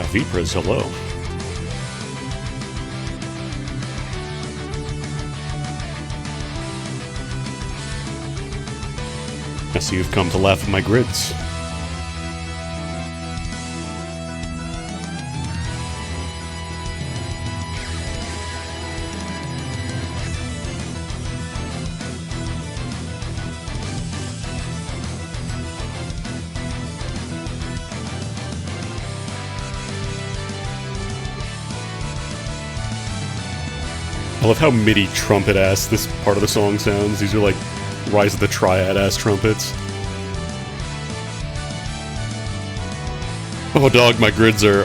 Vipras, hello. I see you've come to laugh at my grids. I love how MIDI trumpet-ass this part of the song sounds. These are like Rise of the Triad-ass trumpets. Oh dog, my grids are...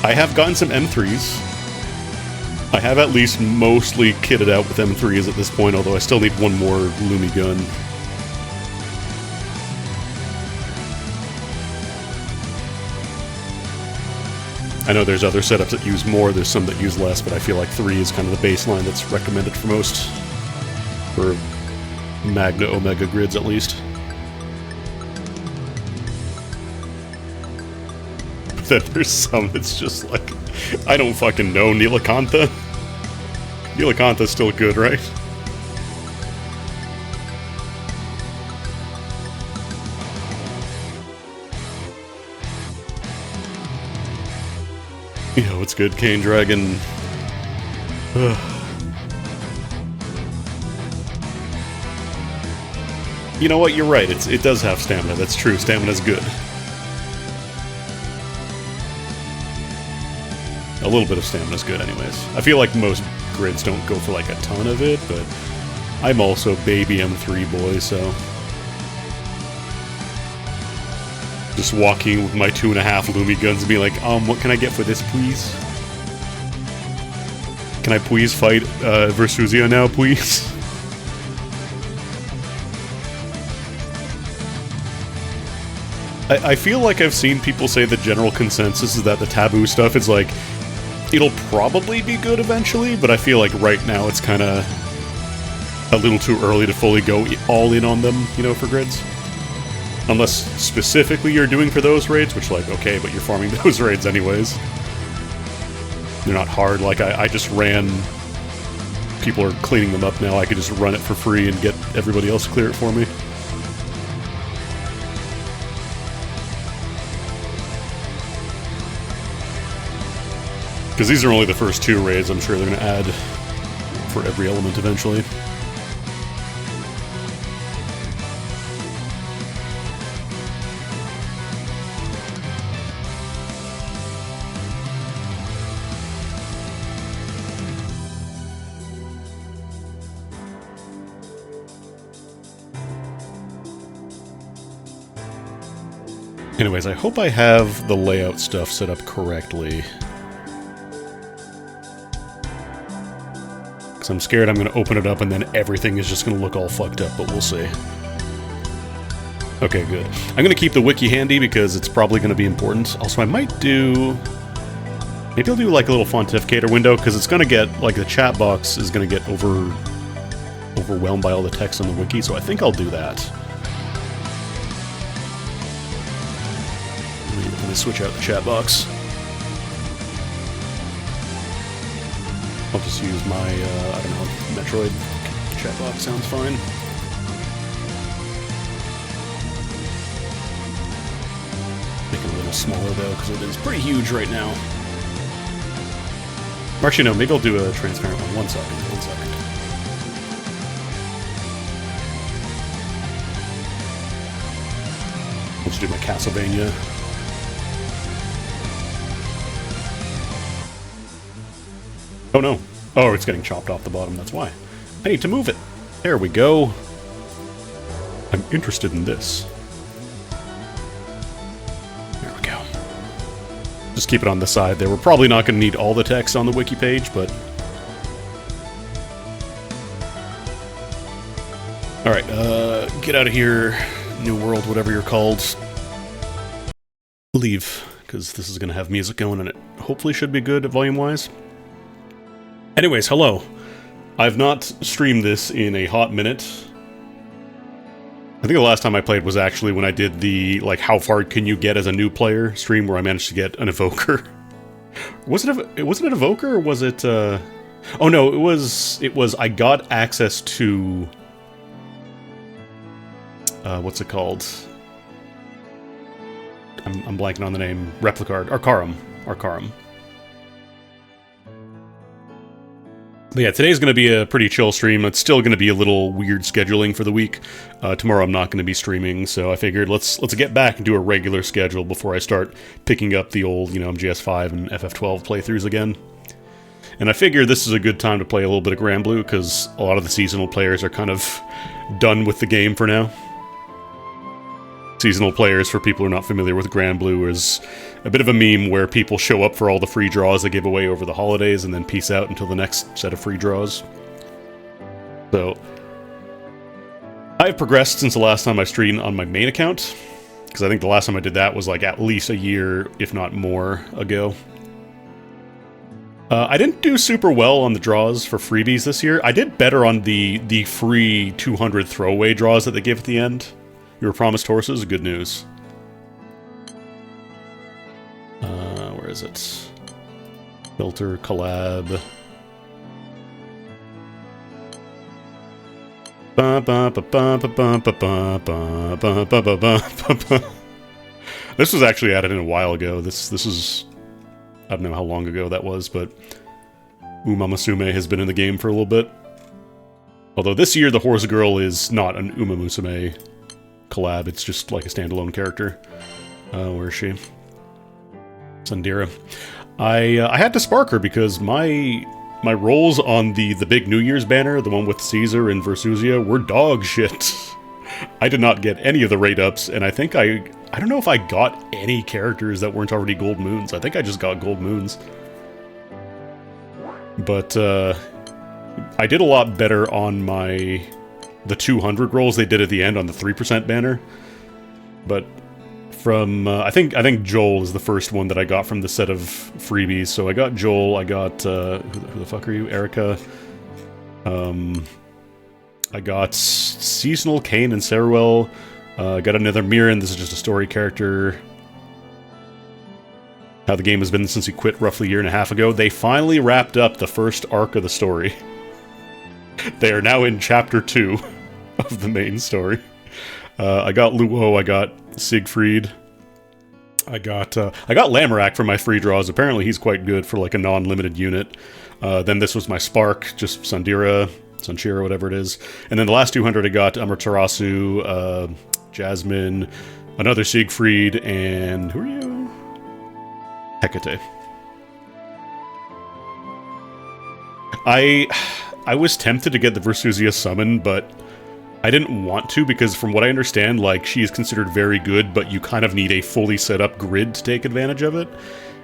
I have gotten some M3s. I have at least mostly kitted out with M3s at this point, although I still need one more Lumi gun. I know there's other setups that use more, there's some that use less, but I feel like 3 is kind of the baseline that's recommended for most. For Magna Omega grids, at least. But then there's some that's just like... I don't fucking know, Nilakantha? Nilakantha's still good, right? Yeah, what's good, Cane Dragon? You know what, you're right, it does have stamina, that's true, stamina's good. A little bit of stamina's good anyways. I feel like most grids don't go for like a ton of it, but I'm also baby M3 boy, so... Just walking with my 2.5 Lumi guns and being like, what can I get for this, please? Can I please fight Versuzia now, please? I feel like I've seen people say the general consensus is that the taboo stuff is like, it'll probably be good eventually, but I feel like right now it's kind of a little too early to fully go all in on them, you know, for grids. Unless specifically you're doing for those raids, which, like, okay, but you're farming those raids anyways. They're not hard, like, I just ran... People are cleaning them up now, I could just run it for free and get everybody else to clear it for me. Because these are only the first 2 raids, I'm sure they're going to add for every element eventually. Anyways, I hope I have the layout stuff set up correctly. Because I'm scared I'm going to open it up and then everything is just going to look all fucked up, but we'll see. Okay, good. I'm going to keep the wiki handy because it's probably going to be important. Also, I might do... Maybe I'll do like a little fontificator window, because it's going to get, like, the chat box is going to get overwhelmed by all the text on the wiki, so I think I'll do that. Let me switch out the chat box. I'll just use my, I don't know, Metroid chat box sounds fine. Make it a little smaller though, because it is pretty huge right now. Or actually, no, maybe I'll do a transparent one. One second. I'll just do my Castlevania. Oh no. Oh, it's getting chopped off the bottom, that's why. I need to move it. There we go. I'm interested in this. There we go. Just keep it on the side there. We're probably not going to need all the text on the wiki page, but... Alright, get out of here. New World, whatever you're called. Leave, because this is going to have music going and it hopefully should be good volume-wise. Anyways, hello. I've not streamed this in a hot minute. I think the last time I played was actually when I did the, like, how far can you get as a new player stream, where I managed to get an evoker. Was it an evoker, or was it, Oh no, it was, I got access to... what's it called? I'm blanking on the name. Replicard. Arcarum. But yeah, today's going to be a pretty chill stream. It's still going to be a little weird scheduling for the week. Tomorrow I'm not going to be streaming, so I figured let's get back and do a regular schedule before I start picking up the old, MGS5 and FF12 playthroughs again. And I figure this is a good time to play a little bit of Grand Blue, because a lot of the seasonal players are kind of done with the game for now. Seasonal players, for people who are not familiar with Grand Blue, is a bit of a meme where people show up for all the free draws they give away over the holidays and then peace out until the next set of free draws. So, I've progressed since the last time I streamed on my main account, because I think the last time I did that was like at least a year, if not more, ago. I didn't do super well on the draws for freebies this year. I did better on the free 200 throwaway draws that they give at the end. You were promised horses, good news. Where is it? Filter, collab. This was actually added in a while ago. This is... I don't know how long ago that was, but Uma Musume has been in the game for a little bit. Although this year the Horsegirl is not an Uma Musume collab, it's just like a standalone character. Where is she? Sandira. I had to spark her because my rolls on the big New Year's banner, the one with Caesar and Versusia, were dog shit. I did not get any of the rate ups, and I think I don't know if I got any characters that weren't already Gold Moons. I think I just got Gold Moons. But, I did a lot better on the 200 rolls they did at the end on the 3% banner. But from, I think Joel is the first one that I got from the set of freebies. So I got Joel, I got, who the fuck are you? Erica. I got Seasonal, Kane, and Saruel. Got another Mirren, this is just a story character. How the game has been since he quit roughly a year and a half ago. They finally wrapped up the first arc of the story. They are now in chapter 2 of the main story. I got Luo, I got Siegfried. I got Lamorak for my free draws. Apparently he's quite good for like a non-limited unit. Then this was my Spark, just Sanshiro, whatever it is. And then the last 200 I got Amaterasu, Jasmine, another Siegfried, and who are you? Hecate. I was tempted to get the Versusia summon, but I didn't want to because from what I understand, like, she is considered very good, but you kind of need a fully set up grid to take advantage of it.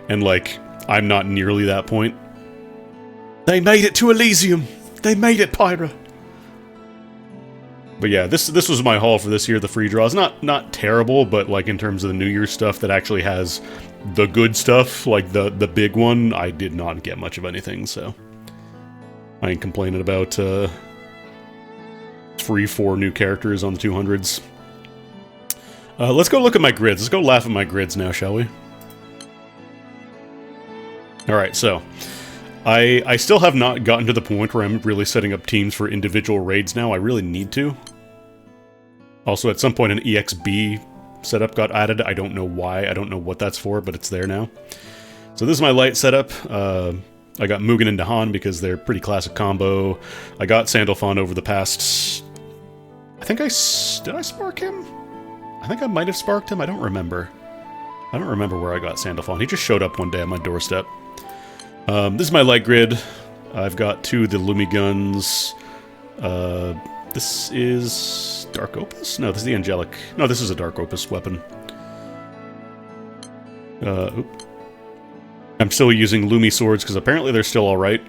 And, like, I'm not nearly that point. They made it to Elysium! They made it, Pyra! But yeah, this was my haul for this year, the free draws. Not terrible, but like in terms of the New Year's stuff that actually has the good stuff, like the big one, I did not get much of anything, so I ain't complaining about free 4 new characters on the 200s. Let's go look at my grids. Let's go laugh at my grids now, shall we? Alright, so I still have not gotten to the point where I'm really setting up teams for individual raids now. I really need to. Also, at some point an EXB setup got added. I don't know why. I don't know what that's for, but it's there now. So this is my light setup. I got Mugen and Dahan because they're pretty classic combo. I got Sandalphon over the past... did I spark him? I think I might have sparked him. I don't remember. I don't remember where I got Sandalphon. He just showed up one day on my doorstep. This is my light grid. I've got 2 of the Lumi guns. This is Dark Opus? No, this is the Angelic. No, this is a Dark Opus weapon. I'm still using Lumi swords because apparently they're still alright.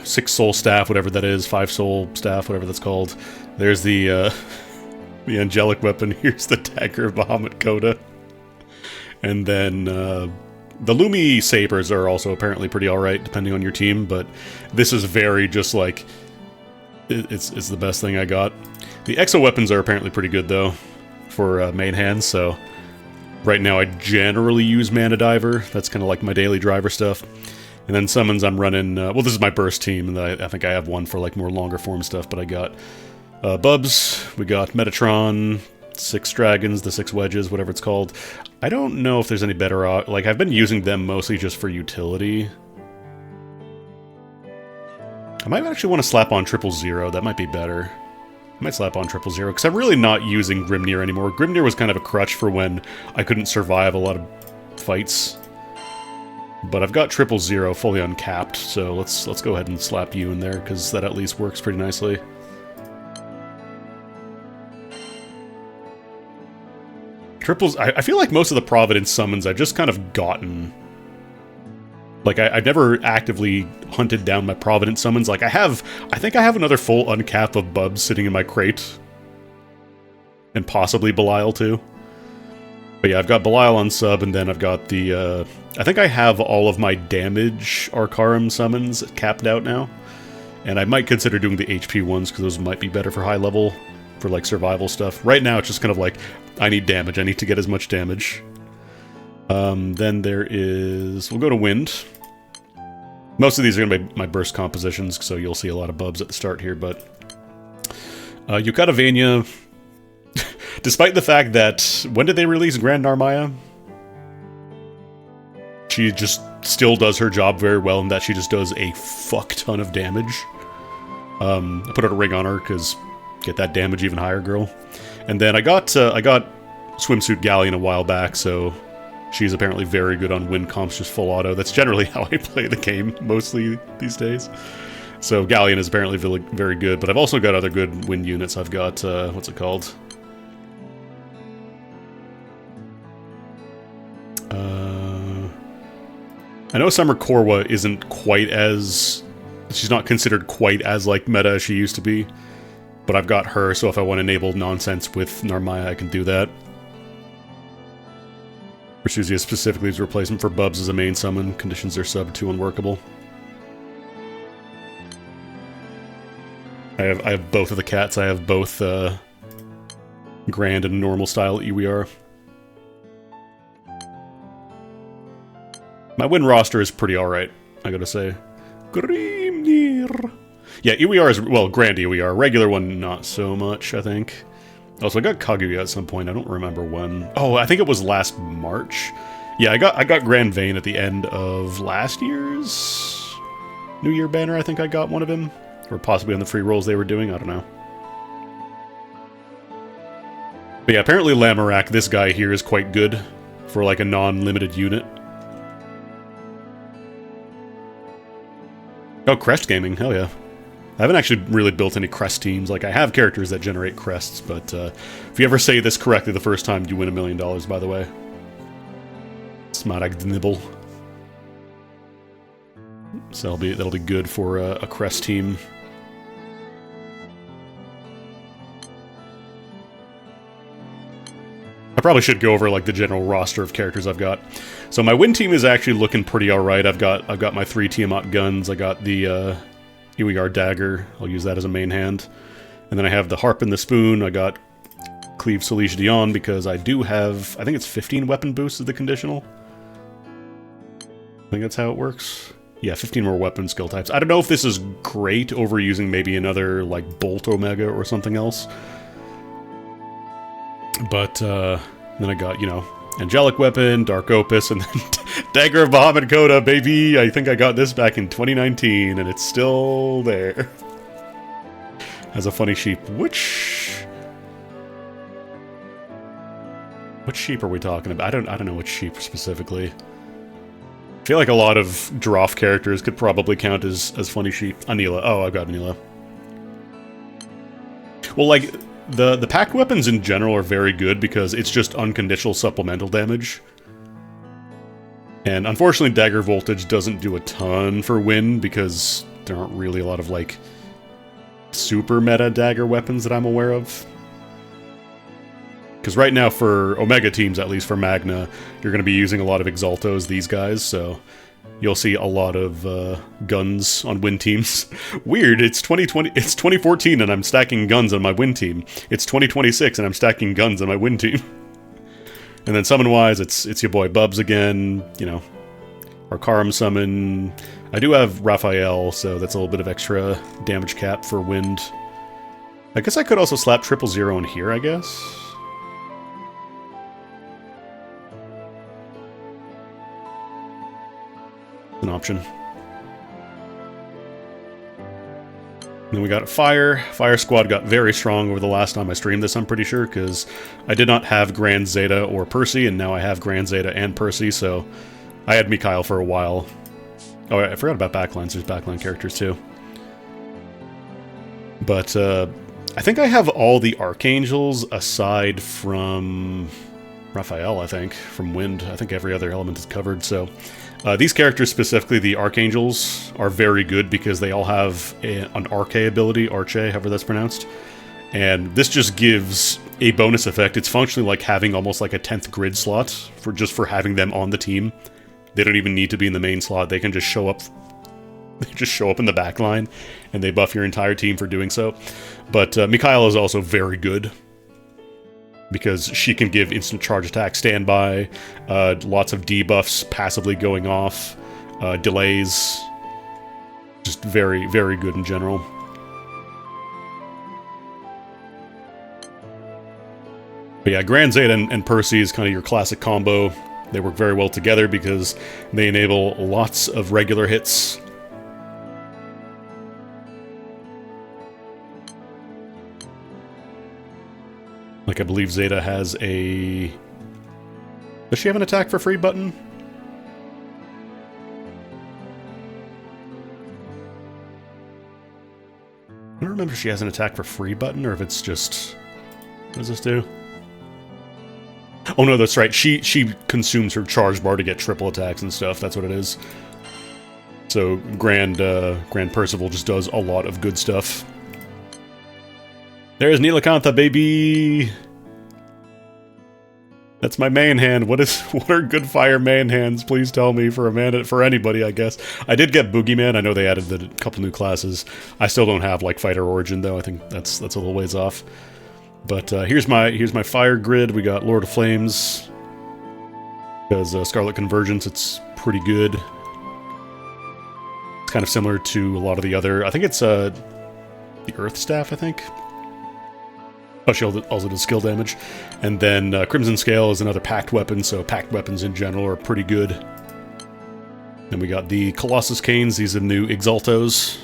6 soul staff, whatever that is. 5 soul staff, whatever that's called. There's the the Angelic weapon. Here's the dagger of Bahamut Koda. And then the Lumi sabers are also apparently pretty alright, depending on your team, but this is very just like... It's the best thing I got. The exo weapons are apparently pretty good, though, for main hands, so... Right now I generally use Mana Diver. That's kind of like my daily driver stuff. And then summons I'm running... well, this is my burst team, and I think I have one for like more longer form stuff, but I got Bubs, we got Metatron, 6 Dragons, the 6 Wedges, whatever it's called. I don't know if there's any better... like, I've been using them mostly just for utility. I might actually want to slap on 000. That might be better. I might slap on 000, because I'm really not using Grimnir anymore. Grimnir was kind of a crutch for when I couldn't survive a lot of fights. But I've got 000 fully uncapped, so let's go ahead and slap you in there, because that at least works pretty nicely. Triples... I feel like most of the Providence summons I've just kind of gotten... Like, I've never actively hunted down my Providence summons. Like, I think I have another full uncap of Bubs sitting in my crate. And possibly Belial, too. But yeah, I've got Belial on sub, and then I've got the, I think I have all of my damage Arcarum summons capped out now. And I might consider doing the HP ones, because those might be better for high level, for, like, survival stuff. Right now, it's just kind of like, I need damage. I need to get as much damage. Then there is... We'll go to Wind. Most of these are going to be my burst compositions, so you'll see a lot of Bubs at the start here, but... Yukata Vania... Despite the fact that... When did they release Grand Narmaya? She just still does her job very well, in that she just does a fuck ton of damage. I put out a ring on her, because... Get that damage even higher, girl. And then I got Swimsuit Galleon a while back, so... She's apparently very good on Wind comps, just full auto. That's generally how I play the game, mostly, these days. So Galleon is apparently very good, but I've also got other good Wind units. I've got, what's it called? I know Summer Korwa isn't quite as... She's not considered quite as, like, meta as she used to be. But I've got her, so if I want to enable nonsense with Narmaya, I can do that. Rasusia specifically as a replacement for Bubs as a main summon. Conditions are sub to unworkable. I have both of the cats. I have both Grand and normal style EWR. My win roster is pretty alright, I gotta say. Grimnir. Yeah, EWR is, well, Grand EWR. Regular one, not so much, I think. Also, I got Kaguya at some point. I don't remember when. Oh, I think it was last March. Yeah, I got Grand Vane at the end of last year's New Year banner. I think I got one of him. Or possibly on the free rolls they were doing. I don't know. But yeah, apparently Lamorak, this guy here, is quite good for like a non-limited unit. Oh, Crest Gaming. Hell yeah. I haven't actually really built any crest teams. Like, I have characters that generate crests, but if you ever say this correctly the first time, you win $1 million, by the way. Smaragd Nibble. So that'll be good for a crest team. I probably should go over, like, the general roster of characters I've got. So my win team is actually looking pretty alright. I've got my 3 Tiamat guns. I got the EWR dagger. I'll use that as a main hand. And then I have the harp and the spoon. I got Cleave Salish Dion because I do have, I think it's 15 weapon boosts is the conditional. I think that's how it works. Yeah, 15 more weapon skill types. I don't know if this is great over using maybe another, like, Bolt Omega or something else. But, then I got, you know, Angelic Weapon, Dark Opus, and then Dagger of Bahamut Koda, baby! I think I got this back in 2019, and it's still there. Has a funny sheep. Which sheep are we talking about? I don't know which sheep specifically. I feel like a lot of Droff characters could probably count as funny sheep. Anila. Oh, I've got Anila. Well, like, the packed weapons in general are very good because it's just unconditional supplemental damage. And unfortunately, Dagger Voltage doesn't do a ton for win because there aren't really a lot of, like, super meta dagger weapons that I'm aware of. Because right now for Omega teams, at least for Magna, you're going to be using a lot of Exaltos, these guys, so you'll see a lot of guns on win teams. Weird, it's 2014 and I'm stacking guns on my win team. It's 2026 and I'm stacking guns on my win team. And then summon-wise, it's your boy Bubs again, you know, our Karam summon. I do have Raphael, so that's a little bit of extra damage cap for wind. I guess I could also slap 000 in here, I guess. An option. Then we got Fire. Fire Squad got very strong over the last time I streamed this, I'm pretty sure, because I did not have Grand Zeta or Percy, and now I have Grand Zeta and Percy, so I had Mikhail for a while. Oh, I forgot about backlines. There's backline characters, too. But, I think I have all the Archangels aside from Raphael, I think, from Wind. I think every other element is covered, so... these characters, specifically the Archangels, are very good because they all have an Arche ability, Arche, however that's pronounced. And this just gives a bonus effect. It's functionally like having almost like a 10th grid slot for having them on the team. They don't even need to be in the main slot. They can just show up. They just show up in the back line, and they buff your entire team for doing so. But Mikhail is also very good, because she can give instant charge attack standby, lots of debuffs passively going off, delays. Just very, very good in general. But yeah, Grand Zeta and Percy is kind of your classic combo. They work very well together because they enable lots of regular hits. Like, I believe Zeta has a... Does she have an attack for free button? I don't remember if she has an attack for free button, or if it's just... What does this do? Oh no, that's right. She consumes her charge bar to get triple attacks and stuff. That's what it is. So Grand Percival just does a lot of good stuff. There's Nilakantha, baby! That's my main hand. What are good fire main hands? Please tell me for anybody, I guess. I did get Boogeyman. I know they added a couple new classes. I still don't have like Fighter Origin though. I think that's a little ways off. But here's my fire grid. We got Lord of Flames. Because Scarlet Convergence, it's pretty good. It's kind of similar to a lot of the other... I think it's the Earth Staff, I think. Oh, she also does skill damage. And then Crimson Scale is another packed weapon, so packed weapons in general are pretty good. Then we got the Colossus Canes. These are new Exaltos.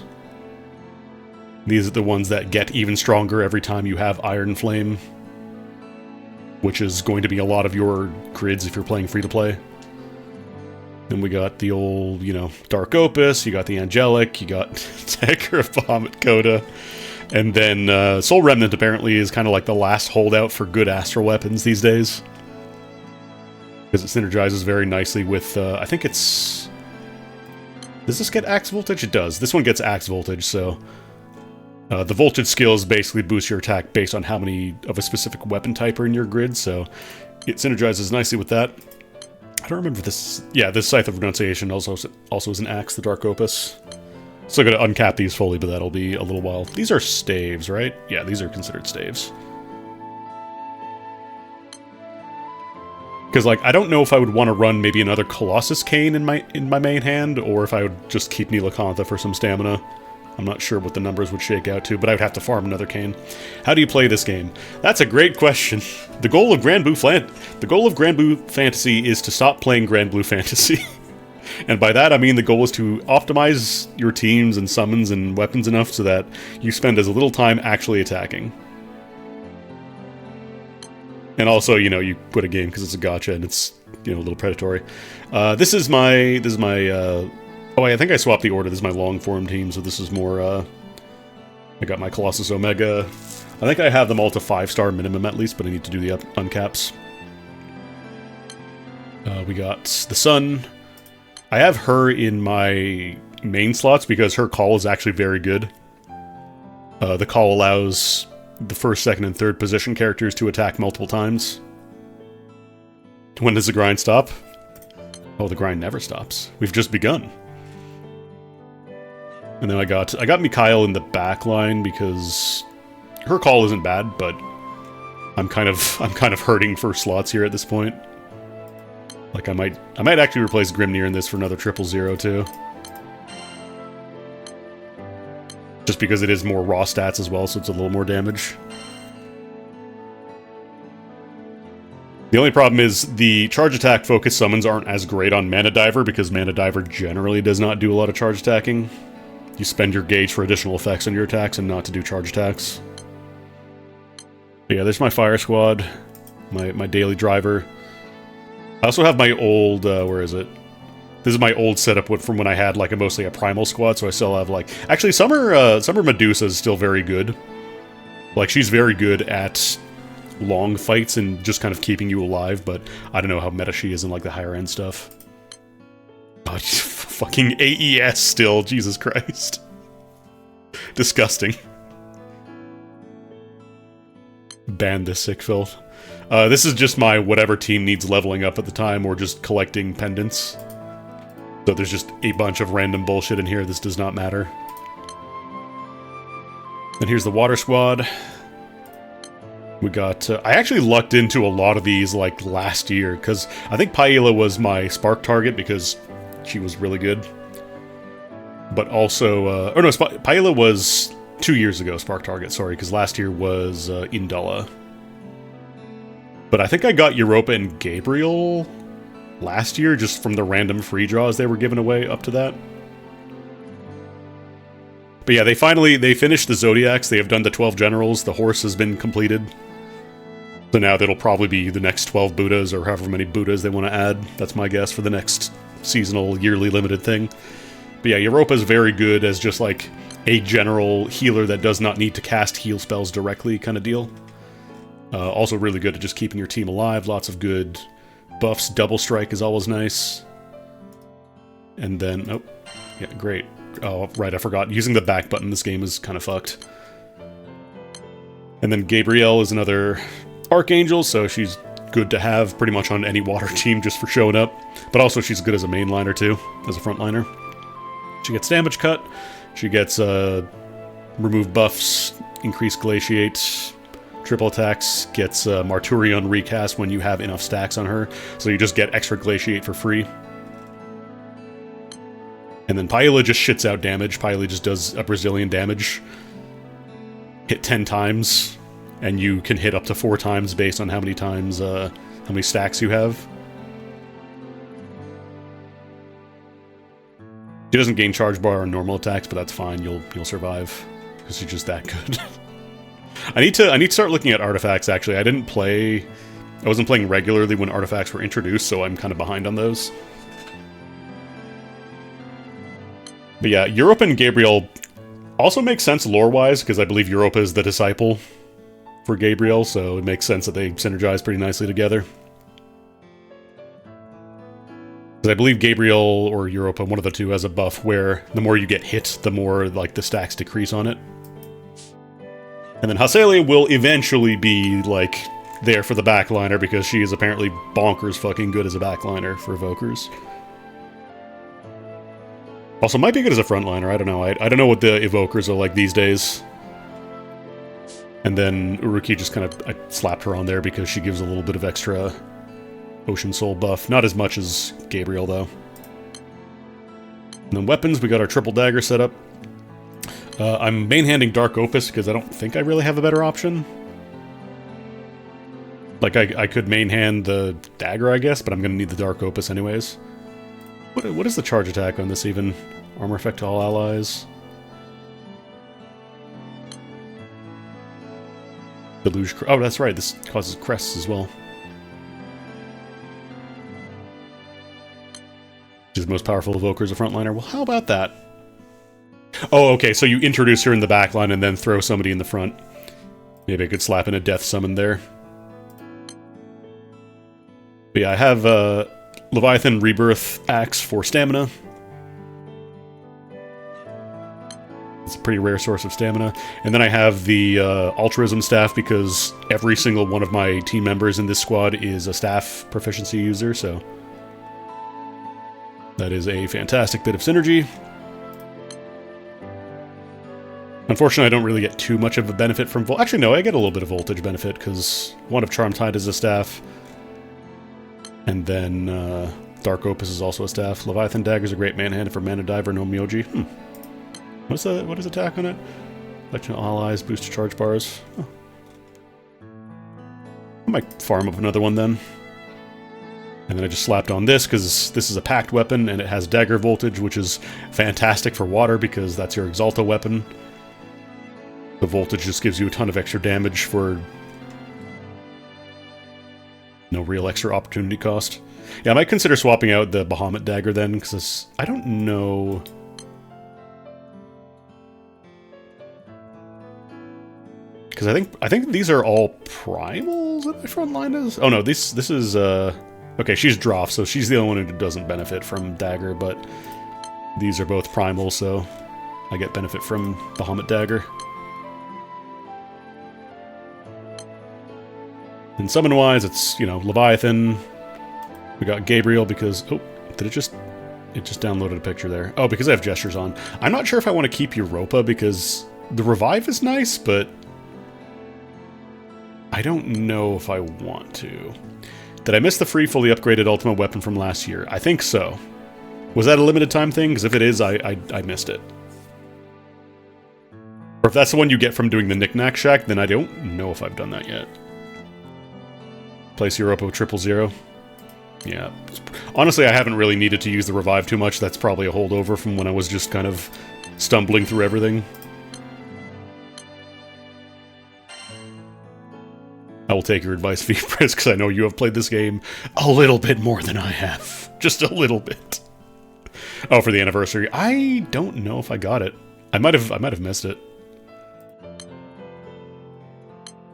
These are the ones that get even stronger every time you have Iron Flame, which is going to be a lot of your grids if you're playing free-to-play. Then we got the old, you know, Dark Opus, you got the Angelic, you got Dagger of Bahamut Coda, and then Soul Remnant apparently is kind of like the last holdout for good astral weapons these days. Because it synergizes very nicely with, I think it's... Does this get Axe Voltage? It does. This one gets Axe Voltage, so... the voltage skills basically boost your attack based on how many of a specific weapon type are in your grid, so it synergizes nicely with that. I don't remember this... Yeah, this Scythe of Renunciation also is an axe, the Dark Opus. Still gonna uncap these fully, but that'll be a little while. These are staves, right? Yeah, these are considered staves. Because, like, I don't know if I would want to run maybe another Colossus Cane in my main hand, or if I would just keep Nilakantha for some stamina. I'm not sure what the numbers would shake out to, but I would have to farm another cane. How do you play this game? That's a great question. The goal of Grand Blue Fantasy is to stop playing Grand Blue Fantasy. And by that I mean the goal is to optimize your teams and summons and weapons enough so that you spend as little time actually attacking. And also, you know, you quit a game because it's a gacha and it's, you know, a little predatory. This is my oh, I think I swapped the order. This is my long form team, so this is more, I got my Colossus Omega. I think I have them all to 5-star minimum at least, but I need to do the uncaps. We got the Sun. I have her in my main slots because her call is actually very good. The call allows the first, second, and third position characters to attack multiple times. When does the grind stop? Oh, the grind never stops. We've just begun. And then I got Mikhail in the back line because her call isn't bad, but I'm kind of hurting for slots here at this point. Like I might actually replace Grimnir in this for another 000 too. Just because it is more raw stats as well, so it's a little more damage. The only problem is the charge attack focus summons aren't as great on Mana Diver because Mana Diver generally does not do a lot of charge attacking. You spend your gauge for additional effects on your attacks and not to do charge attacks. But yeah, there's my fire squad, my daily driver. I also have my old, where is it? This is my old setup from when I had like mostly a primal squad, so I still have like... Actually, Summer Medusa is still very good. Like, she's very good at long fights and just kind of keeping you alive, but I don't know how meta she is in like the higher end stuff. Oh, fucking AES still, Jesus Christ. Disgusting. Ban this sick filth. This is just my whatever team needs leveling up at the time or just collecting pendants. So there's just a bunch of random bullshit in here. This does not matter. And here's the water squad. We got... I actually lucked into a lot of these, like, last year, because I think Paella was my spark target because she was really good. But also... oh no, Paella was 2 years ago, spark target, sorry, because last year was Indala. But I think I got Europa and Gabriel last year, just from the random free draws they were giving away up to that. But yeah, they finished the Zodiacs, they have done the 12 Generals, the horse has been completed. So now that'll probably be the next 12 Buddhas, or however many Buddhas they want to add. That's my guess for the next seasonal, yearly limited thing. But yeah, Europa's very good as just like a general healer that does not need to cast heal spells directly kind of deal. Also really good at just keeping your team alive, lots of good buffs. Double Strike is always nice. And then, oh, yeah, great. Oh, right, I forgot. Using the back button this game is kind of fucked. And then Gabrielle is another Archangel, so she's good to have pretty much on any water team just for showing up. But also she's good as a mainliner too, as a frontliner. She gets damage cut, she gets remove buffs, increase glaciate, triple attacks, gets Marturion recast when you have enough stacks on her, so you just get extra glaciate for free. And then Paella just shits out damage. Paella just does a Brazilian damage. Hit 10 times, and you can hit up to 4 times based on how many times, how many stacks you have. She doesn't gain charge bar on normal attacks, but that's fine. You'll survive because she's just that good. I need to start looking at artifacts. Actually, I wasn't playing regularly when artifacts were introduced, so I'm kind of behind on those. But yeah, Europa and Gabriel also makes sense lore-wise, because I believe Europa is the disciple for Gabriel, so it makes sense that they synergize pretty nicely together. Because I believe Gabriel or Europa, one of the two, has a buff where the more you get hit, the more like the stacks decrease on it. And then Haselia will eventually be like there for the backliner because she is apparently bonkers fucking good as a backliner for evokers. Also, might be good as a frontliner, I don't know. I don't know what the evokers are like these days. And then Uruki just kind of... I slapped her on there because she gives a little bit of extra Ocean Soul buff. Not as much as Gabriel, though. And then weapons, we got our triple dagger set up. I'm main-handing Dark Opus because I don't think I really have a better option. Like, I could main-hand the dagger, I guess, but I'm going to need the Dark Opus anyways. What is the charge attack on this even? Armor effect to all allies. Deluge... Oh, that's right, this causes crests as well. She's the most powerful evoker as a frontliner. Well, how about that? Oh, okay, so you introduce her in the backline and then throw somebody in the front. Maybe I could slap in a death summon there. But yeah, I have Leviathan Rebirth Axe for stamina. It's a pretty rare source of stamina. And then I have the Altruism Staff because every single one of my team members in this squad is a staff proficiency user, so... That is a fantastic bit of synergy. Unfortunately, I don't really get too much of a benefit from Actually, no, I get a little bit of voltage benefit, because one of Charm Tide is a staff. And then Dark Opus is also a staff. Leviathan Dagger is a great man-handed for Mana Diver, no Myoji. What is attack on it? Collection of allies, boost charge bars. Huh. I might farm up another one then. And then I just slapped on this, because this is a packed weapon, and it has dagger voltage, which is fantastic for water, because that's your Exalta weapon. The voltage just gives you a ton of extra damage for no real extra opportunity cost. Yeah, I might consider swapping out the Bahamut dagger then, because I don't know... Because I think these are all primals that my front line is? Oh no, this is... Okay, she's Droff, so she's the only one who doesn't benefit from dagger, but these are both primal, so I get benefit from Bahamut dagger. And summon-wise, it's, you know, Leviathan. We got Gabriel because... Oh, did it just... It just downloaded a picture there. Oh, because I have gestures on. I'm not sure if I want to keep Europa because the revive is nice, but I don't know if I want to. Did I miss the free fully upgraded ultimate weapon from last year? I think so. Was that a limited time thing? Because if it is, I missed it. Or if that's the one you get from doing the Knick-Knack Shack, then I don't know if I've done that yet. Place Europa 000. Yeah. Honestly, I haven't really needed to use the revive too much. That's probably a holdover from when I was just kind of stumbling through everything. I will take your advice, Vipris, because I know you have played this game a little bit more than I have. Just a little bit. Oh, for the anniversary. I don't know if I got it. I might have missed it.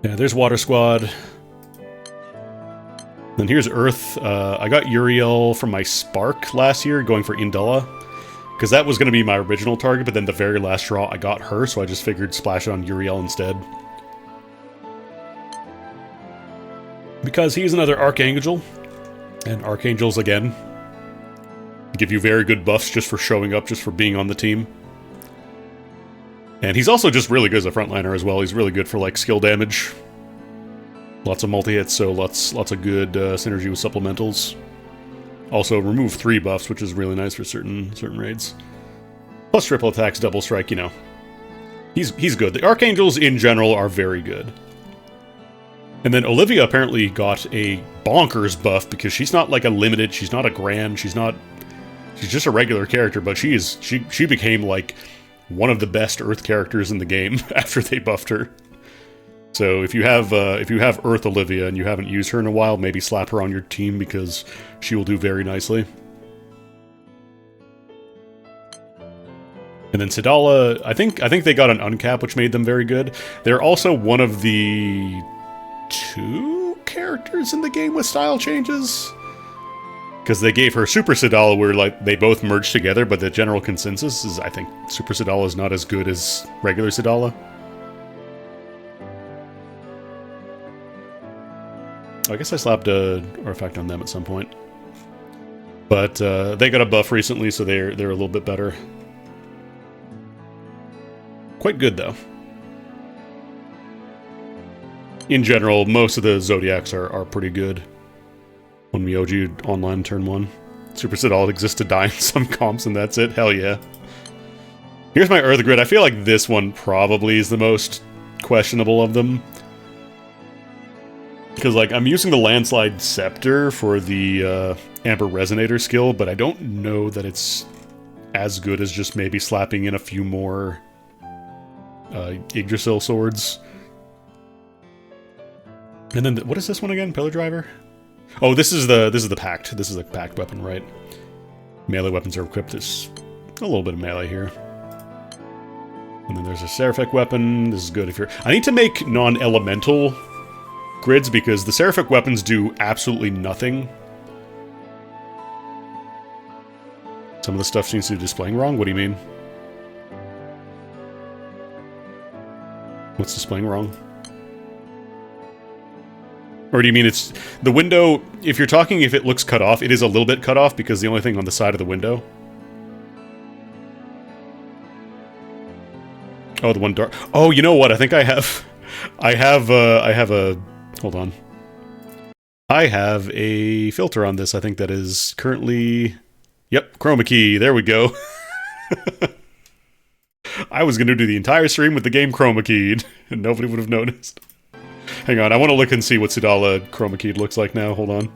Yeah, there's Water Squad. Then here's Earth. I got Uriel from my Spark last year, going for Indala. Because that was going to be my original target, but then the very last draw I got her, so I just figured splash it on Uriel instead. Because he's another Archangel. And Archangels, again, give you very good buffs just for showing up, just for being on the team. And he's also just really good as a frontliner as well. He's really good for, like, skill damage. Lots of multi-hits, so lots of good synergy with supplementals. Also, remove 3 buffs, which is really nice for certain raids. Plus triple attacks, double strike, you know. He's good. The Archangels, in general, are very good. And then Olivia apparently got a bonkers buff, because she's not, like, a limited, she's not a grand, she's just a regular character, but she became, like, one of the best Earth characters in the game after they buffed her. So if you have Earth Olivia and you haven't used her in a while, maybe slap her on your team because she will do very nicely. And then Sidala, I think they got an uncap, which made them very good. They're also one of the 2 characters in the game with style changes. Because they gave her Super Sidala where, like, they both merged together, but the general consensus is I think Super Sidala is not as good as regular Sidala. I guess I slapped a artifact on them at some point. But they got a buff recently, so they're a little bit better. Quite good, though. In general, most of the Zodiacs are pretty good. When Myoji online turn 1. Super Sidala exists to die in some comps, and that's it. Hell yeah. Here's my Earth Grid. I feel like this one probably is the most questionable of them. Because, like, I'm using the Landslide Scepter for the Amber Resonator skill, but I don't know that it's as good as just maybe slapping in a few more Yggdrasil swords. And then, what is this one again? Pillar Driver? Oh, this is the Pact. This is a Pact weapon, right? Melee weapons are equipped. There's a little bit of melee here. And then there's a Seraphic weapon. This is good if you're... I need to make non-elemental grids, because the Seraphic weapons do absolutely nothing. Some of the stuff seems to be displaying wrong. What do you mean? What's displaying wrong? Or do you mean it's... The window, if you're talking if it looks cut off, it is a little bit cut off because the only thing on the side of the window... Oh, the one dark... Oh, you know what? I think I have... I have a... Hold on. I have a filter on this, I think that is currently... Yep, chroma key. There we go. I was going to do the entire stream with the game chroma keyed, and nobody would have noticed. Hang on, I want to look and see what Sudala chroma keyed looks like now. Hold on.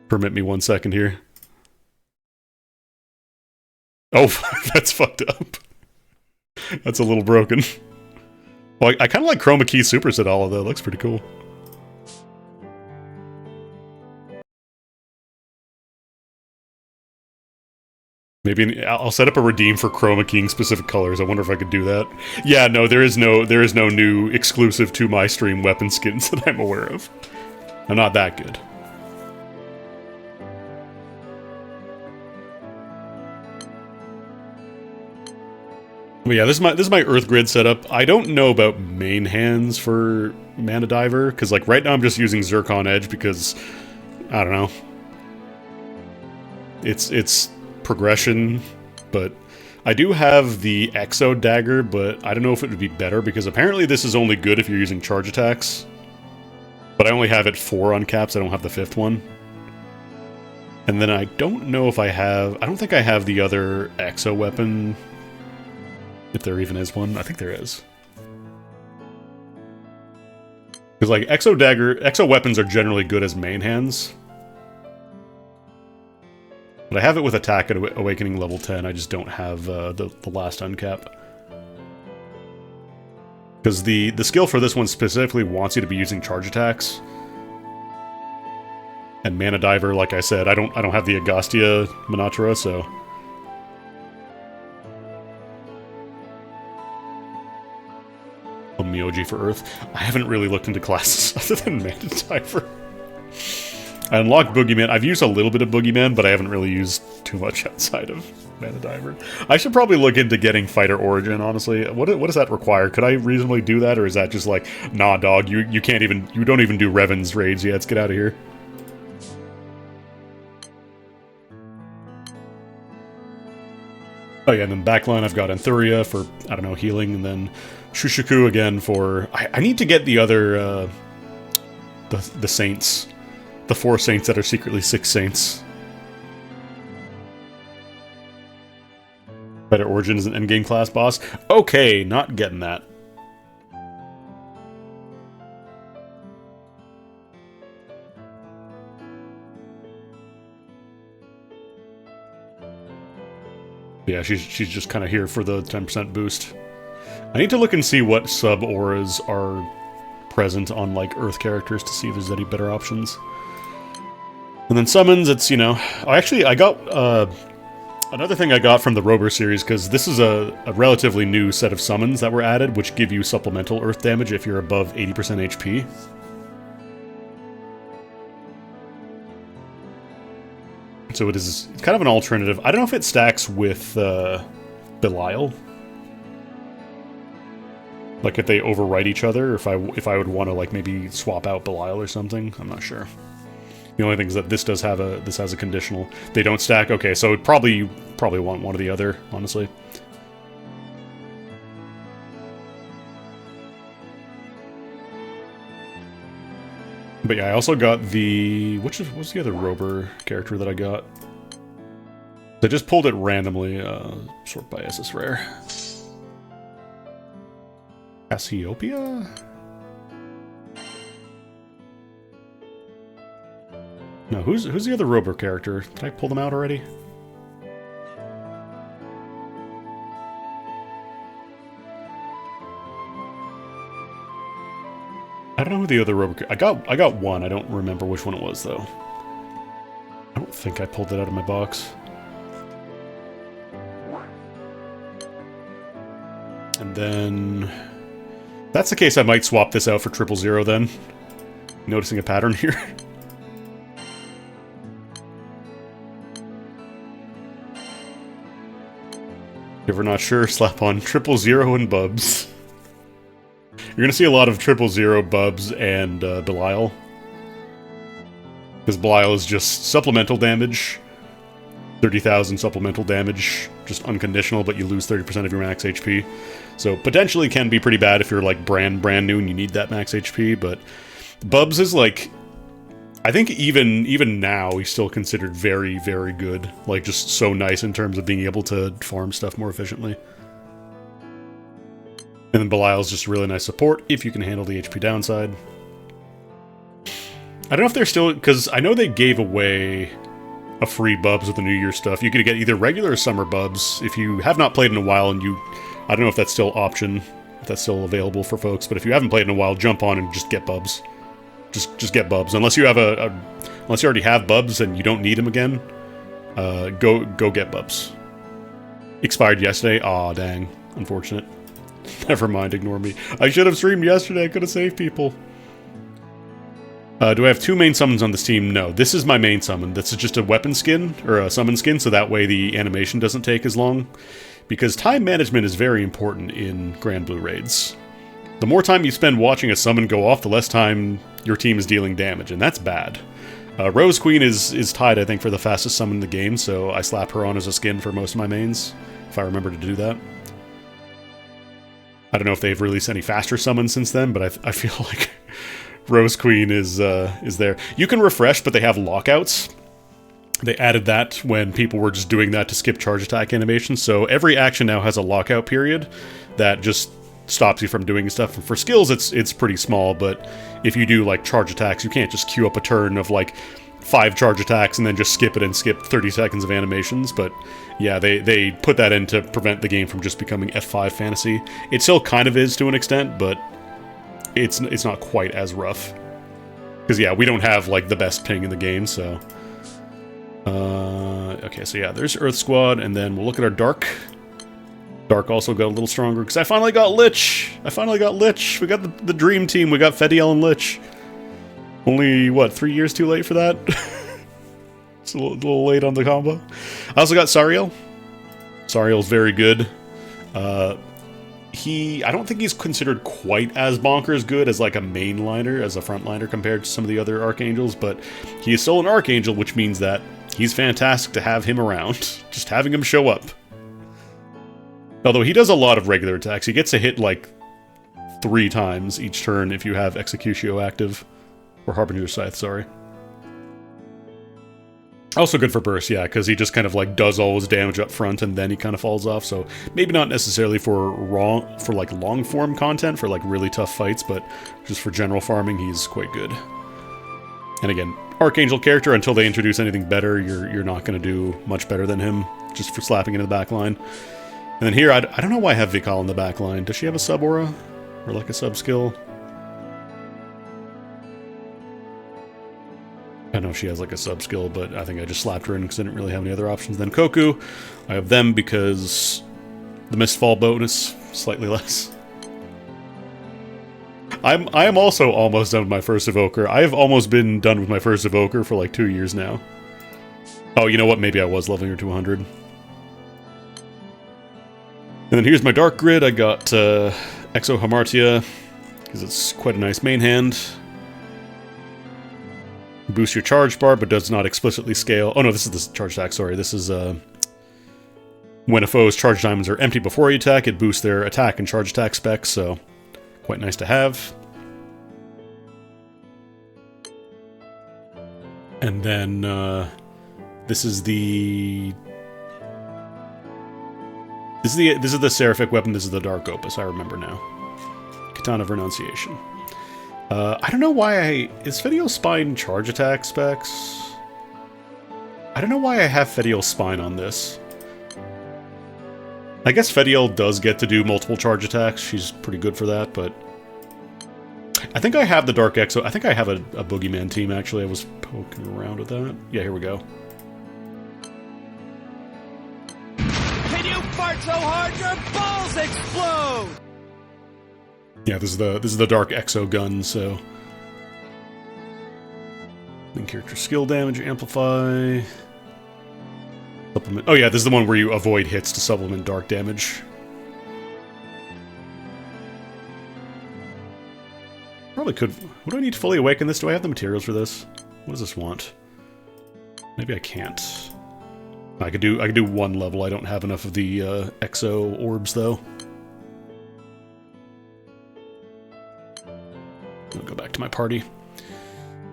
Permit me 1 second here. Oh, that's fucked up. That's a little broken. Well, I kind of like chroma key super Sudala, though. It looks pretty cool. Maybe I'll set up a redeem for chroma keying specific colors. I wonder if I could do that. Yeah, no, there is no new exclusive to my stream weapon skins that I'm aware of. I'm not that good. But yeah, this is my Earth Grid setup. I don't know about main hands for Mana Diver, because like right now I'm just using Zircon Edge because I don't know. It's progression, but I do have the Exo Dagger, but I don't know if it would be better because apparently this is only good if you're using charge attacks. But I only have it 4 on caps, I don't have the 5th one. And then I don't know if I don't think I have the other Exo weapon. If there even is one. I think there is. Because like Exo weapons are generally good as main hands. But I have it with attack at Awakening level 10, I just don't have the last uncap. Because the skill for this one specifically wants you to be using charge attacks. And Mana Diver, like I said, I don't have the Agastya Manatra, so... Myoji for Earth. I haven't really looked into classes other than Mana Diver. I unlocked Boogeyman. I've used a little bit of Boogeyman, but I haven't really used too much outside of Mana Diver. I should probably look into getting Fighter Origin, honestly. What does that require? Could I reasonably do that, or is that just like, nah, dog, you don't even do Revan's raids yet, let's get out of here. Oh yeah, and then backline I've got Anthuria for, I don't know, healing, and then Shushaku again for... I need to get the other, the saints. The 4 saints that are secretly 6 saints. Better Origin is an endgame class boss? Okay, not getting that. Yeah, she's just kind of here for the 10% boost. I need to look and see what sub-auras are present on, like, Earth characters to see if there's any better options. And then summons, it's, you know... Actually, I got... another thing I got from the Rober series, because this is a relatively new set of summons that were added, which give you supplemental Earth damage if you're above 80% HP. So it's kind of an alternative. I don't know if it stacks with Belial. Like if they overwrite each other, or if I would want to like maybe swap out Belial or something. I'm not sure. The only thing is that this has a conditional. They don't stack. Okay, so you probably want one or the other, honestly. But yeah, I also got the... what's the other Rober character that I got? I just pulled it randomly, sort by SS Rare. Cassiopeia? No, who's the other Rober character? Did I pull them out already? I don't know who the other Rober... I got one. I don't remember which one it was, though. I don't think I pulled it out of my box. And then... if that's the case, I might swap this out for 000 then. Noticing a pattern here. If you're not sure, slap on 000 and Bubs. You're gonna see a lot of 000 Bubs and Belial. Because Belial is just supplemental damage. 30,000 supplemental damage, just unconditional, but you lose 30% of your max HP. So potentially can be pretty bad if you're like brand new and you need that max HP, but Bubs is like, I think even now he's still considered very, very good. Like just so nice in terms of being able to farm stuff more efficiently. And then Belial's just really nice support if you can handle the HP downside. I don't know if they're still, because I know they gave away a free Bubs with the New Year stuff. You could get either regular or summer Bubs. If you have not played in a while and I don't know if that's still option, if that's still available for folks, but if you haven't played in a while, jump on and just get Bubs. Just get Bubs. Unless you have unless you already have Bubs and you don't need them again, go get Bubs. Expired yesterday. Aw, dang. Unfortunate. Never mind, ignore me. I should have streamed yesterday, I could have saved people. Do I have 2 main summons on this team? No. This is my main summon. This is just a weapon skin, or a summon skin, so that way the animation doesn't take as long. Because time management is very important in Grand Blue raids. The more time you spend watching a summon go off, the less time your team is dealing damage, and that's bad. Rose Queen is tied, I think, for the fastest summon in the game, so I slap her on as a skin for most of my mains, if I remember to do that. I don't know if they've released any faster summons since then, but I feel like Rose Queen is there. You can refresh, but they have lockouts. They added that when people were just doing that to skip charge attack animations, so every action now has a lockout period that just stops you from doing stuff. And for skills, it's pretty small, but if you do like charge attacks, you can't just queue up a turn of like 5 charge attacks and then just skip it and skip 30 seconds of animations. But yeah, they put that in to prevent the game from just becoming F5 fantasy. It still kind of is to an extent, but it's not quite as rough. Because yeah, we don't have like the best ping in the game, so... okay, so yeah, there's Earth Squad, and then we'll look at our Dark. Dark also got a little stronger, because I finally got Lich! We got the dream team, we got Fediel and Lich. Only, what, 3 years too late for that? It's a little late on the combo. I also got Sariel. Sariel's very good. I don't think he's considered quite as bonkers good as like a mainliner, as a frontliner compared to some of the other Archangels, but he is still an Archangel, which means that he's fantastic to have him around. Just having him show up. Although he does a lot of regular attacks. He gets to hit like 3 times each turn if you have Executio active. Or Harbinger Scythe, sorry. Also good for burst, yeah, because he just kind of like does all his damage up front and then he kind of falls off, so maybe not necessarily for like long form content, for like really tough fights, but just for general farming, he's quite good. And again, Archangel character, until they introduce anything better, you're not going to do much better than him, just for slapping into the back line. And then here, I don't know why I have Vikal in the back line. Does she have a sub aura? Or like a sub skill? I know she has like a sub skill, but I think I just slapped her in because I didn't really have any other options. Then Koku, I have them because the Mistfall bonus, slightly less. I am also almost done with my first Evoker. I have almost been done with my first Evoker for like 2 years now. Oh, you know what? Maybe I was leveling her to 100. And then here's my Dark Grid. I got Exo Hamartia, because it's quite a nice main hand. Boost your charge bar, but does not explicitly scale. Oh no, this is the charge attack, sorry. This is, when a foe's charge diamonds are empty before you attack, it boosts their attack and charge attack specs, so quite nice to have. And then, this is the Seraphic weapon, this is the Dark Opus, I remember now. Katana of Renunciation. I don't know why is Fediel Spine charge attack specs? I don't know why I have Fediel Spine on this. I guess Fediel does get to do multiple charge attacks. She's pretty good for that, but... I think I have the Dark Exo. I think I have a Boogeyman team, actually. I was poking around with that. Yeah, here we go. Can you fart so hard your balls explode? Yeah, this is the Dark Exo gun, so... Main character skill damage, amplify... Supplement... Oh yeah, this is the one where you avoid hits to supplement dark damage. probably could... What do I need to fully awaken this? Do I have the materials for this? What does this want? Maybe I can't. I could do one level. I don't have enough of the exo orbs, though. I'll go back to my party.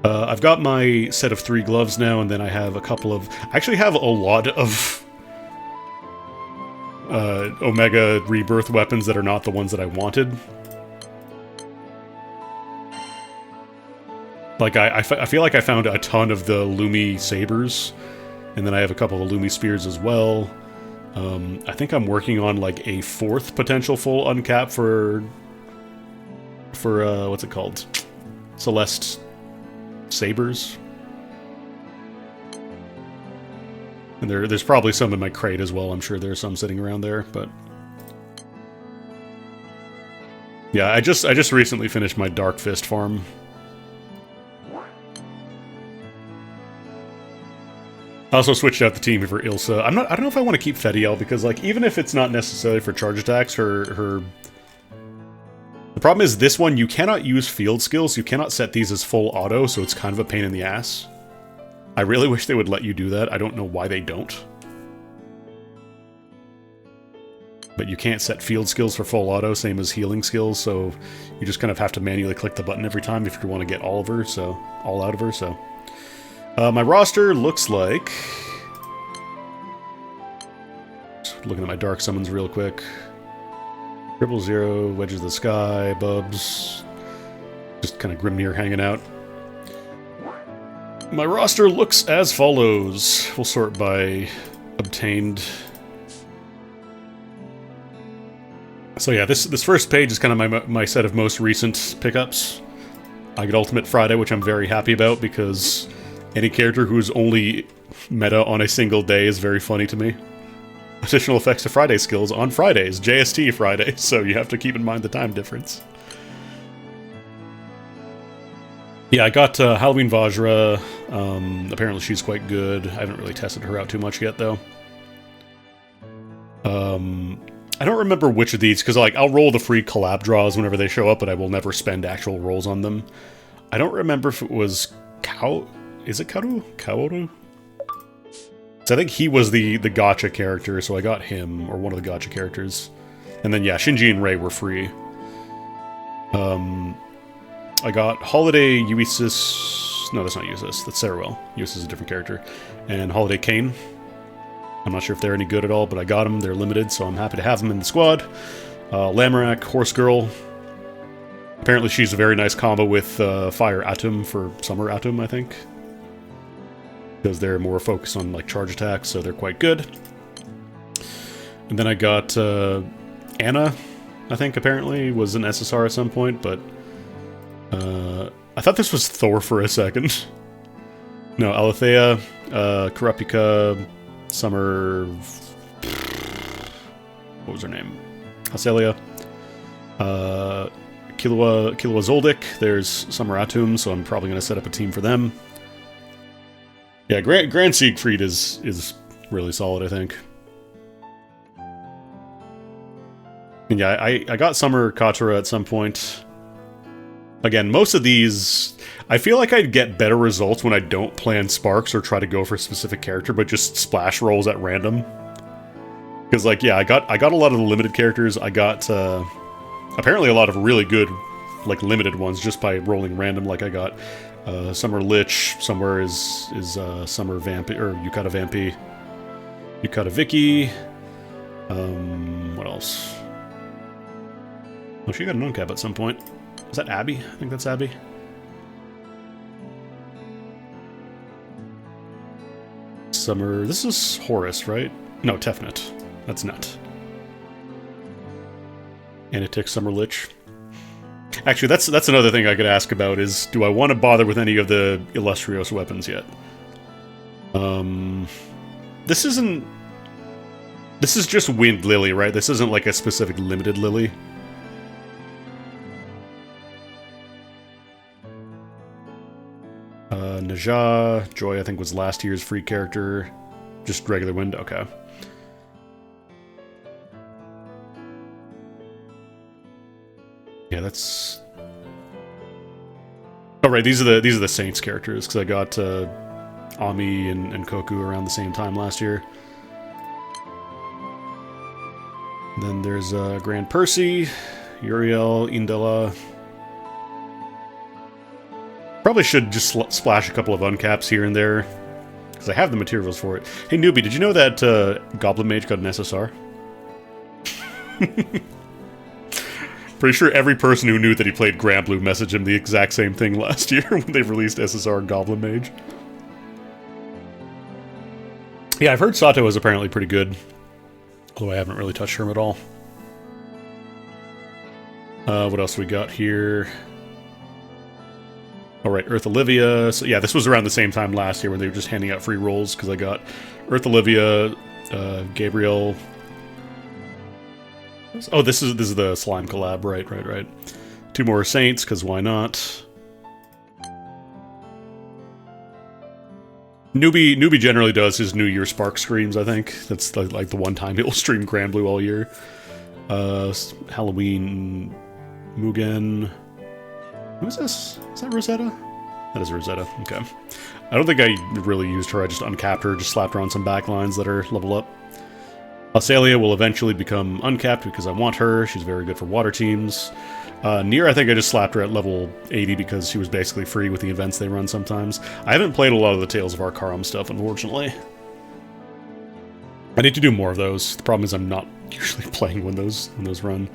I've got my set of 3 gloves now, and then I have a couple of... I actually have a lot of Omega Rebirth weapons that are not the ones that I wanted. Like, I feel like I found a ton of the Lumi Sabers, and then I have a couple of Lumi Spears as well. I think I'm working on, like, a 4th potential full uncap for what's it called? Celeste Sabers. And there's probably some in my crate as well. I'm sure there's some sitting around there, but... Yeah, I just recently finished my Dark Fist farm. I also switched out the team for Ilsa. I don't know if I want to keep Fediel, because, like, even if it's not necessarily for charge attacks, her... The problem is, this one, you cannot use field skills. You cannot set these as full auto, so it's kind of a pain in the ass. I really wish they would let you do that. I don't know why they don't. But you can't set field skills for full auto, same as healing skills, so you just kind of have to manually click the button every time if you want to get all of her, so... all out of her, so... my roster looks like... Just looking at my Dark Summons real quick. 000, Wedges of the Sky, Bubs. Just kind of Grimnir hanging out. My roster looks as follows. We'll sort by obtained. So yeah, this first page is kind of my set of most recent pickups. I get Ultimate Friday, which I'm very happy about, because any character who's only meta on a single day is very funny to me. Additional effects to Friday skills on Fridays, JST Friday, so you have to keep in mind the time difference. Yeah, I got Halloween Vajra. Apparently she's quite good. I haven't really tested her out too much yet, though. I don't remember which of these, because like I'll roll the free collab draws whenever they show up, but I will never spend actual rolls on them. I don't remember if it was Is it Kaoru? So I think he was the gacha character, so I got him, or one of the gacha characters. And then, yeah, Shinji and Rei were free. I got Holiday Uisis... No, that's not Uisis. That's Sarawell. Uisis is a different character. And Holiday Kane. I'm not sure if they're any good at all, but I got them. They're limited, so I'm happy to have them in the squad. Lamorak, Horsegirl. Apparently she's a very nice combo with Fire Atom for Summer Atom, I think. Because they're more focused on like charge attacks, so they're quite good. And then I got Anna, I think apparently was an SSR at some point, but I thought this was Thor for a second. No, Alethea, Kurapika, Summer... What was her name? Hacelia. Killua Zoldyck. There's Summer Atum, so I'm probably going to set up a team for them. Yeah, Grand Siegfried is really solid, I think. And yeah, I got Summer Katura at some point. Again, most of these... I feel like I'd get better results when I don't plan sparks or try to go for a specific character, but just splash rolls at random. Because, like, yeah, I got a lot of the limited characters. I got, apparently a lot of really good, like, limited ones just by rolling random. Like, I got Summer Lich, somewhere is Summer Vampy, or Yukata Vampy, Yukata Vicky, what else? Oh, she got an uncap at some point. Is that Abby? I think that's Abby. Summer... This is Horus, right? No, Tefnut. That's Nut. Anitic, Summer Lich. Actually, that's another thing I could ask about is, do I want to bother with any of the Illustrios weapons yet? This isn't... This is just Wind Lily, right? This isn't like a specific limited Lily. Naja, Joy I think was last year's free character. Just regular Wind, okay. Yeah, that's... Oh right, these are the Saints characters because I got Ami and Koku around the same time last year. And then there's Grand Percy, Uriel, Indela. Probably should just splash a couple of uncaps here and there because I have the materials for it. Hey newbie, did you know that Goblin Mage got an SSR? Pretty sure every person who knew that he played Grand Blue messaged him the exact same thing last year when they released SSR Goblin Mage. Yeah, I've heard Sato is apparently pretty good, although I haven't really touched her at all. What else we got here? Alright, Earth Olivia. So yeah, this was around the same time last year when they were just handing out free rolls, because I got Earth Olivia, Gabriel. Oh, this is the slime collab, right. 2 more Saints, because why not? Newbie generally does his New Year Spark streams, I think. That's like the one time he'll stream Grand Blue all year. Halloween Mugen. Who is this? Is that Rosetta? That is Rosetta, okay. I don't think I really used her, I just uncapped her, just slapped her on some backlines that are level up. Australia will eventually become uncapped because I want her. She's very good for water teams. Nier, I think I just slapped her at level 80 because she was basically free with the events they run sometimes. I haven't played a lot of the Tales of Arcarum stuff, unfortunately. I need to do more of those. The problem is I'm not usually playing when those run.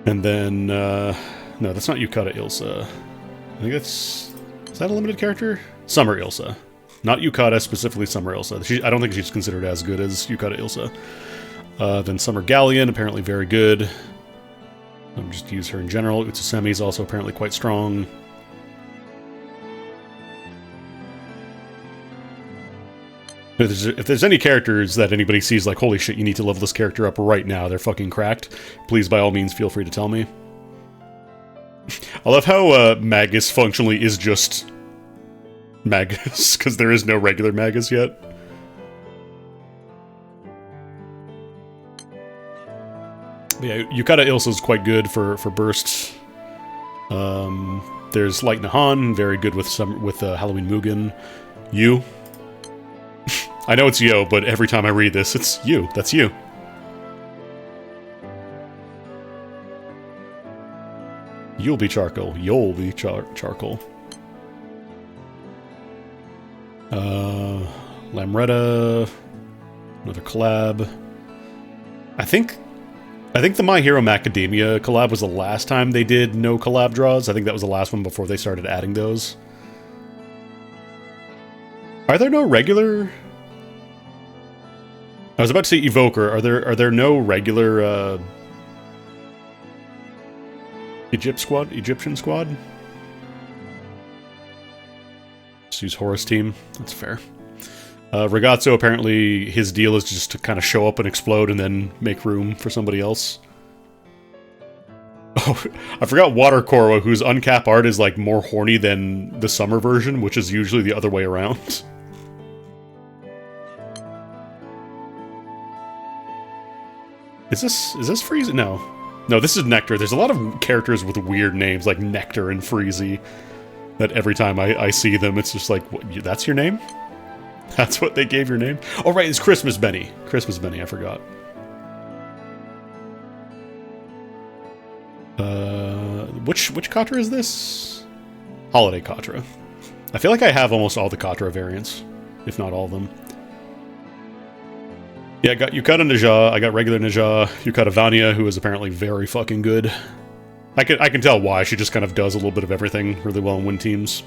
And then, no, that's not Yukata Ilsa. I think that's... Is that a limited character? Summer Ilsa. Not Yukata, specifically Summer Ilsa. I don't think she's considered as good as Yukata Ilsa. Then Summer Galleon, apparently very good. I'm just use her in general. Utsusemi is also apparently quite strong. If there's any characters that anybody sees like, holy shit, you need to level this character up right now, they're fucking cracked, please by all means feel free to tell me. I love how Magus functionally is just Magus, because there is no regular Magus yet. But yeah, Yukata Ilsa is quite good for bursts. There's Light Nahan, very good with Halloween Mugen. You. I know it's Yo, but every time I read this, it's you. That's you. You'll be charcoal. You'll be charcoal. Lamretta, another collab. I think the My Hero Macadamia collab was the last time they did no collab draws. I think that was the last one before they started adding those. Are there no regular... I was about to say Evoker. Are there no regular Egyptian squad? Just use Horus team. That's fair. Ragazzo, apparently his deal is just to kind of show up and explode and then make room for somebody else. Oh, I forgot Water Korwa, whose uncap art is like more horny than the summer version, which is usually the other way around. Is this Freezy? No, this is Nectar. There's a lot of characters with weird names like Nectar and Freezy that every time I see them, it's just like, what, that's your name? That's what they gave your name? Oh, right, it's Christmas Benny. Christmas Benny, I forgot. Which Katra is this? Holiday Katra. I feel like I have almost all the Katra variants, if not all of them. Yeah, I got Yukata Naja, I got regular Naja, Yukata Vanya, who is apparently very fucking good. I can tell why, she just kind of does a little bit of everything really well in win teams.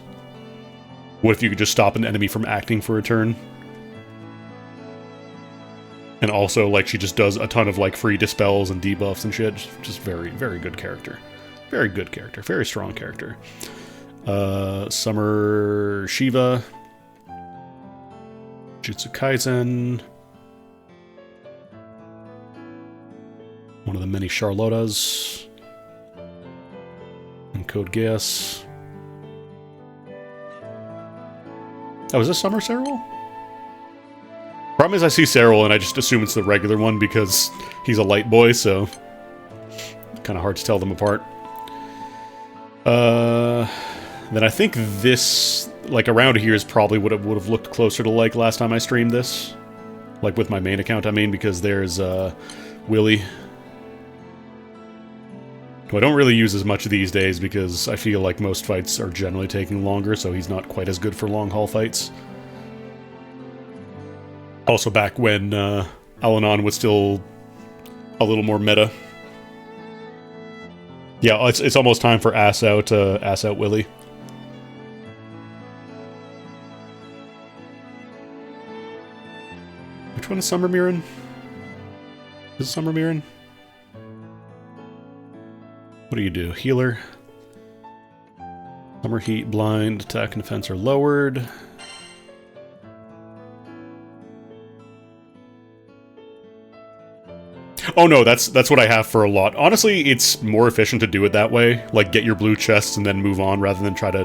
What if you could just stop an enemy from acting for a turn? And also, like, she just does a ton of, like, free dispels and debuffs and shit. Just very, very good character. Very good character. Very strong character. Summer Shiva. Jutsu Kaisen. One of the many Charlottas. And Code Geass. Oh, is this Summer Serral? Problem is I see Serral and I just assume it's the regular one because he's a light boy, so kind of hard to tell them apart. Then I think this, like, around here is probably what it would have looked closer to like last time I streamed this. Like, with my main account, I mean, because there's, Willy. Who I don't really use as much these days because I feel like most fights are generally taking longer, so he's not quite as good for long-haul fights. Also back when, Alanon was still a little more meta. Yeah, it's almost time for Ass Out Willy. Which one is Summer Mirren? Is it Summer Mirren? What do you do? Healer. Summer Heat, Blind, Attack and Defense are lowered. Oh no, that's what I have for a lot. Honestly, it's more efficient to do it that way. Like, get your blue chests and then move on, rather than try to,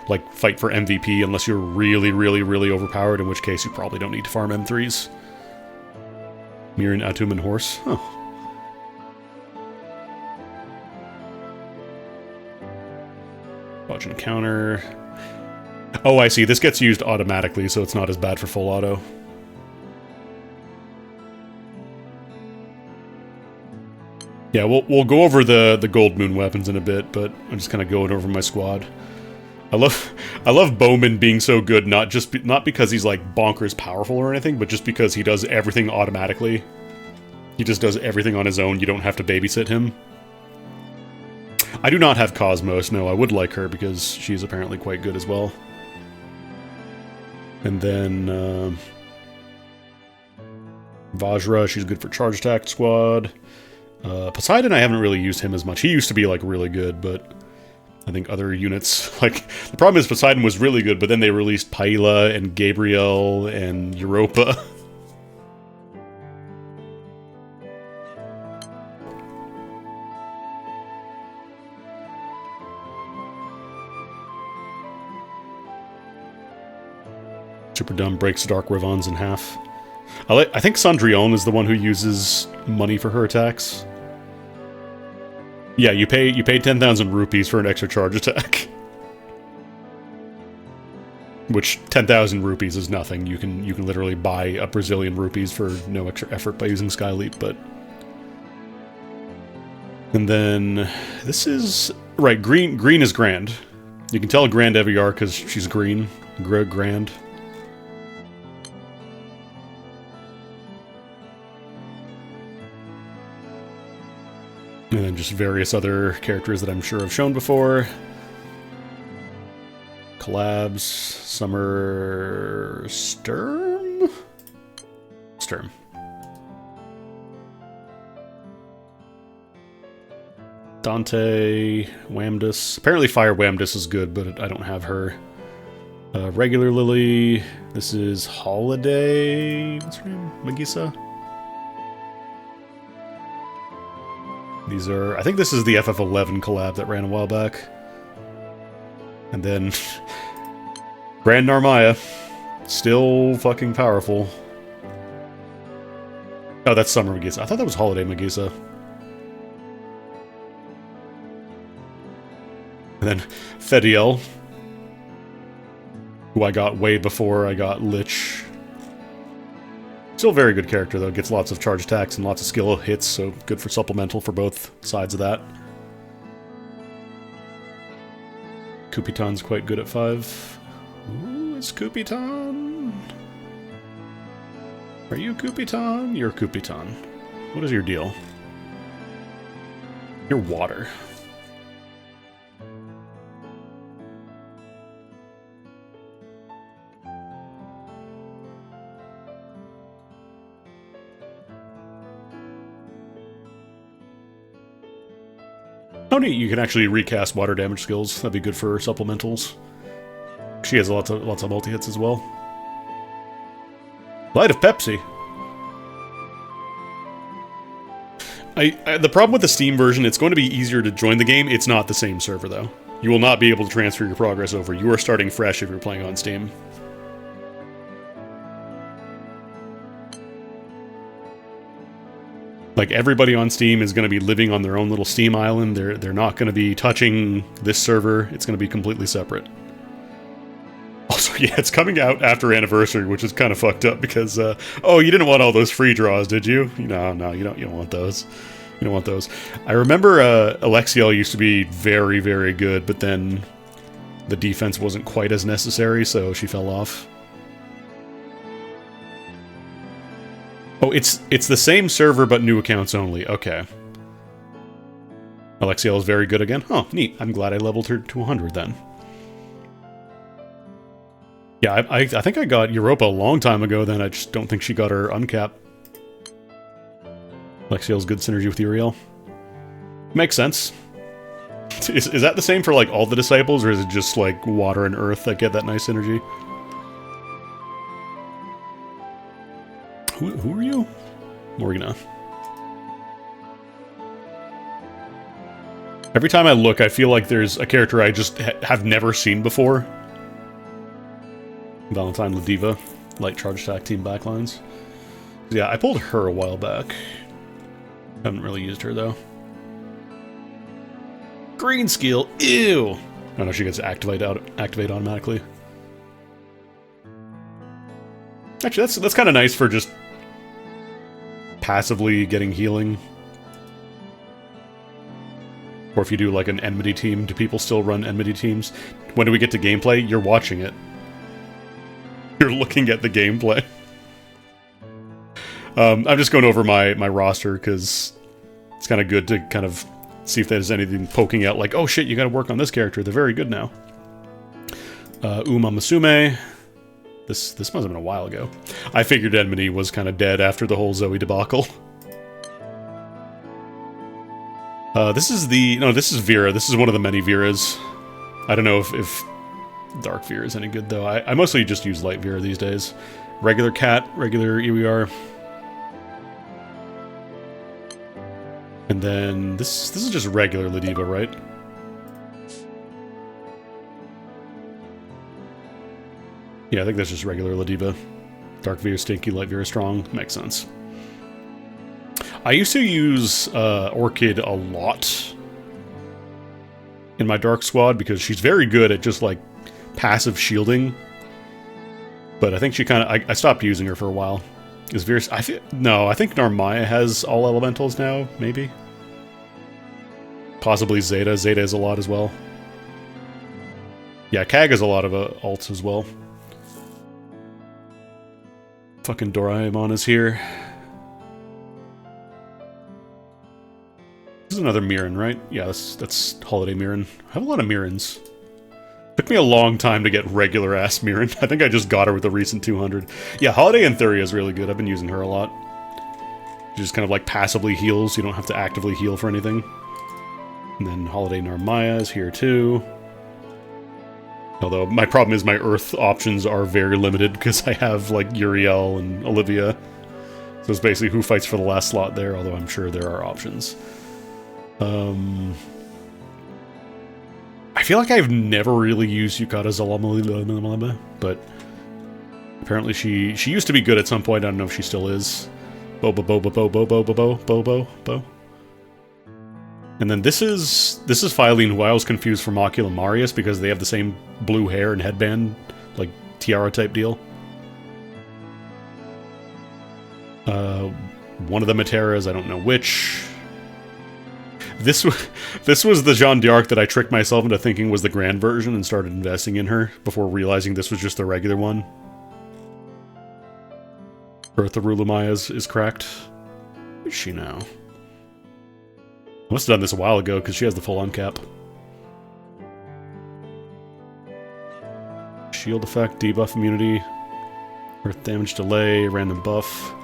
like, fight for MVP unless you're really, really, really overpowered, in which case you probably don't need to farm M3s. Mirren, Atum, and Horse. Huh. Dodge and counter. Oh, I see. This gets used automatically, so it's not as bad for full auto. Yeah, we'll go over the Gold Moon weapons in a bit, but I'm just kind of going over my squad. I love Bowman being so good, not because he's like bonkers powerful or anything, but just because he does everything automatically. He just does everything on his own. You don't have to babysit him. I do not have Cosmos. No, I would like her because she's apparently quite good as well. And then Vajra, she's good for charge attack squad. Poseidon, I haven't really used him as much. He used to be, like, really good, but I think other units... Like, the problem is Poseidon was really good, but then they released Paila and Gabriel and Europa. Super Dumb breaks Dark Rivons in half. I think Cendrillon is the one who uses money for her attacks. Yeah, you pay 10,000 rupees for an extra charge attack. Which 10,000 rupees is nothing. You can literally buy a Brazilian rupees for no extra effort by using Skyleap, but... And then this is right, green is Grand. You can tell Grand Eviar because she's green. Grand. And then just various other characters that I'm sure I've shown before. Collabs, Summer... Sturm? Sturm. Dante, Wamdus. Apparently Fire Wamdus is good, but I don't have her. Regular Lily. This is Holiday... What's her name? Magisa? These are... I think this is the FF11 collab that ran a while back. And then... Grand Narmaya. Still fucking powerful. Oh, that's Summer Magisa. I thought that was Holiday Magisa. And then Fediel. Who I got way before I got Lich. Still a very good character, though. Gets lots of charge attacks and lots of skill hits, so good for supplemental for both sides of that. Kupitan's quite good at 5. Ooh, it's Kupitan. Are you Kupitan? You're Kupitan. What is your deal? You're water. Oh neat, you can actually recast water damage skills. That'd be good for supplementals. She has lots of multi-hits as well. Light of Pepsi. The problem with the Steam version, it's going to be easier to join the game. It's not the same server, though. You will not be able to transfer your progress over. You are starting fresh if you're playing on Steam. Like, everybody on Steam is going to be living on their own little Steam island. They're not going to be touching this server. It's going to be completely separate. Also, yeah, it's coming out after Anniversary, which is kind of fucked up because, oh, you didn't want all those free draws, did you? No, you don't want those. You don't want those. I remember Alexiel used to be very, very good, but then the defense wasn't quite as necessary, so she fell off. Oh, it's the same server, but new accounts only. Okay. Alexiel is very good again. Oh, neat. I'm glad I leveled her to 100 then. Yeah, I think I got Europa a long time ago then. I just don't think she got her uncap. Alexiel's good synergy with Uriel. Makes sense. Is that the same for, like, all the disciples, or is it just, like, water and earth that get that nice synergy? Who are you? Morgana. Every time I look, I feel like there's a character I just have never seen before. Valentine Ladiva, light charge attack team backlines. Yeah, I pulled her a while back. Haven't really used her though. Green skill, ew! Oh no, she gets activate automatically. Actually, that's kind of nice for just passively getting healing. Or if you do like an enmity team, do people still run enmity teams? When do we get to gameplay? You're watching it. You're looking at the gameplay. I'm just going over my roster because it's kind of good to kind of see if there's anything poking out like, oh shit, you gotta work on this character. They're very good now. Uma Musume. This must have been a while ago. I figured Enmity was kind of dead after the whole Zoe debacle. This is Vera. This is one of the many Veras. I don't know if Dark Vera is any good, though. I mostly just use Light Vera these days. Regular Cat, regular EWR. And then this is just regular Ladiva, right? Yeah, I think that's just regular Ladiva. Dark Vera stinky, Light Vera strong. Makes sense. I used to use Orchid a lot in my Dark Squad because she's very good at just, like, passive shielding. But I think she kind of... I stopped using her for a while. Is Vera... I think Narmaya has all elementals now, maybe? Possibly Zeta. Zeta is a lot as well. Yeah, Kag has a lot of alts as well. Fucking Doraemon is here. This is another Mirren, right? Yeah, that's Holiday Mirren. I have a lot of Mirrens. Took me a long time to get regular-ass Mirren. I think I just got her with the recent 200. Yeah, Holiday Antheria is really good. I've been using her a lot. She just kind of, like, passively heals. You don't have to actively heal for anything. And then Holiday Narmaya is here, too. Although, my problem is my Earth options are very limited because I have, like, Uriel and Olivia. So it's basically who fights for the last slot there, although I'm sure there are options. I feel like I've never really used Yukata Zalama, but apparently she used to be good at some point. I don't know if she still is. Bo. And then this is Phylene, who I was confused for Macula Marius because they have the same blue hair and headband, like tiara type deal. One of the Materas, I don't know which. This was the Jeanne d'Arc that I tricked myself into thinking was the grand version and started investing in her before realizing this was just the regular one. Bertha Rulamaya is cracked. Who is she now? I must have done this a while ago because she has the full uncap. Shield effect, debuff immunity, earth damage delay, random buff.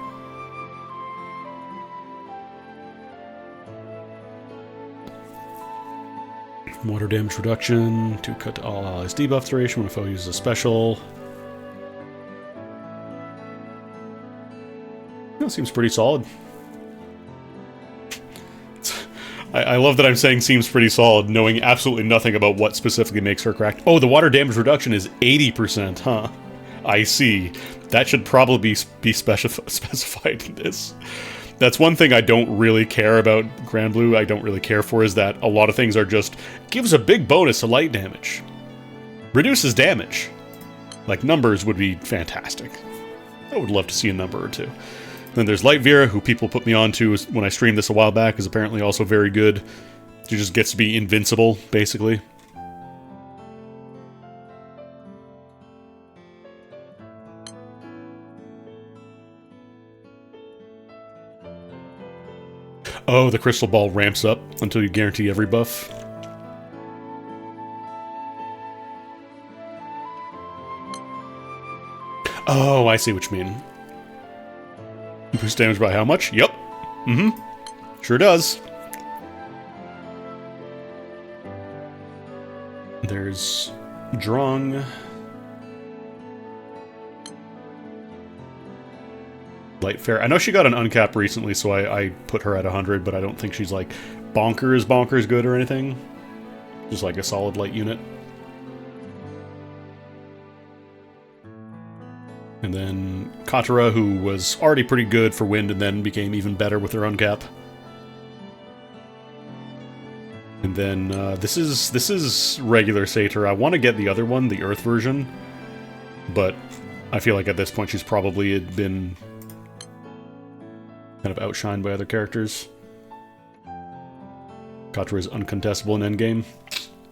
Water damage reduction, to cut all allies debuff duration when a foe uses a special. That seems pretty solid. I love that I'm saying seems pretty solid, knowing absolutely nothing about what specifically makes her cracked. Oh, the water damage reduction is 80%, huh? I see. That should probably be specified in this. That's one thing I don't really care about Grand Blue. I don't really care for is that a lot of things are just gives a big bonus to light damage, reduces damage. Like numbers would be fantastic. I would love to see a number or two. Then there's Light Vera, who people put me on to when I streamed this a while back, is apparently also very good. She just gets to be invincible, basically. Oh, the crystal ball ramps up until you guarantee every buff. Oh, I see what you mean. Boost damage by how much? Yep. Sure does. There's Drong. Light Fair. I know she got an uncap recently, so I put her at 100, but I don't think she's like bonkers good or anything. Just like a solid light unit. And then Katara, who was already pretty good for wind and then became even better with her uncap. And then this is regular Satyr. I want to get the other one, the Earth version, but I feel like at this point she's probably been kind of outshined by other characters. Katara is uncontestable in endgame.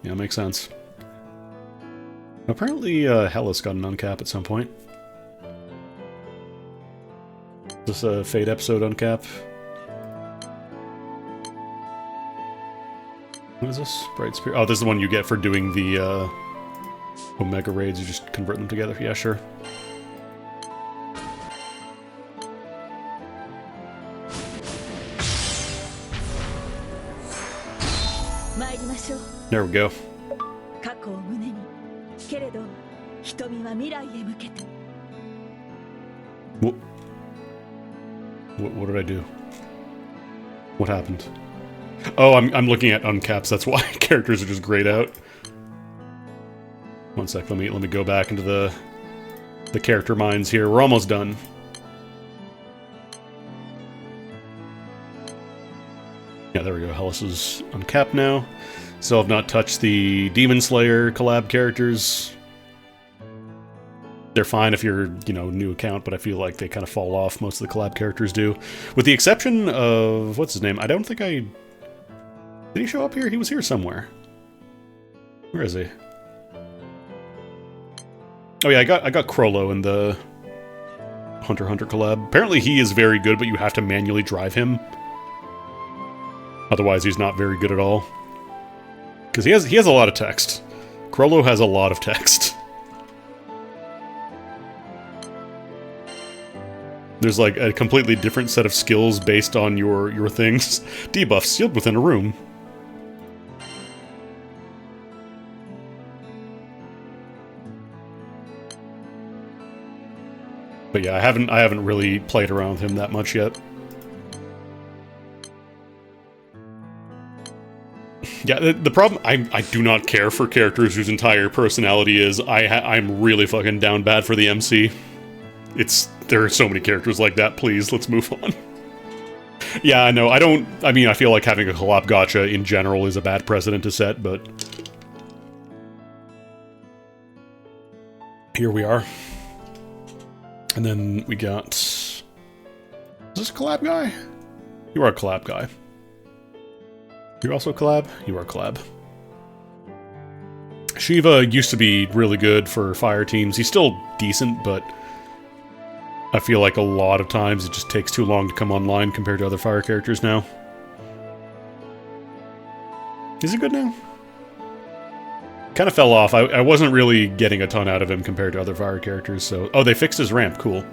Yeah, makes sense. Apparently Hellas got an uncap at some point. Is this a Fate episode uncap? What is this? Bright Spirit. Oh, this is the one you get for doing the Omega raids. You just convert them together. Yeah, sure. There we go. What did I do? What happened? Oh, I'm looking at uncaps. That's why characters are just grayed out. One sec. Let me go back into the character minds here. We're almost done. Yeah, there we go. Hellas is uncapped now. Still have not touched the Demon Slayer collab characters. They're fine if you're, you know, new account, but I feel like they kind of fall off. Most of the collab characters do. With the exception of... what's his name? I don't think I... Did he show up here? He was here somewhere. Where is he? Oh yeah, I got Crollo in the Hunter x Hunter collab. Apparently he is very good, but you have to manually drive him. Otherwise he's not very good at all. Because he has a lot of text. Crollo has a lot of text. There's like a completely different set of skills based on your things. Debuff, sealed within a room. But yeah, I haven't really played around with him that much yet. Yeah, the problem, I do not care for characters whose entire personality is I'm really fucking down bad for the MC. There are so many characters like that, please, let's move on. Yeah, I know, I mean, I feel like having a collab gacha in general is a bad precedent to set, but... here we are. And then we got... is this a collab guy? You are a collab guy. You're also a collab? You are a collab. Shiva used to be really good for fire teams. He's still decent, but... I feel like a lot of times it just takes too long to come online compared to other fire characters now. Is he good now? Kind of fell off. I wasn't really getting a ton out of him compared to other fire characters, so... oh, they fixed his ramp. Cool.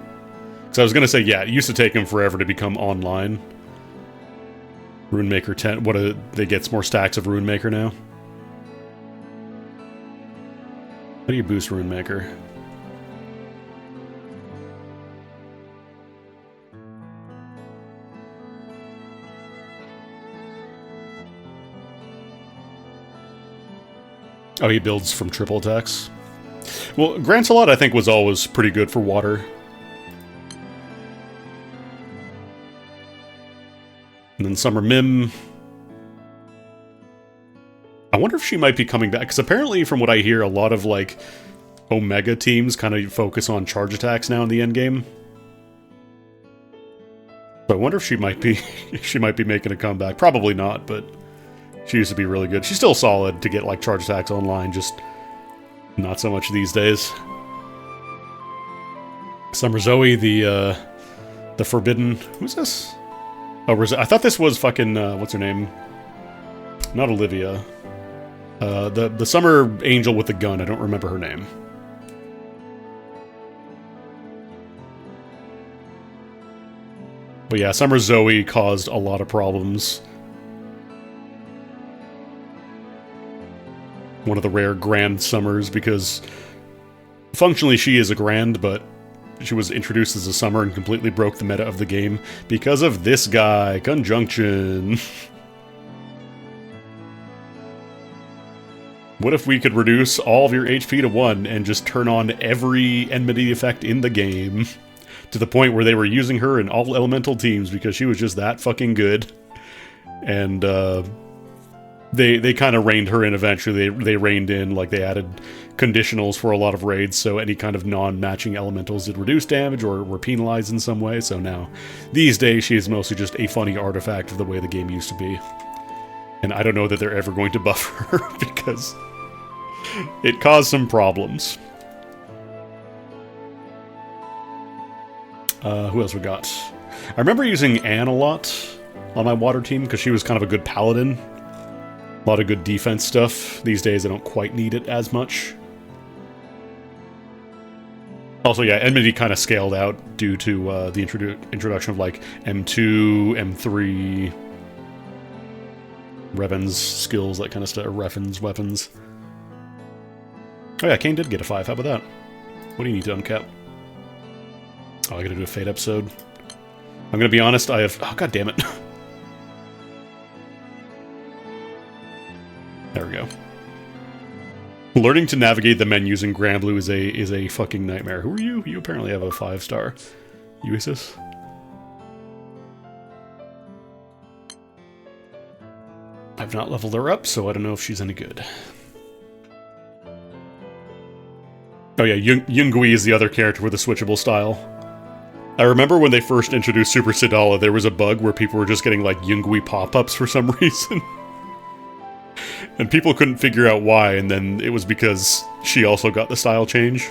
So I was gonna say, yeah, it used to take him forever to become online. Runemaker 10... they get more stacks of Runemaker now? How do you boost Runemaker? Oh, he builds from triple attacks. Well, Grancelot, I think, was always pretty good for water. And then Summer Mim. I wonder if she might be coming back, because apparently from what I hear, a lot of, like, Omega teams kind of focus on charge attacks now in the endgame. So I wonder if she might be making a comeback. Probably not, but she used to be really good. She's still solid to get, like, charge attacks online, just not so much these days. Summer Zoe, the Forbidden... Who's this? Oh, I thought this was fucking, what's her name? Not Olivia. The Summer Angel with the gun, I don't remember her name. But yeah, Summer Zoe caused a lot of problems. One of the rare Grand Summers, because functionally she is a Grand, but she was introduced as a Summer and completely broke the meta of the game because of this guy, Conjunction. What if we could reduce all of your HP to 1 and just turn on every enmity effect in the game? To the point where they were using her in all elemental teams because she was just that fucking good. And they kind of reined her in eventually. They reined in, like, they added conditionals for a lot of raids, so any kind of non-matching elementals did reduce damage or were penalized in some way. So now, these days, she is mostly just a funny artifact of the way the game used to be. And I don't know that they're ever going to buff her because it caused some problems. Who else we got? I remember using Anne a lot on my water team because she was kind of a good paladin. A lot of good defense stuff. These days I don't quite need it as much. Also, yeah, enmity kind of scaled out due to the introduction of, like, M2, M3, Revan's skills, that kind of stuff. Revan's weapons. Oh yeah, Kane did get a 5. How about that? What do you need to uncap? Oh, I gotta do a Fate episode. I'm gonna be honest, I have... Oh, god damn it. There we go. Learning to navigate the menus in Granblue is a fucking nightmare. Who are you? You apparently have a 5-star. Uisis? I've not leveled her up, so I don't know if she's any good. Oh yeah, Yungui is the other character with a switchable style. I remember when they first introduced Super Sidala, there was a bug where people were just getting, like, Yungui pop-ups for some reason. And people couldn't figure out why, and then it was because she also got the style change.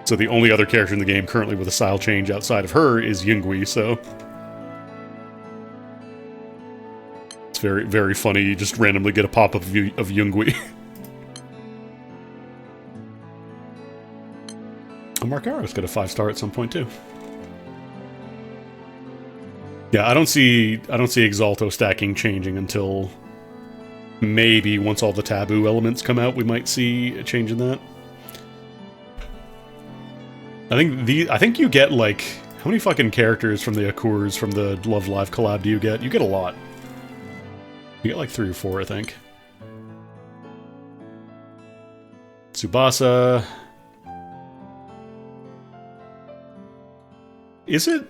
So the only other character in the game currently with a style change outside of her is Yungui, so... It's very, very funny, you just randomly get a pop-up of Yungui. Markaro's got a 5-star at some point, too. Yeah, I don't see Exalto stacking changing until... Maybe once all the taboo elements come out, we might see a change in that. I think you get, like, how many fucking characters from the Akurs from the Love Live collab do you get? You get a lot. You get like 3 or 4, I think. Tsubasa. Is it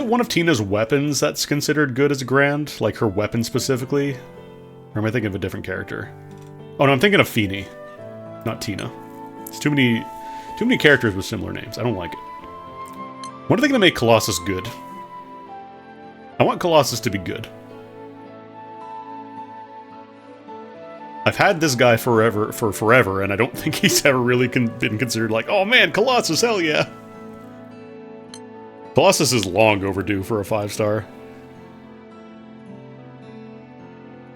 one of Tina's weapons that's considered good as a Grand? Like her weapon specifically? Or am I thinking of a different character? Oh no, I'm thinking of Feeny, not Tina. It's too many characters with similar names. I don't like it. When are they going to make Colossus good? I want Colossus to be good. I've had this guy for forever, and I don't think he's ever really been considered like, oh man, Colossus, hell yeah! Colossus is long overdue for a 5-star.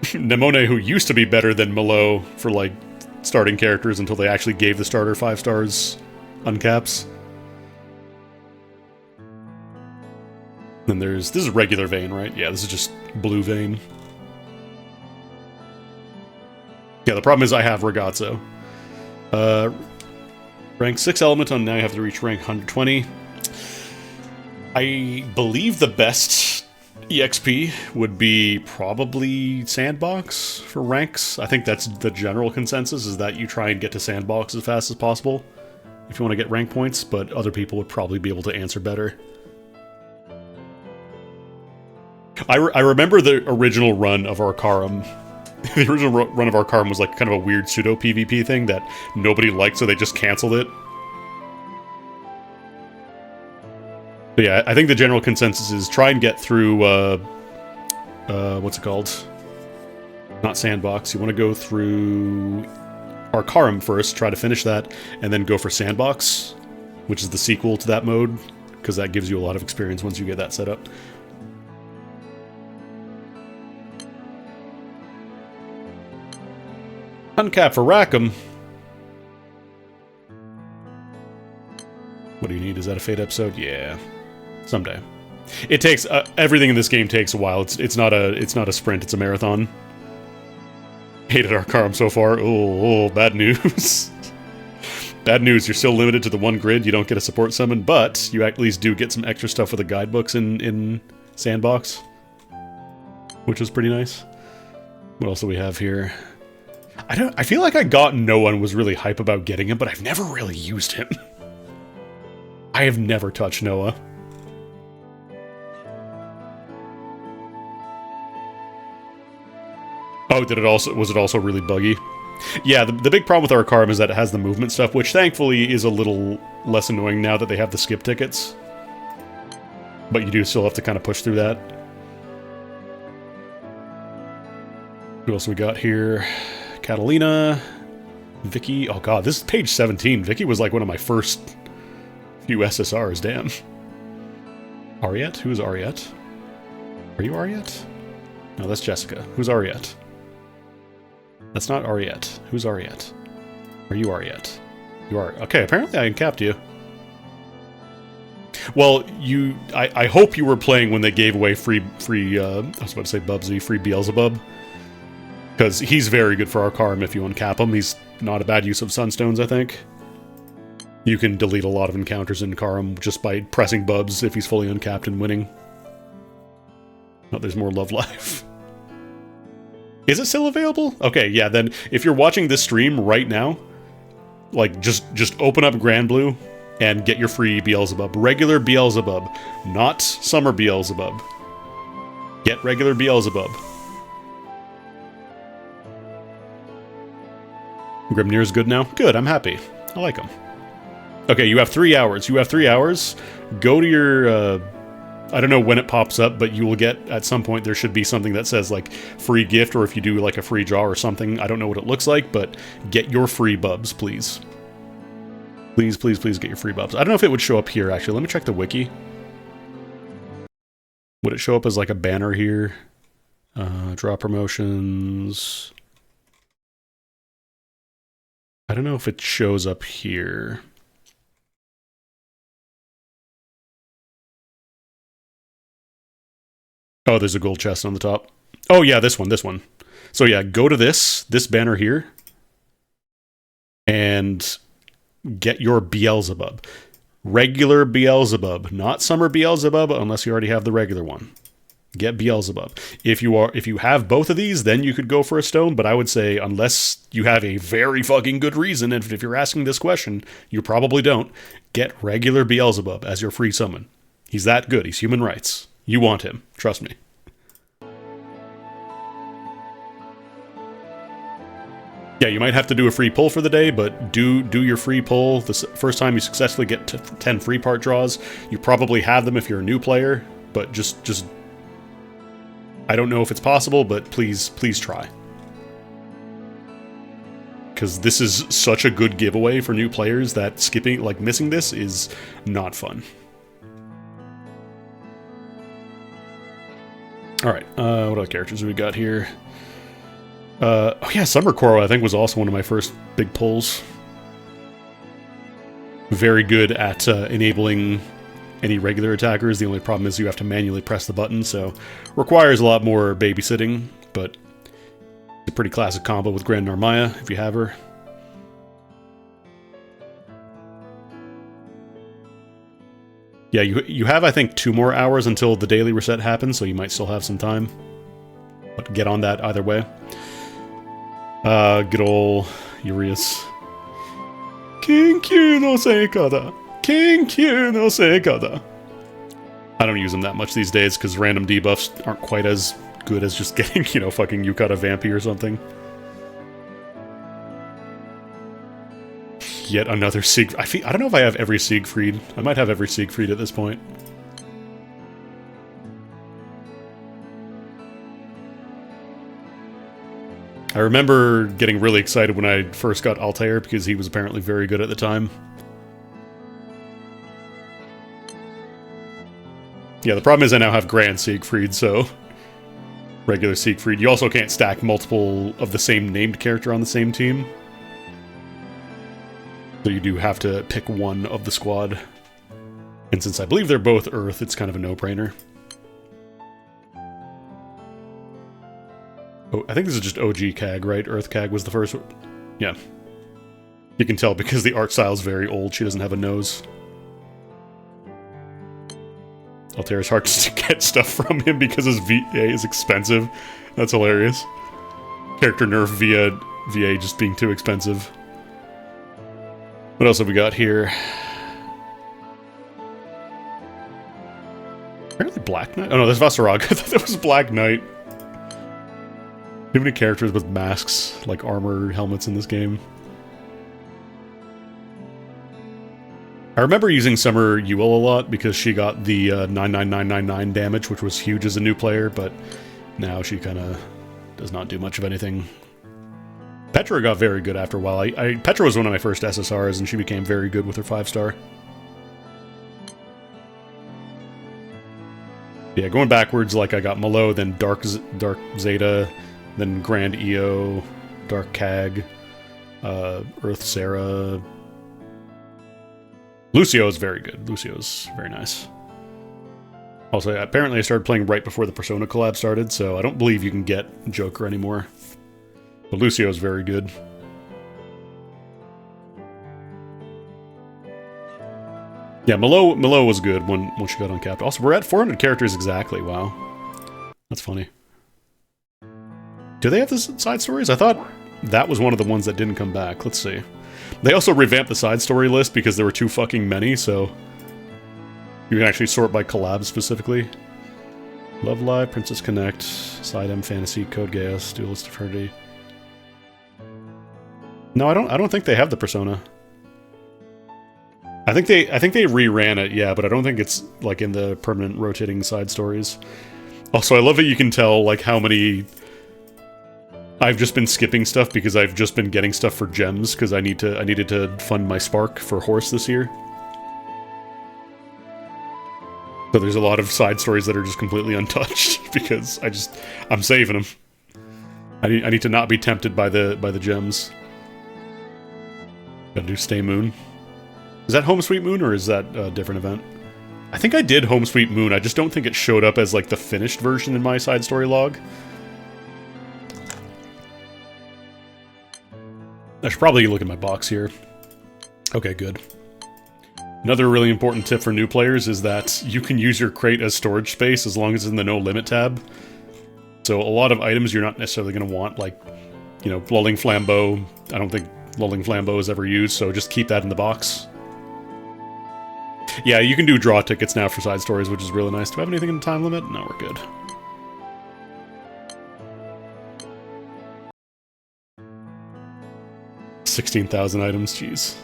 Nemone, who used to be better than Malo for, like, starting characters until they actually gave the starter 5 stars uncaps. Then this is regular Vayne, right? Yeah, this is just blue Vayne. Yeah, the problem is I have Ragazzo. Rank 6 Elementon, now you have to reach rank 120. I believe the best EXP would be probably Sandbox for ranks. I think that's the general consensus, is that you try and get to Sandbox as fast as possible if you want to get rank points, but other people would probably be able to answer better. I remember the original run of Arcarum. The original run of Arcarum was like kind of a weird pseudo PvP thing that nobody liked, so they just canceled it. But yeah, I think the general consensus is try and get through, what's it called? Not Sandbox. You want to go through Arcarum first, try to finish that, and then go for Sandbox, which is the sequel to that mode, because that gives you a lot of experience once you get that set up. Uncap for Rackham. What do you need? Is that a Fate episode? Yeah. Someday. It takes everything in this game takes a while. It's not a sprint, it's a marathon. Hated Arcarum so far. Oh, bad news. Bad news, you're still limited to the one grid, you don't get a support summon, but you at least do get some extra stuff with the guidebooks in Sandbox. Which is pretty nice. What else do we have here? I feel like I got Noah and was really hype about getting him, but I've never really used him. I have never touched Noah. Oh, was it also really buggy? Yeah, the big problem with Arcarum is that it has the movement stuff, which thankfully is a little less annoying now that they have the skip tickets. But you do still have to kind of push through that. Who else we got here? Catalina, Vicky. Oh god, this is page 17. Vicky was like one of my first few SSRs, damn. Ariette? Who's Ariette? Are you Ariette? No, that's Jessica. Who's Ariette? That's not Ariette. Who's Ariette? Are you Ariette? You are. Okay, apparently I uncapped you. Well, I hope you were playing when they gave away free, I was about to say Bubsy, free Beelzebub. Because he's very good for Arcarum if you uncap him. He's not a bad use of Sunstones, I think. You can delete a lot of encounters in Arcarum just by pressing Bubs if he's fully uncapped and winning. Oh, there's more Love Life. Is it still available? Okay, yeah, then if you're watching this stream right now, like, just open up Grand Blue and get your free Beelzebub. Regular Beelzebub, not Summer Beelzebub. Get regular Beelzebub. Grimnir's good now? Good, I'm happy. I like him. Okay, you have 3 hours. You have 3 hours. Go to your, I don't know when it pops up, but you will get, at some point, there should be something that says, like, free gift, or if you do, like, a free draw or something. I don't know what it looks like, but get your free bubs, please. Please, please, please get your free bubs. I don't know if it would show up here, actually. Let me check the wiki. Would it show up as, like, a banner here? Draw promotions... I don't know if it shows up here. Oh, there's a gold chest on the top. Oh yeah, this one. So yeah, go to this banner here, and get your Beelzebub. Regular Beelzebub, not Summer Beelzebub, unless you already have the regular one. Get Beelzebub. If you have both of these, then you could go for a stone, but I would say unless you have a very fucking good reason, and if you're asking this question, you probably don't, get regular Beelzebub as your free summon. He's that good. He's human rights. You want him. Trust me. Yeah, you might have to do a free pull for the day, but do your free pull. The first time you successfully get 10 free part draws, you probably have them if you're a new player, but just I don't know if it's possible, but please try. Because this is such a good giveaway for new players that missing this is not fun. Alright, what other characters have we got here? Oh yeah, Summer Koro I think was also one of my first big pulls. Very good at enabling any regular attackers. The only problem is you have to manually press the button, so requires a lot more babysitting, but it's a pretty classic combo with Grand Narmaya, if you have her. Yeah, you have, I think, 2 more hours until the daily reset happens, so you might still have some time. But get on that either way. Good ol' Urias. Kinkyu no Seikada. Kinkyu no Seikada. I don't use them that much these days because random debuffs aren't quite as good as just getting, you know, fucking Yukata Vampy or something. Yet another Sieg... I don't know if I have every Siegfried. I might have every Siegfried at this point. I remember getting really excited when I first got Altair because he was apparently very good at the time. Yeah, the problem is I now have Grand Siegfried, so... regular Siegfried. You also can't stack multiple of the same named character on the same team. So you do have to pick one of the squad. And since I believe they're both Earth, it's kind of a no-brainer. Oh, I think this is just OG CAG, right? Earth CAG was the first one. Yeah. You can tell because the art style is very old. She doesn't have a nose. Altair is hard to get stuff from him because his VA is expensive. That's hilarious. Character nerf via VA just being too expensive. What else have we got here? Apparently Black Knight? Oh no, there's Vasarag. I thought that was Black Knight. Too many characters with masks, like armor helmets in this game. I remember using Summer Ewell a lot because she got the 99999 damage, which was huge as a new player, but now she kind of does not do much of anything. Petra got very good after a while. Petra was one of my first SSRs, and she became very good with her 5-star. Yeah, going backwards, like I got Malo, then Dark Zeta, then Grand EO, Dark CAG, Earth Sarah. Lucio is very good. Lucio's very nice. Also, apparently I started playing right before the Persona collab started, so I don't believe you can get Joker anymore. But Lucio's very good. Yeah, Malo was good when she got uncapped. Also, we're at 400 characters exactly. Wow. That's funny. Do they have the side stories? I thought that was one of the ones that didn't come back. Let's see. They also revamped the side story list because there were too fucking many, so... you can actually sort by collabs specifically. Love Live, Princess Connect, Side M Fantasy, Code Geass, Duelist of Eternity. No, I don't think they have the Persona. I think they reran it, yeah, but I don't think it's like in the permanent rotating side stories. Also, I love that you can tell like how many I've just been skipping stuff because I've just been getting stuff for gems because I needed to fund my Spark for Horse this year. So there's a lot of side stories that are just completely untouched because I'm saving them. I need to not be tempted by the gems. Gotta do Stay Moon. Is that Home Sweet Moon or is that a different event? I think I did Home Sweet Moon. I just don't think it showed up as like the finished version in my side story log. I should probably look at my box here. Okay, good. Another really important tip for new players is that you can use your crate as storage space as long as it's in the no limit tab. So a lot of items you're not necessarily going to want, like, you know, Lulling Flambeau. I don't think Lulling Flambeau is ever used, so just keep that in the box. Yeah, you can do draw tickets now for side stories, which is really nice. Do I have anything in the time limit? No, we're good. $16,000 items, jeez.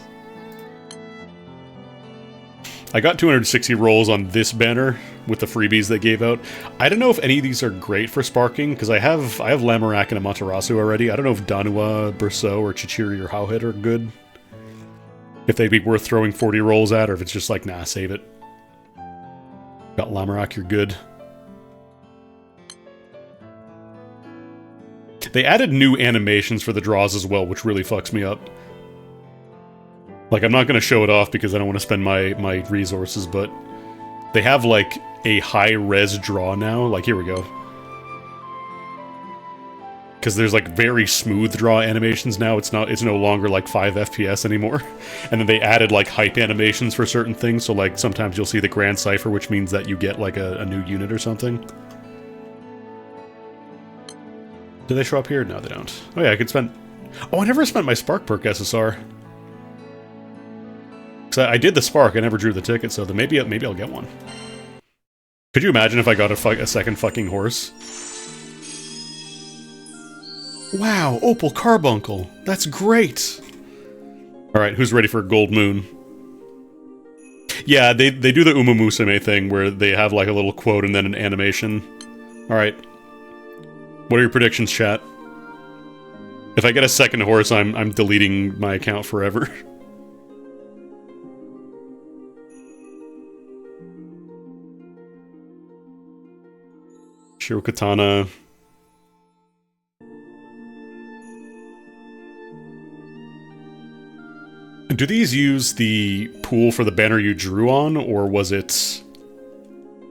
I got 260 rolls on this banner with the freebies they gave out. I don't know if any of these are great for sparking, because I have Lamorak and Amaterasu already. I don't know if Danua, Berceau, or Chichiri or Howhit are good. If they'd be worth throwing 40 rolls at, or if it's just like, nah, save it. Got Lamorak, you're good. They added new animations for the draws as well, which really fucks me up. Like, I'm not going to show it off because I don't want to spend my resources, but they have, like, a high-res draw now. Like, here we go. Because there's, like, very smooth draw animations now. It's no longer, like, 5 FPS anymore. And then they added, like, hype animations for certain things. So, like, sometimes you'll see the Grand Cipher, which means that you get, like, a new unit or something. Do they show up here? No, they don't. Oh, yeah, I could spend... Oh, I never spent my Spark perk SSR. Because I did the Spark, I never drew the ticket, so then maybe I'll get one. Could you imagine if I got a second fucking horse? Wow, Opal Carbuncle. That's great. Alright, who's ready for Gold Moon? Yeah, they do the Uma Musume thing where they have like a little quote and then an animation. Alright. What are your predictions, chat? If I get a second horse, I'm deleting my account forever. Shiro Katana. Do these use the pool for the banner you drew on, or was it...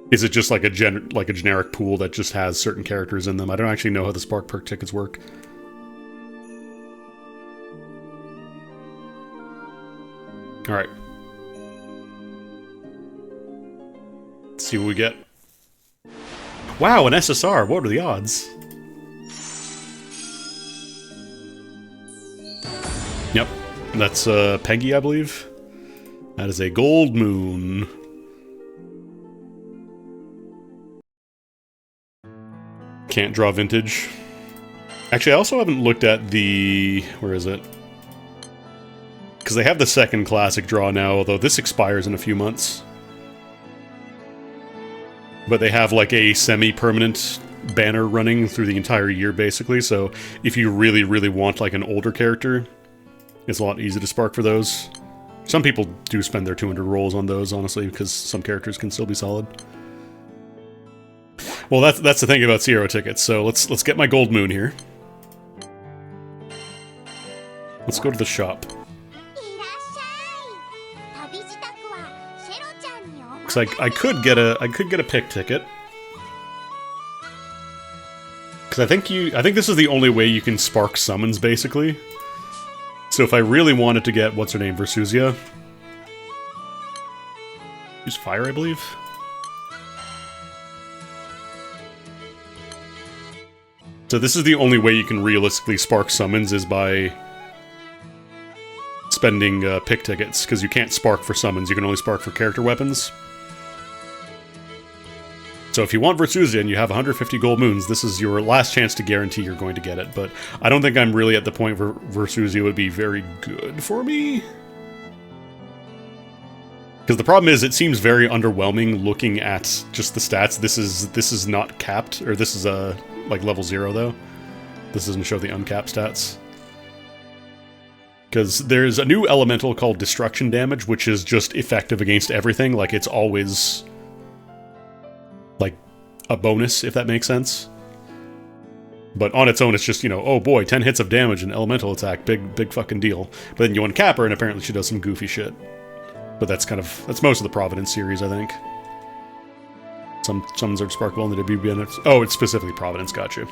Is it just like a generic pool that just has certain characters in them? I don't actually know how the Spark Perk tickets work. Alright. Let's see what we get. Wow, an SSR! What are the odds? Yep. That's Peggy, I believe. That is a Gold Moon. Can't draw vintage. Actually, I also haven't looked at the... Where is it? Because they have the second classic draw now, although this expires in a few months. But they have like a semi-permanent banner running through the entire year, basically, so if you really, really want like an older character, it's a lot easier to spark for those. Some people do spend their 200 rolls on those, honestly, because some characters can still be solid. Well, that's the thing about Zero tickets, so let's get my Gold Moon here. Let's go to the shop. Cause I could get a pick ticket. Cause I think this is the only way you can spark summons, basically. So if I really wanted to get what's her name, Versuzia. Use fire, I believe. So this is the only way you can realistically spark summons is by spending pick tickets, because you can't spark for summons, you can only spark for character weapons. So if you want Versuzia and you have 150 gold moons, this is your last chance to guarantee you're going to get it, but I don't think I'm really at the point where Versuzia would be very good for me. Because the problem is, it seems very underwhelming looking at just the stats. This is not capped, or this is like level 0 though. This doesn't show the uncapped stats. Because there's a new elemental called Destruction Damage, which is just effective against everything. Like, it's always like a bonus, if that makes sense. But on its own, it's just, you know, oh boy, 10 hits of damage and elemental attack, big fucking deal. But then you uncap her, and apparently she does some goofy shit. But that's most of the Providence series, I think. Some summons are sparkable in the WBN. Oh, it's specifically Providence, gotcha.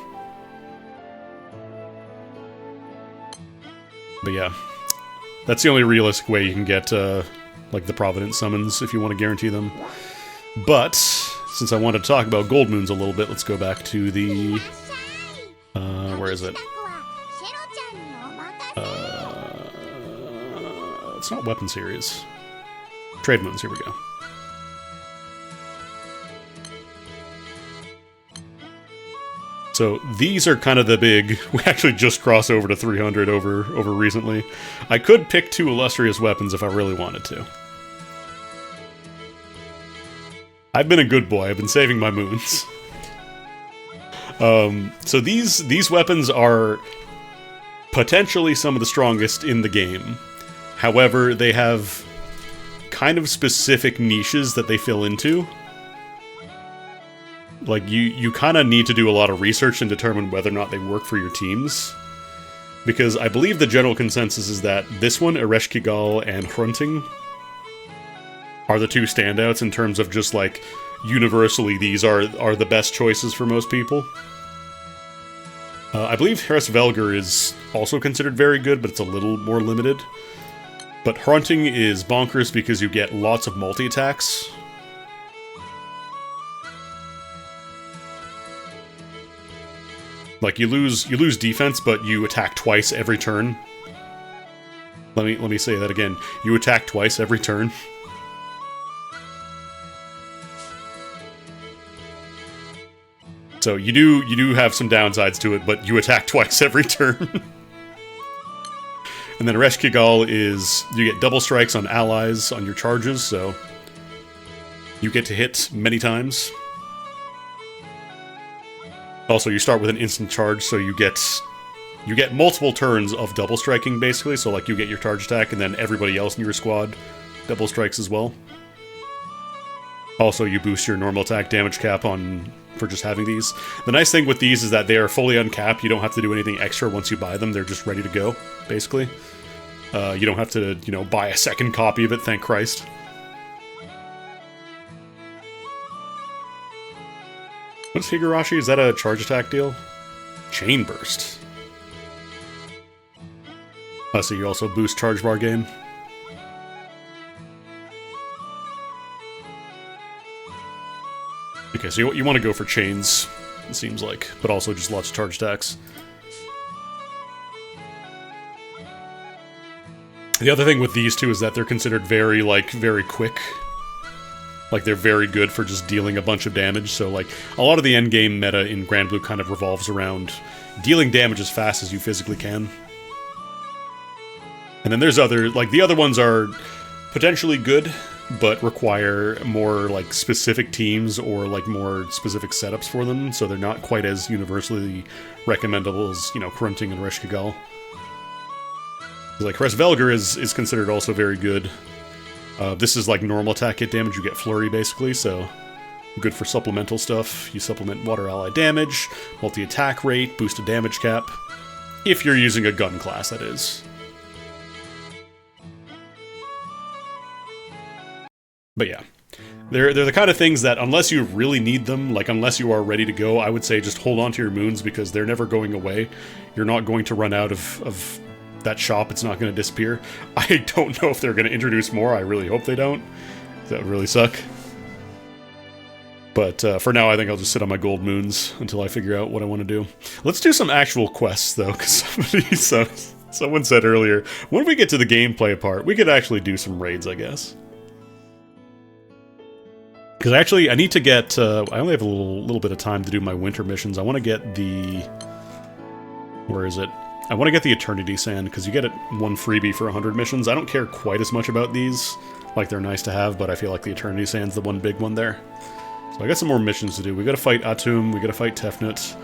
But yeah, that's the only realistic way you can get, like, the Providence summons, if you want to guarantee them. But, since I wanted to talk about Gold Moons a little bit, let's go back to the... where is it? It's not Weapon Series. Trade Moons, here we go. So these are kind of the big... We actually just crossed over to 300 over recently. I could pick 2 illustrious weapons if I really wanted to. I've been a good boy. I've been saving my moons. So these weapons are potentially some of the strongest in the game. However, they have kind of specific niches that they fill into. Like, you kind of need to do a lot of research and determine whether or not they work for your teams. Because I believe the general consensus is that this one, Ereshkigal and Hrunting, are the 2 standouts in terms of just, like, universally these are the best choices for most people. I believe Harris Velger is also considered very good, but it's a little more limited. But Hrunting is bonkers because you get lots of multi-attacks. Like, you lose defense, but you attack twice every turn. Let me say that again. You attack twice every turn. So you do have some downsides to it, but you attack twice every turn. And then Horsegirl is, you get double strikes on allies on your charges, so you get to hit many times. Also, you start with an instant charge, so you get multiple turns of double striking, basically. So, like, you get your charge attack, and then everybody else in your squad double strikes as well. Also, you boost your normal attack damage cap for just having these. The nice thing with these is that they are fully uncapped. You don't have to do anything extra once you buy them. They're just ready to go, basically. You don't have to, buy a second copy of it, thank Christ. What's Higurashi? Is that a charge attack deal? Chain Burst. So you also boost charge bar gain. Okay, so you want to go for chains, it seems like, but also just lots of charge attacks. The other thing with these two is that they're considered very quick. Like, they're very good for just dealing a bunch of damage, so, like, a lot of the endgame meta in Grand Blue kind of revolves around dealing damage as fast as you physically can. And then there's the other ones are potentially good, but require more, like, specific teams or, like, more specific setups for them, so they're not quite as universally recommendable as, Grunting and Horsegirl. Like, Horsegirl is considered also very good. This is like normal attack hit damage, you get flurry basically, so good for supplemental stuff. You supplement water ally damage, multi-attack rate, boosted damage cap. If you're using a gun class, that is. But yeah, they're the kind of things that unless you really need them, like unless you are ready to go, I would say just hold on to your moons because they're never going away. You're not going to run out of that shop, it's not going to disappear. I don't know if they're going to introduce more. I really hope they don't. That would really suck. But for now, I think I'll just sit on my gold moons until I figure out what I want to do. Let's do some actual quests, though, because someone said earlier, when we get to the gameplay part, we could actually do some raids, I guess. Because actually, I need to get... I only have a little bit of time to do my winter missions. I want to get the... Where is it? I want to get the Eternity Sand, because you get one freebie for 100 missions. I don't care quite as much about these. Like, they're nice to have, but I feel like the Eternity Sand's the one big one there. So I got some more missions to do. We gotta fight Atum, we gotta fight Tefnut.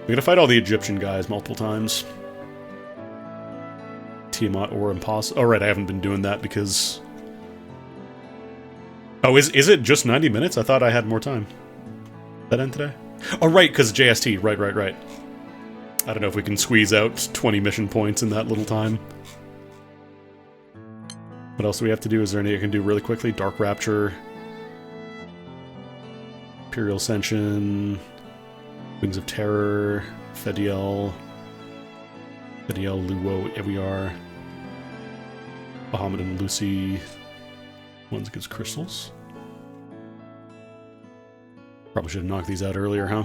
We gotta fight all the Egyptian guys multiple times. Tiamat or Impossible. Oh, right, I haven't been doing that because... Oh, is it just 90 minutes? I thought I had more time. That end today? Oh, right, because JST. Right. I don't know if we can squeeze out 20 mission points in that little time. What else do we have to do? Is there anything I can do really quickly? Dark Rapture. Imperial Ascension. Wings of Terror. Fediel, Luo, Eviar. Bahamut and Lucy. Ones against crystals. Probably should have knocked these out earlier, huh?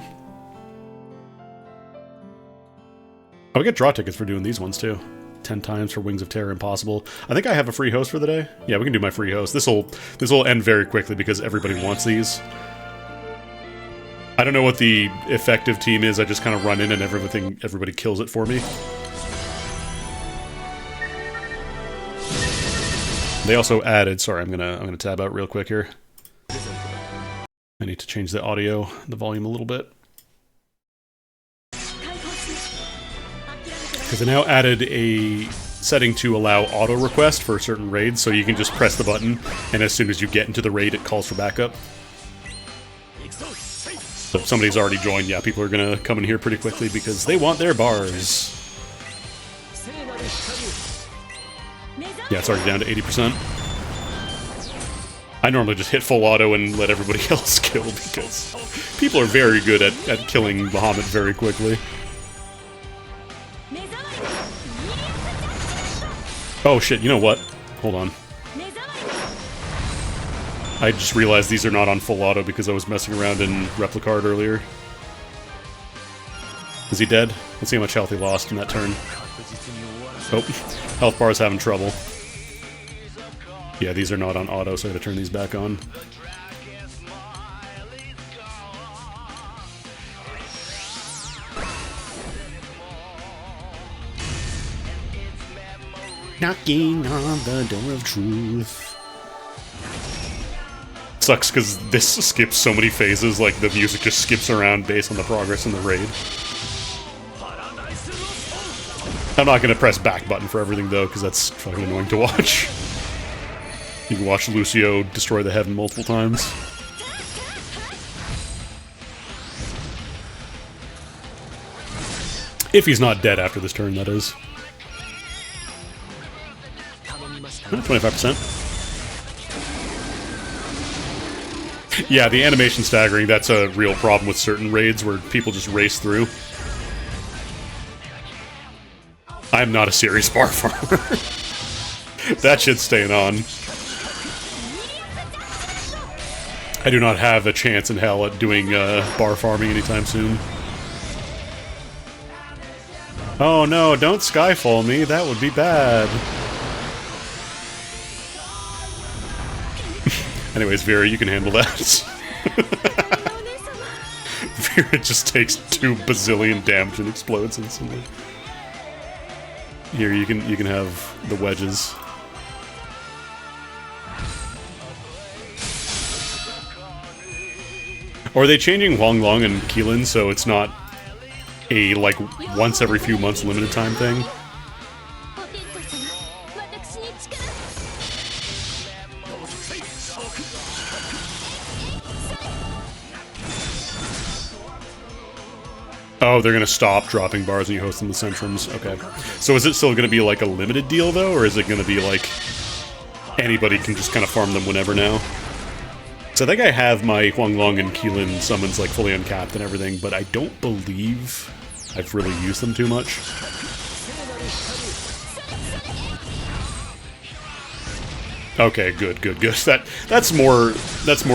Oh, we get draw tickets for doing these ones, too. 10 times for Wings of Terror Impossible. I think I have a free host for the day. Yeah, we can do my free host. This will end very quickly because everybody wants these. I don't know what the effective team is. I just kind of run in and everybody kills it for me. They also added... Sorry, I'm gonna tab out real quick here. I need to change the audio, the volume a little bit. Because they now added a setting to allow auto request for certain raids, so you can just press the button, and as soon as you get into the raid, it calls for backup. So if somebody's already joined, yeah, people are gonna come in here pretty quickly because they want their bars. Yeah, it's already down to 80%. I normally just hit full auto and let everybody else kill because people are very good at killing Bahamut very quickly. Oh shit, you know what? Hold on. I just realized these are not on full auto because I was messing around in Replicard earlier. Is he dead? Let's see how much health he lost in that turn. Oh, health bar is having trouble. Yeah, these are not on auto, so I gotta turn these back on. Knocking on the door of truth. Sucks because this skips so many phases, like the music just skips around based on the progress in the raid. I'm not gonna press back button for everything though, because that's fucking annoying to watch. You can watch Lucio destroy the heaven multiple times. If he's not dead after this turn, that is. 25%. Yeah, the animation staggering, that's a real problem with certain raids where people just race through. I'm not a serious bar farmer. That shit's staying on. I do not have a chance in hell at doing bar farming anytime soon. Oh no, don't Skyfall me, that would be bad. Anyways, Vera, you can handle that. Vera just takes 2 bazillion damage and explodes instantly. Here, you can have the wedges. Or are they changing Huang Long and Keelan so it's not a, like, once every few months limited time thing? Oh, they're gonna stop dropping bars and you host them with Centrums. Okay. So is it still gonna be like a limited deal though, or is it gonna be like anybody can just kind of farm them whenever now? So I think I have my Huang Long and Keelan summons like fully uncapped and everything, but I don't believe I've really used them too much. Okay, good. That's more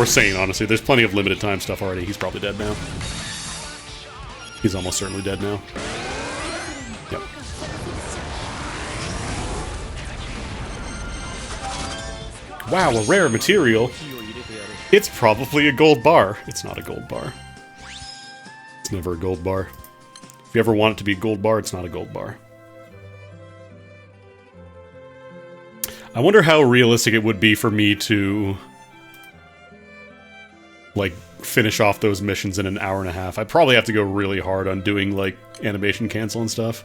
sane, honestly. There's plenty of limited time stuff already. He's probably dead now. He's almost certainly dead now. Yep. Wow, a rare material. It's probably a gold bar. It's not a gold bar. It's never a gold bar. If you ever want it to be a gold bar, it's not a gold bar. I wonder how realistic it would be for me to, like, finish off those missions in an hour and a half. I'd probably have to go really hard on doing, like, animation cancel and stuff.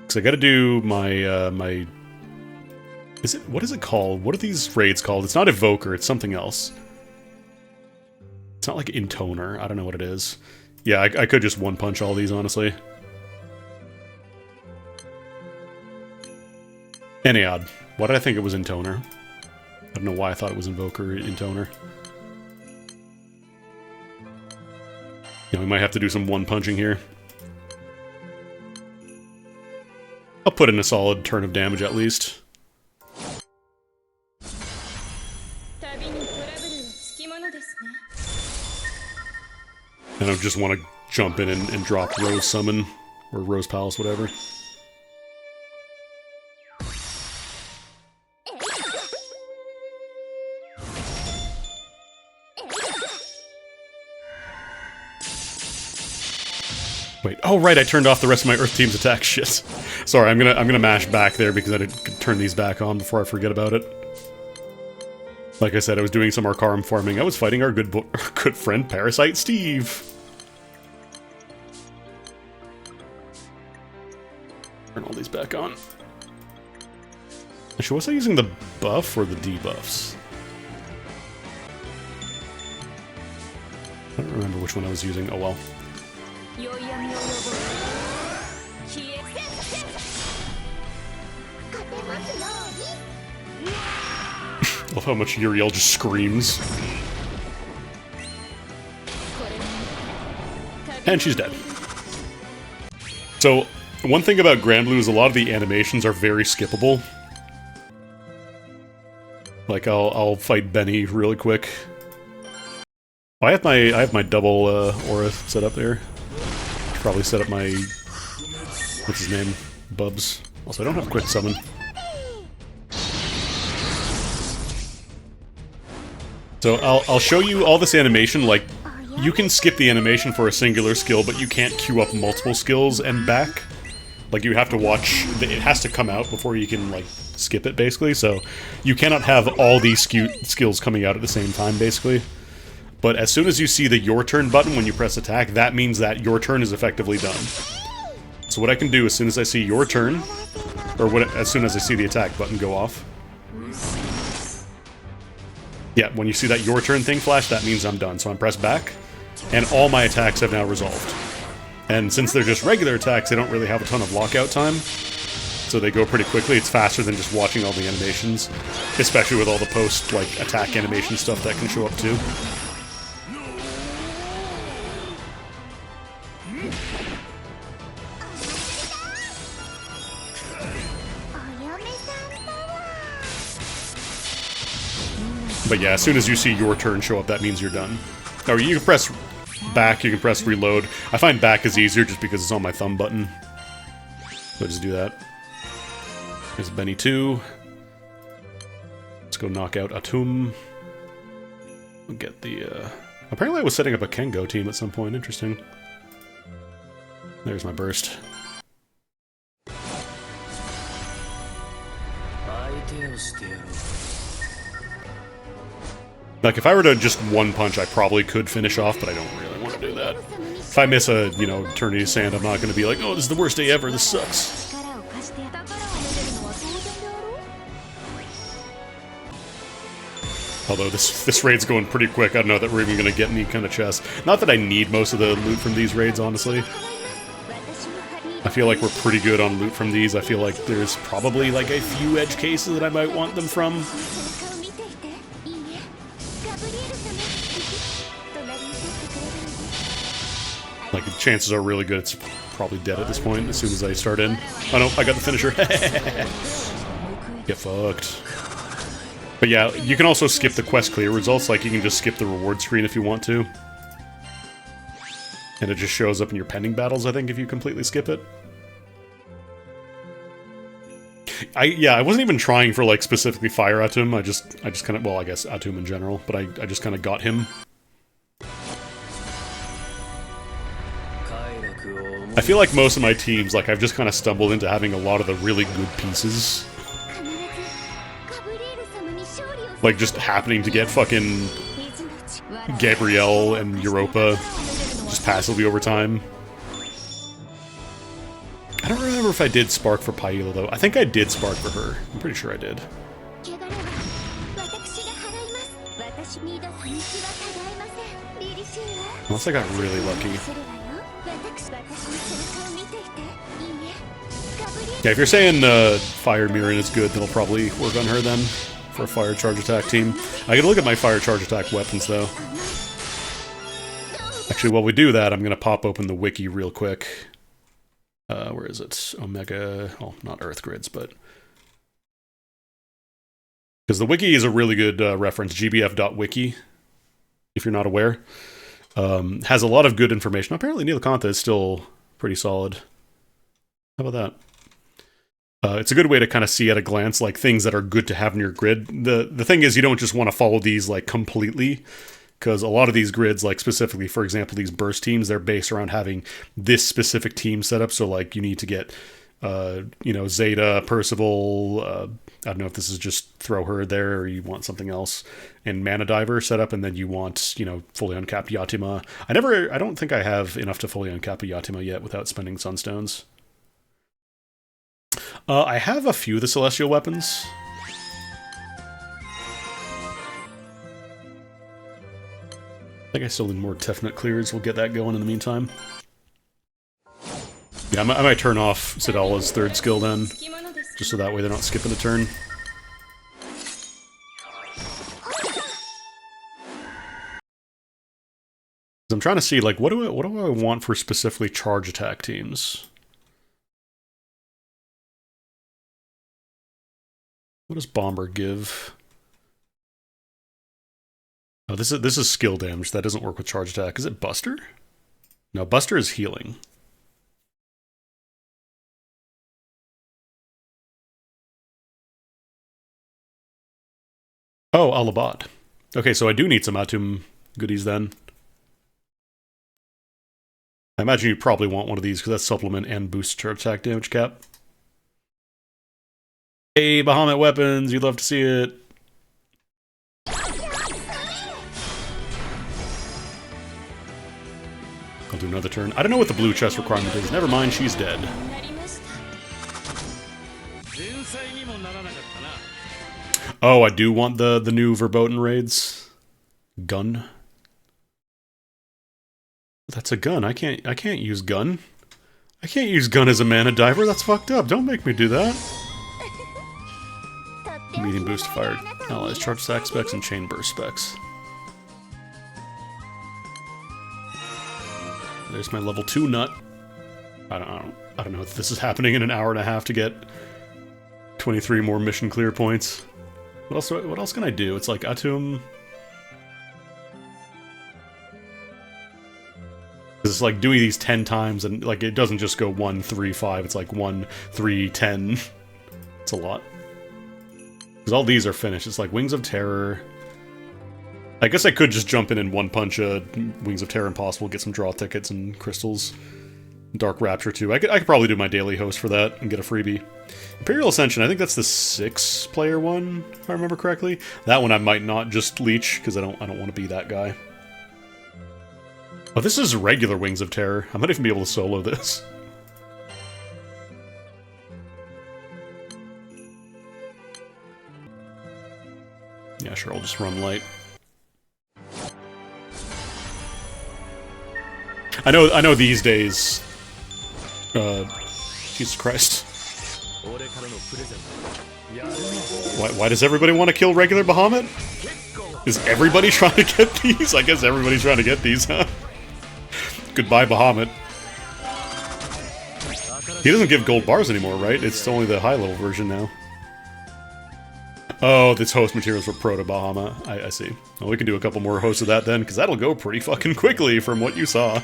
Because I gotta do my, what is it called? What are these raids called? It's not Evoker, it's something else. It's not like Intoner, I don't know what it is. Yeah, I could just one-punch all these, honestly. Ennead. Why did I think it was Intoner? I don't know why I thought it was Invoker or Intoner. You know, we might have to do some one-punching here. I'll put in a solid turn of damage at least. I don't just want to jump in and drop Rose Summon, or Rose Palace, whatever. Wait, oh right, I turned off the rest of my Earth Team's attack. Shit. Sorry, I'm gonna mash back there because I didn't turn these back on before I forget about it. Like I said, I was doing some Arcarum farming. I was fighting our good friend Parasite Steve. Turn all these back on. Actually, was I using the buff or the debuffs? I don't remember which one I was using. Oh well. I love how much Uriel just screams. And she's dead. So, one thing about Granblue is a lot of the animations are very skippable. Like, I'll fight Benny really quick. Oh, I have my double aura set up there. Probably set up my... what's his name? Bubs. Also, I don't have quick summon. So I'll show you all this animation. Like, you can skip the animation for a singular skill, but you can't queue up multiple skills and back. Like, you have to watch, it has to come out before you can, like, skip it, basically, so you cannot have all these skills coming out at the same time, basically. But as soon as you see the Your Turn button when you press attack, that means that your turn is effectively done. So what I can do as soon as I see Your Turn, or as soon as I see the attack button go off. Yeah, when you see that Your Turn thing flash, that means I'm done. So I'm pressed back, and all my attacks have now resolved. And since they're just regular attacks, they don't really have a ton of lockout time. So they go pretty quickly. It's faster than just watching all the animations. Especially with all the post, like, attack animation stuff that can show up too. But yeah, as soon as you see Your Turn show up, that means you're done. Or you can press back, you can press reload. I find back is easier just because it's on my thumb button. So just do that. There's Benny 2. Let's go knock out Atum. We'll get the, apparently I was setting up a Kengo team at some point. Interesting. There's my burst. Like, if I were to just one punch, I probably could finish off, but I don't really want to do that. If I miss a, you know, Eternity Sand, I'm not going to be like, oh, this is the worst day ever, this sucks. Although this raid's going pretty quick, I don't know that we're even going to get any kind of chest. Not that I need most of the loot from these raids, honestly. I feel like we're pretty good on loot from these. I feel like there's probably like a few edge cases that I might want them from. Like, the chances are really good it's probably dead at this point as soon as I start in. Oh no, I got the finisher. Get fucked. But yeah, you can also skip the quest clear results, like you can just skip the reward screen if you want to. And it just shows up in your pending battles, I think, if you completely skip it. I wasn't even trying for, like, specifically Fire Atum, I just kind of, well, I guess Atum in general, but I just kind of got him. I feel like most of my teams, like, I've just kind of stumbled into having a lot of the really good pieces. Like, just happening to get fucking Gabrielle and Europa just passively over time. I don't remember if I did Spark for Paila, though. I think I did Spark for her. I'm pretty sure I did. Unless I got really lucky. Yeah, if you're saying Fire Mirren is good, then I'll probably work on her then for a Fire Charge Attack team. I gotta look at my Fire Charge Attack weapons, though. Actually, while we do that, I'm gonna pop open the wiki real quick. Where is it? Omega... well, not Earth Grids, but... because the wiki is a really good reference, gbf.wiki, if you're not aware. Has a lot of good information. Apparently Neelakantha is still pretty solid. How about that? It's a good way to kind of see at a glance, like, things that are good to have in your grid. The thing is, you don't just want to follow these, like, completely, because a lot of these grids, like, specifically, for example, these burst teams, they're based around having this specific team set up, so, like, you need to get, you know, Zeta, Percival, I don't know if this is just throw her there, or you want something else, and Mana Diver set up, and then you want, you know, fully uncapped Yatima. I don't think I have enough to fully uncap a Yatima yet without spending Sunstones. I have a few of the Celestial weapons. I think I still need more Tefnut clears. We'll get that going in the meantime. Yeah, I might turn off Sidala's third skill then, just so that way they're not skipping a turn. I'm trying to see, like, what do I want for specifically charge attack teams? What does Bomber give? Oh, this is skill damage. That doesn't work with charge attack. Is it Buster? No, Buster is healing. Oh, Alabad. Okay, so I do need some Atum goodies then. I imagine you probably want one of these because that's supplement and boosts your attack damage cap. Hey, Bahamut weapons, you'd love to see it. I'll do another turn. I don't know what the blue chest requirement is. Never mind, she's dead. Oh, I do want the new verboten raids. Gun. That's a gun. I can't use gun. I can't use gun as a mana diver. That's fucked up. Don't make me do that. Medium boost fire allies, charge stack specs, and chain burst specs. There's my level 2 nut. I don't know if this is happening in an hour and a half to get 23 more mission clear points. What else can I do? It's like Atum. It's like doing these 10 times, and like it doesn't just go 1, 3, 5. It's like 1, 3, 10. It's a lot. Because all these are finished. It's like Wings of Terror. I guess I could just jump in and one punch Wings of Terror Impossible, get some draw tickets and crystals. Dark Rapture too. I could probably do my daily host for that and get a freebie. Imperial Ascension, I think that's the 6-player one, if I remember correctly. That one I might not just leech, because I don't want to be that guy. Oh, this is regular Wings of Terror. I might even be able to solo this. Yeah, sure, I'll just run light. I know these days... Jesus Christ. Why does everybody want to kill regular Bahamut? Is everybody trying to get these? I guess everybody's trying to get these, huh? Goodbye, Bahamut. He doesn't give gold bars anymore, right? It's only the high-level version now. Oh, this host materials for Proto Bahamut. I see. Well, we can do a couple more hosts of that then, because that'll go pretty fucking quickly from what you saw.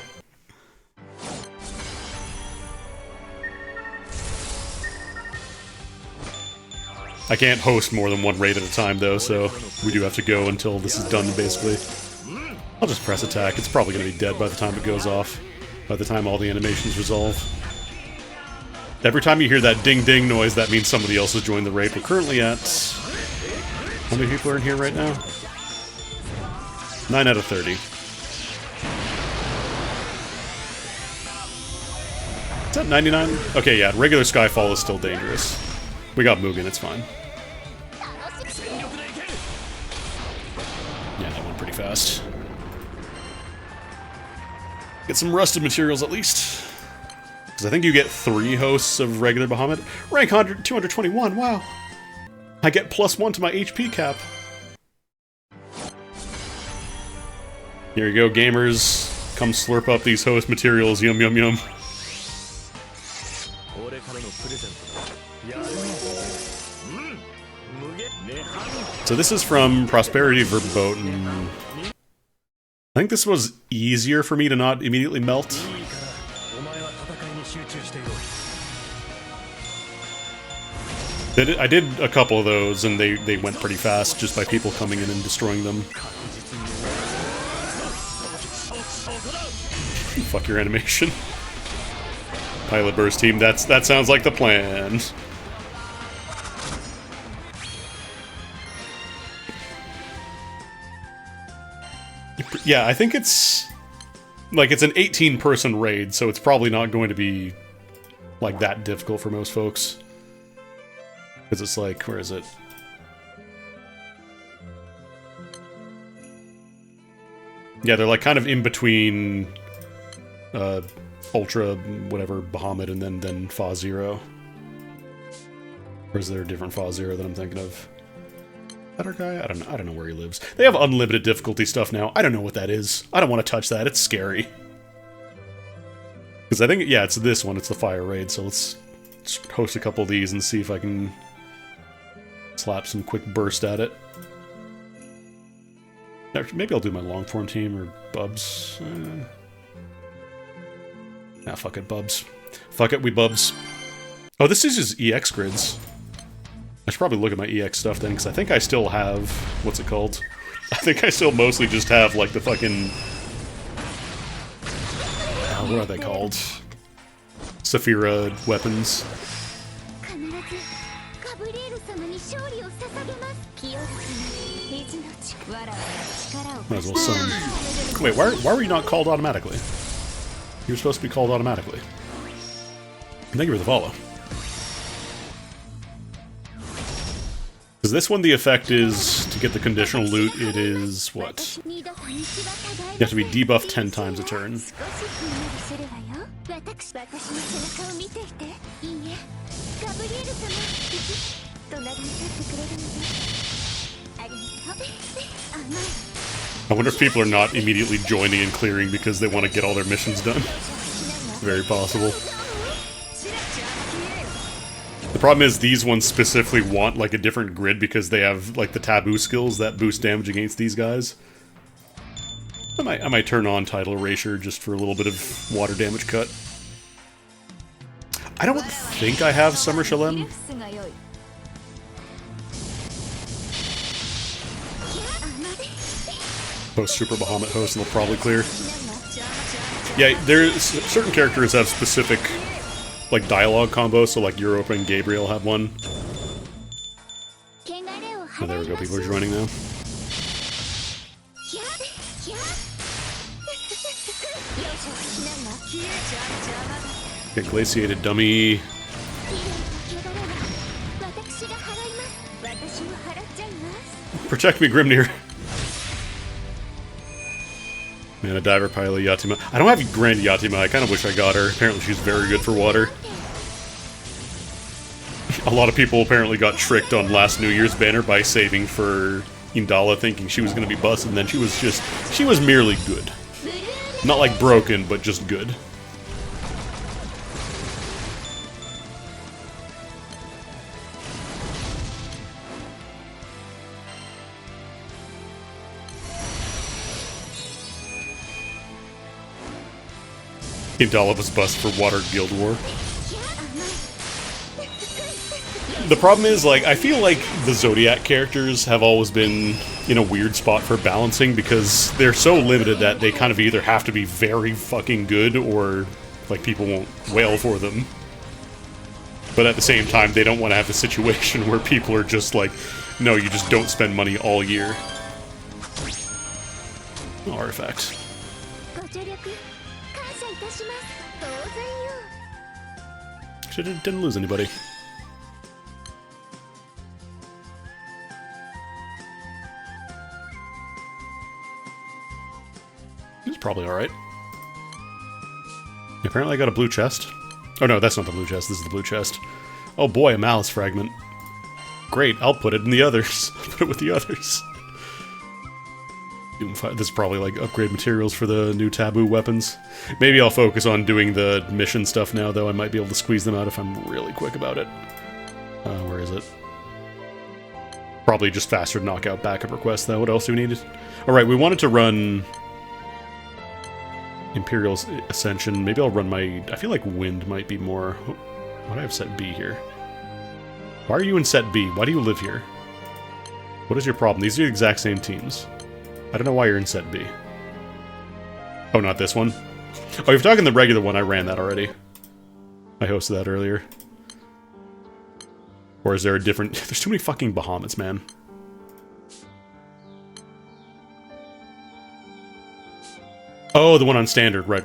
I can't host more than one raid at a time, though, so we do have to go until this is done, basically. I'll just press attack. It's probably going to be dead by the time it goes off. By the time all the animations resolve. Every time you hear that ding-ding noise, that means somebody else has joined the raid. We're currently at... How many people are in here right now? 9 out of 30. Is that 99? Okay, yeah, regular Skyfall is still dangerous. We got Mugen, it's fine. Yeah, that went pretty fast. Get some rusted materials at least. Because I think you get 3 hosts of regular Bahamut. Rank 221, wow. I get +1 to my HP cap. Here you go, gamers. Come slurp up these host materials, yum yum yum. So this is from Prosperity Verboten. I think this was easier for me to not immediately melt. I did a couple of those, and they went pretty fast just by people coming in and destroying them. Fuck your animation. Pilot Burst team, that sounds like the plan. Yeah, I think it's... Like, it's an 18-person raid, so it's probably not going to be, like, that difficult for most folks. Because it's like, where is it? Yeah, they're like kind of in between Ultra, whatever, Bahamut, and then Fa Zero. Or is there a different Fa Zero that I'm thinking of? Better guy? I don't know where he lives. They have unlimited difficulty stuff now. I don't know what that is. I don't want to touch that. It's scary. Because I think, yeah, it's this one. It's the Fire Raid, so let's host a couple of these and see if I can slap some quick burst at it. Maybe I'll do my long form team or Bubs. Nah, fuck it, Bubs. Fuck it, we Bubs. Oh, this is just EX grids. I should probably look at my EX stuff then, because I think I still have... What's it called? I think I still mostly just have, like, the fucking... what are they called? Saphira weapons. Might as well summon. Wait, why were you not called automatically? You were supposed to be called automatically. Thank you for the follow. Because this one, the effect is, to get the conditional loot, it is, what? You have to be debuffed 10 times a turn. I wonder if people are not immediately joining and clearing because they want to get all their missions done. Very possible. The problem is these ones specifically want like a different grid because they have like the taboo skills that boost damage against these guys. I might turn on Tidal Erasure just for a little bit of water damage cut. I don't think I have Summer Shalem. Post Super Bahamut host and they'll probably clear. Yeah, there's certain characters have specific like dialogue combos, so like Europa and Gabriel have one. Oh, there we go, people are joining now. Get glaciated dummy. Protect me, Grimnir. Man, a diver pilot Yatima. I don't have Grand Yatima. I kind of wish I got her. Apparently she's very good for water. A lot of people apparently got tricked on last New Year's banner by saving for Indala, thinking she was going to be busted, and then she was merely good. Not like broken, but just good. Indala was bust for Water Guild War. The problem is, like, I feel like the Zodiac characters have always been in a weird spot for balancing because they're so limited that they kind of either have to be very fucking good or, like, people won't wail for them. But at the same time, they don't want to have a situation where people are just like, no, you just don't spend money all year. Artifact. Actually, didn't lose anybody. It's probably alright. Apparently I got a blue chest. Oh no, that's not the blue chest, this is the blue chest. Oh boy, a malice fragment. Great, I'll put it in the others. I'll put it with the others. This is probably like upgrade materials for the new taboo weapons. Maybe I'll focus on doing the mission stuff now, though. I might be able to squeeze them out if I'm really quick about it. Where is it? Probably just faster to knock out backup requests, though. What else do we need? Alright, we wanted to run Imperial's Ascension. Maybe I'll run my... I feel like Wind might be more... Why do I have set B here? Why are you in set B? Why do you live here? What is your problem? These are the exact same teams. I don't know why you're in set B. Oh, not this one? Oh, you're talking the regular one. I ran that already. I hosted that earlier. Or is there a different... There's too many fucking Bahamut's, man. Oh, the one on standard. Right.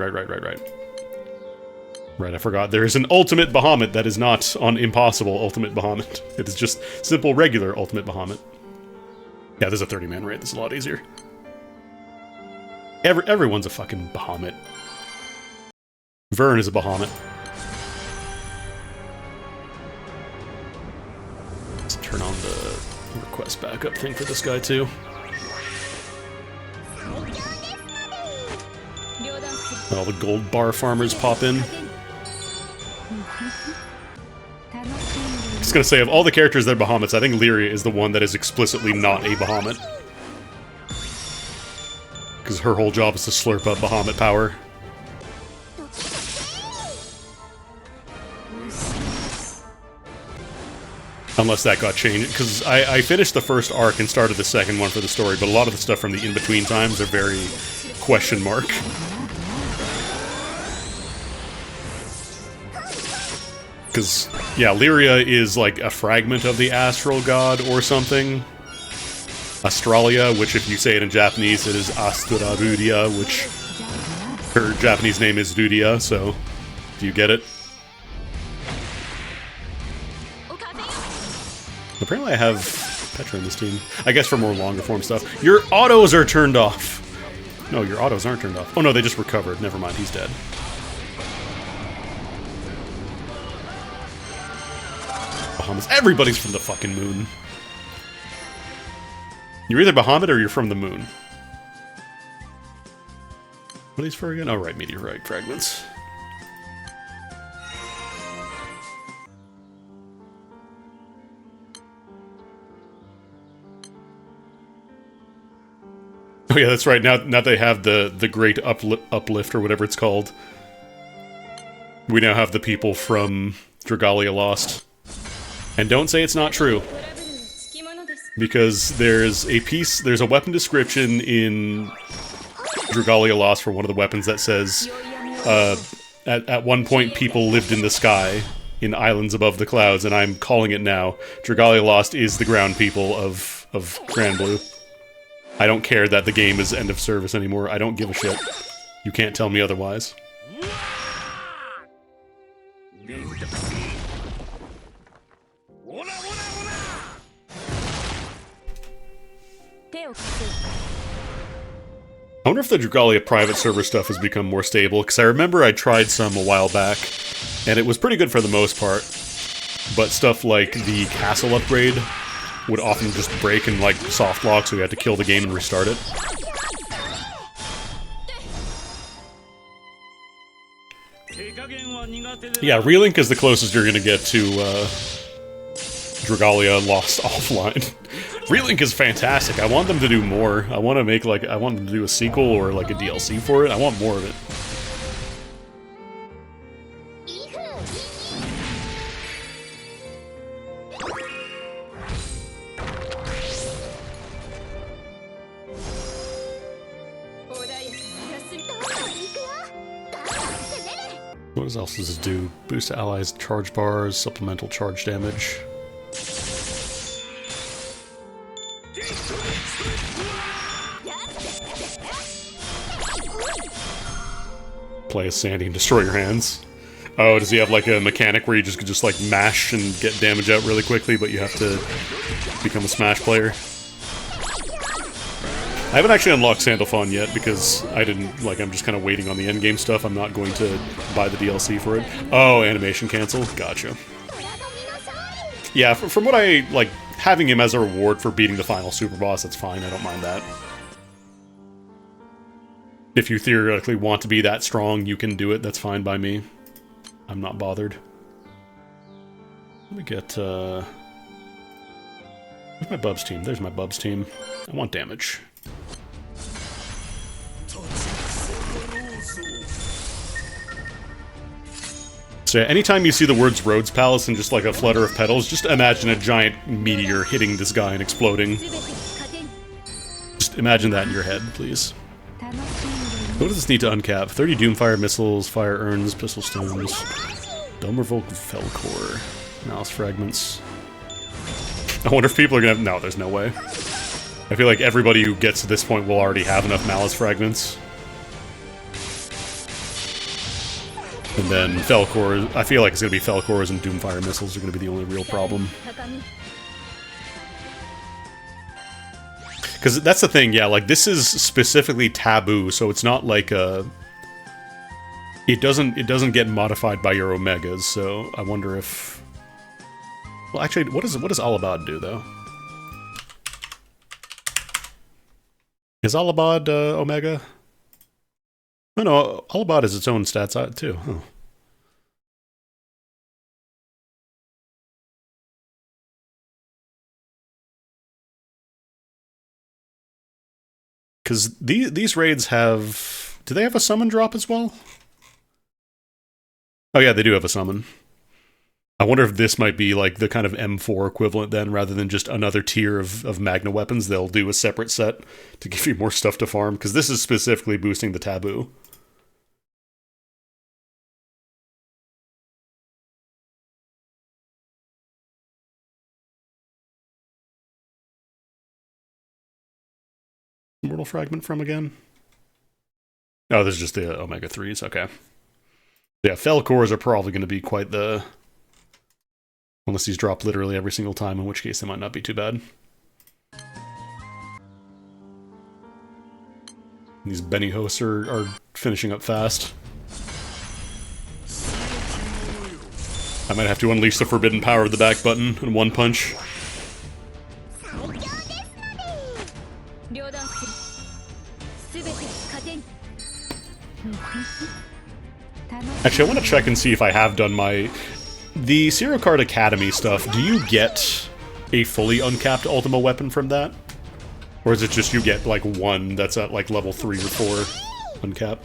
Right, I forgot. There is an ultimate Bahamut that is not on impossible ultimate Bahamut. It is just simple, regular ultimate Bahamut. Yeah, there's a 30-man raid. This is a lot easier. Everyone's a fucking Bahamut. Vern is a Bahamut. Let's turn on the request backup thing for this guy, too. All the gold bar farmers pop in. Just gonna say, of all the characters that are Bahamuts, I think Lyria is the one that is explicitly not a Bahamut. Because her whole job is to slurp up Bahamut power. Unless that got changed. Because I finished the first arc and started the second one for the story, but a lot of the stuff from the in-between times are very question mark. Because, yeah, Lyria is like a fragment of the astral god or something. Australia, which if you say it in Japanese, it is Asturarudia, which her Japanese name is Rudia, so do you get it? Apparently I have Petra in this team. I guess for more longer form stuff. Your autos are turned off! No, your autos aren't turned off. Oh no, they just recovered. Never mind, he's dead. Bahamas. Everybody's from the fucking moon. You're either Bahamut or you're from the moon. What are these for again? Oh, right, meteorite fragments. Oh yeah, that's right. Now they have the great uplift or whatever it's called. We now have the people from Dragalia Lost. And don't say it's not true. Because there's a weapon description in Dragalia Lost for one of the weapons that says, at one point people lived in the sky, in islands above the clouds, and I'm calling it now. Dragalia Lost is the ground people of Grand Blue. I don't care that the game is end of service anymore. I don't give a shit. You can't tell me otherwise. I wonder if the Dragalia private server stuff has become more stable, because I remember I tried some a while back, and it was pretty good for the most part. But stuff like the castle upgrade would often just break and like soft lock, so you had to kill the game and restart it. Yeah, Relink is the closest you're gonna get to Dragalia Lost offline. Relink is fantastic. I want them to do more. I want to make like I want them to do a sequel or like a DLC for it. I want more of it. What else does this do? Boost allies' charge bars, supplemental charge damage. Play as Sandy and destroy your hands. Oh, does he have like a mechanic where you just could just like mash and get damage out really quickly, but you have to become a Smash player? I haven't actually unlocked Sandalphon yet because I didn't, like, I'm just kind of waiting on the endgame stuff. I'm not going to buy the DLC for it. Oh, animation cancel? Gotcha. Yeah, from what I, like, having him as a reward for beating the final super boss, that's fine. I don't mind that. If you theoretically want to be that strong, you can do it. That's fine by me. I'm not bothered. Let me get, where's my Bubs team? There's my Bubs team. I want damage. So yeah, anytime you see the words Rhodes Palace and just like a flutter of petals, just imagine a giant meteor hitting this guy and exploding. Just imagine that in your head, please. What does this need to uncap? 30 Doomfire missiles, fire urns, pistol stones, Dome Revolt Felcore, Malice fragments. I wonder if people are gonna have... No, there's no way. I feel like everybody who gets to this point will already have enough Malice fragments. And then Felcore, I feel like it's gonna be Felcores and Doomfire missiles are gonna be the only real problem. Because that's the thing, yeah, like, this is specifically taboo, so it's not like a... It doesn't get modified by your Omegas, so I wonder if... Well, actually, what does Alabad do, though? Is Alabad Omega? Oh no, Alabad has its own stats too. Huh. Because these raids have... Do they have a summon drop as well? Oh yeah, they do have a summon. I wonder if this might be like the kind of M4 equivalent then, rather than just another tier of Magna weapons. They'll do a separate set to give you more stuff to farm, because this is specifically boosting the taboo. Immortal Fragment from again? Oh, this is just the Omega 3s, okay. Yeah, Fel cores are probably going to be quite the... Unless these drop literally every single time, in which case they might not be too bad. These Benny hosts are finishing up fast. I might have to unleash the forbidden power of the back button in one punch. Actually, I want to check and see if I have done my... The Serial Card Academy stuff, do you get a fully uncapped Ultima weapon from that? Or is it just you get, like, one that's at, like, level 3 or 4 uncapped?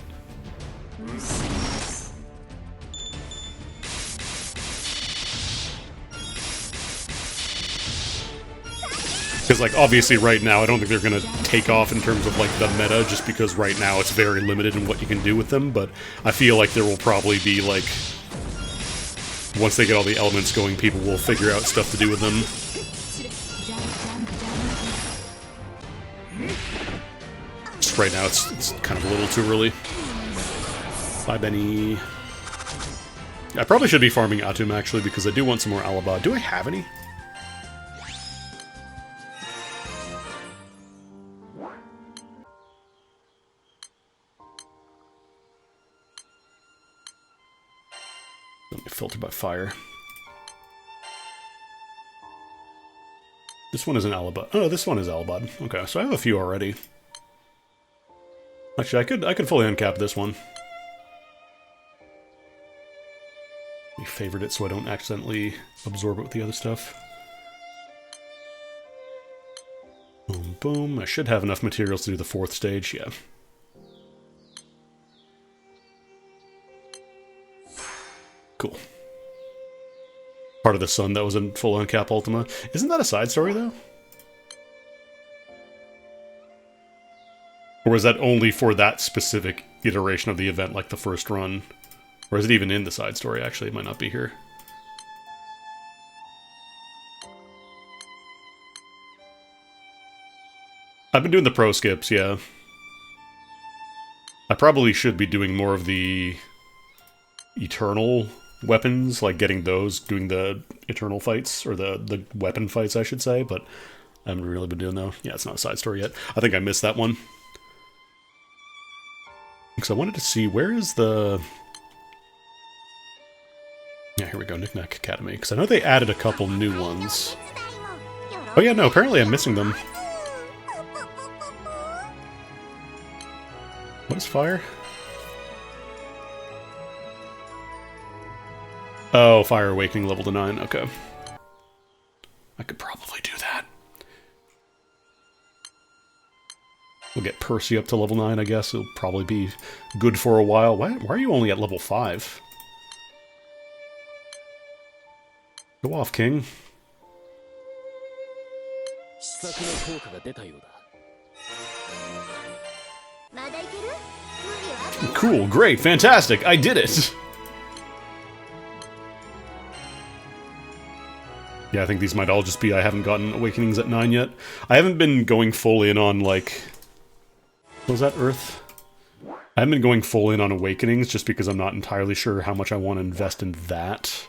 Because, like, obviously right now I don't think they're going to take off in terms of, like, the meta, just because right now it's very limited in what you can do with them, but I feel like there will probably be, like... Once they get all the elements going, people will figure out stuff to do with them. Just right now it's kind of a little too early. Bye, Benny. I probably should be farming Atum, actually, because I do want some more Alaba. Do I have any? Let me filter by fire. This one is an Alabad. Oh, this one is Alabad. Okay, so I have a few already. Actually, I could fully uncap this one. We favored it so I don't accidentally absorb it with the other stuff. Boom, boom. I should have enough materials to do the 4th stage, yeah. Cool. Part of the Sun that was in full uncap Ultima. Isn't that a side story, though? Or is that only for that specific iteration of the event, like the first run? Or is it even in the side story, actually? It might not be here. I've been doing the pro skips, yeah. I probably should be doing more of the Eternal weapons, like getting those, doing the Eternal fights, or the weapon fights, I should say, but I haven't really been doing those. Yeah, it's not a side story yet. I think I missed that one. Because I wanted to see, where is the... Yeah, here we go, Knick-Knack Academy. Because I know they added a couple new ones. Oh yeah, no, apparently I'm missing them. What is fire? Oh, Fire Awakening level to 9, okay. I could probably do that. We'll get Percy up to level 9, I guess. It'll probably be good for a while. Why are you only at level 5? Go off, King. Cool, great, fantastic, I did it! Yeah, I think these might all just be I haven't gotten Awakenings at 9 yet. I haven't been going full in on, like... What was that, Earth? I haven't been going full in on Awakenings just because I'm not entirely sure how much I want to invest in that.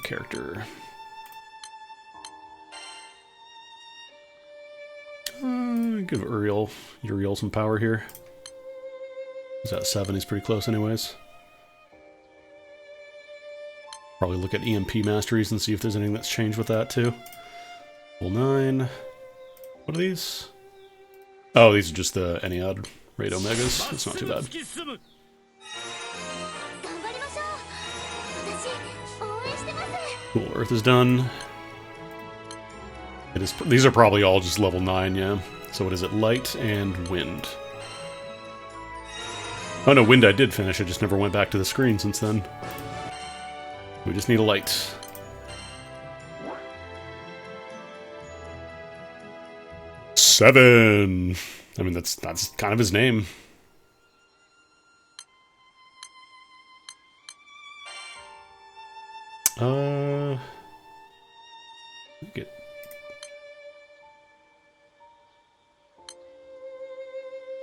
Character. Give Uriel some power here. He's at 7, he's pretty close anyways. Probably look at EMP masteries and see if there's anything that's changed with that too. Level 9. What are these? Oh, these are just the Ennead Raid Omegas. It's not too bad. Cool, Earth is done. It is. These are probably all just level 9, yeah. So what is it? Light and Wind. Oh no, Wind I did finish, I just never went back to the screen since then. We just need a light. Seven! I mean, that's kind of his name.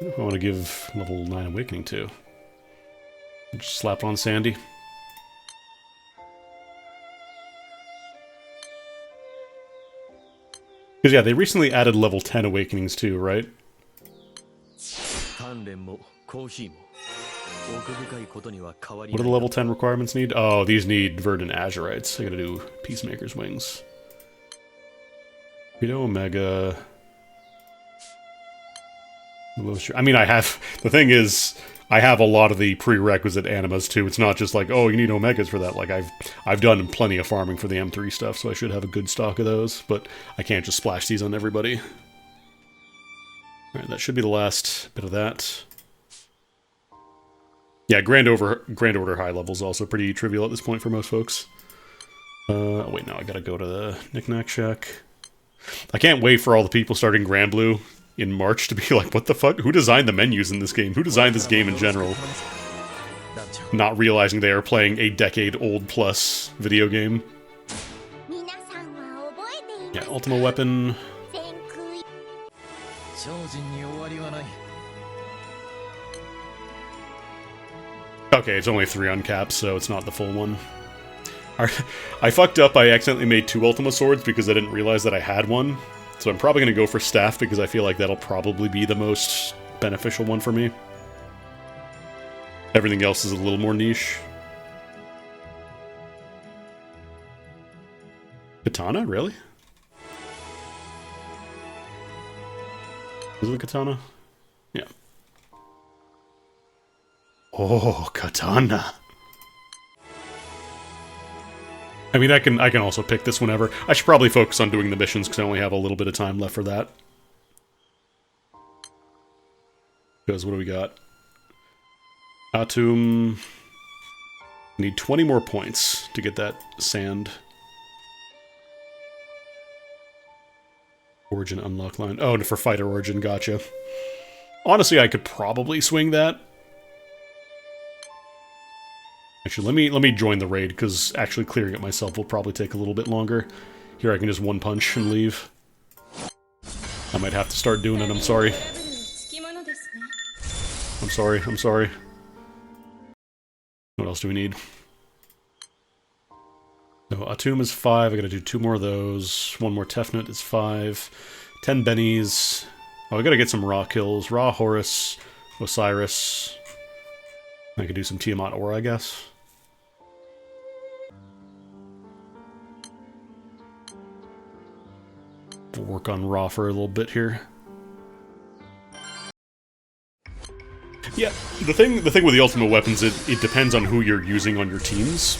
Who do I want to give level 9 Awakening to? Just slap on Sandy. Because, yeah, they recently added level 10 Awakenings too, right? What do the level 10 requirements need? Oh, these need Verdant Azurites. I gotta do Peacemaker's Wings. Vito Omega. I mean, I have... The thing is, I have a lot of the prerequisite animas too. It's not just like, oh, you need Omegas for that. Like, I've done plenty of farming for the M3 stuff, so I should have a good stock of those. But I can't just splash these on everybody. Alright, that should be the last bit of that. Yeah, Grand Order high level is also pretty trivial at this point for most folks. Wait, no, I gotta go to the Knick-Knack Shack. I can't wait for all the people starting Grand Blue in March to be like, what the fuck? Who designed the menus in this game? Who designed this game in general? Not realizing they are playing a decade-old plus video game. Yeah, Ultima Weapon. Okay, it's only 3 uncapped, so it's not the full one. I fucked up, I accidentally made 2 Ultima Swords because I didn't realize that I had one. So I'm probably going to go for Staff because I feel like that'll probably be the most beneficial one for me. Everything else is a little more niche. Katana? Really? Is it a katana? Yeah. Oh, katana. I mean, I can also pick this whenever. I should probably focus on doing the missions because I only have a little bit of time left for that. Because what do we got? Atum. Need 20 more points to get that sand. Origin unlock line. Oh, for fighter origin, gotcha. Honestly, I could probably swing that. Actually, let me join the raid, because actually clearing it myself will probably take a little bit longer. Here I can just one punch and leave. I might have to start doing it, I'm sorry. I'm sorry. What else do we need? No, Atum is 5, I gotta do 2 more of those. 1 more Tefnut is 5. 10 Bennies. Oh, I gotta get some Ra kills. Ra, Horus, Osiris. I could do some Tiamat Aura, I guess. We'll work on Ra for a little bit here. Yeah, the thing with the ultimate weapons, it depends on who you're using on your teams.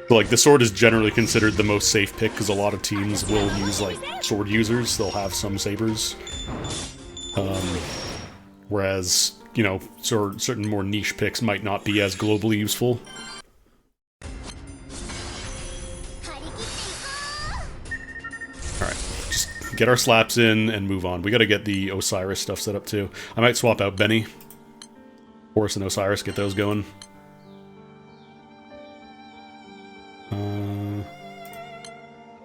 So, like, the sword is generally considered the most safe pick, because a lot of teams will use, like, sword users. They'll have some sabers. Whereas, you know, certain more niche picks might not be as globally useful. Alright, just get our slaps in and move on. We gotta get the Osiris stuff set up too. I might swap out Benny. Horus and Osiris, get those going.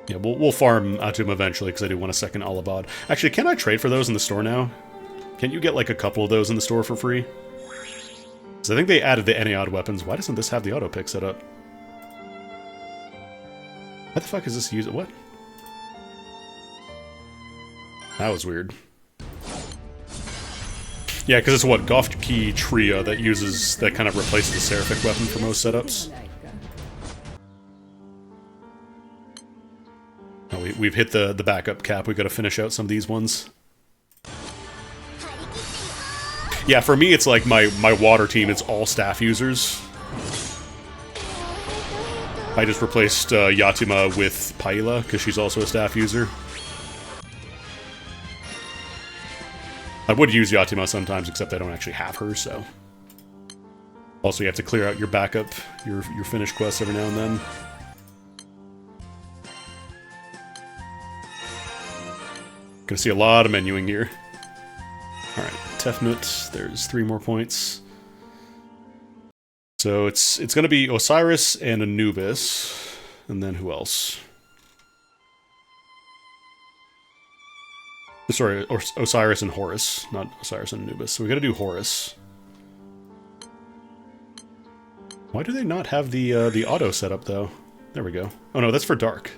Yeah, we'll farm Atum eventually, because I do want a second Alabad. Actually, can I trade for those in the store now? Can't you get, like, a couple of those in the store for free? Because I think they added the Ennead weapons. Why doesn't this have the auto-pick set up? Why the fuck is this used? What? That was weird. Yeah, because it's what? Gofki Tria that kind of replaces the Seraphic weapon for most setups. Oh, we've hit the backup cap. We've got to finish out some of these ones. Yeah, for me, it's like my water team, it's all staff users. I just replaced Yatima with Paila, because she's also a staff user. I would use Yatima sometimes, except I don't actually have her, so... Also, you have to clear out your backup, your finished quests every now and then. Gonna see a lot of menuing here. Alright, Tefnut, there's 3 more points. So it's gonna be Osiris and Anubis, and then who else? Sorry, Osiris and Horus, not Osiris and Anubis. So we gotta do Horus. Why do they not have the auto set up though? There we go. Oh no, that's for Dark.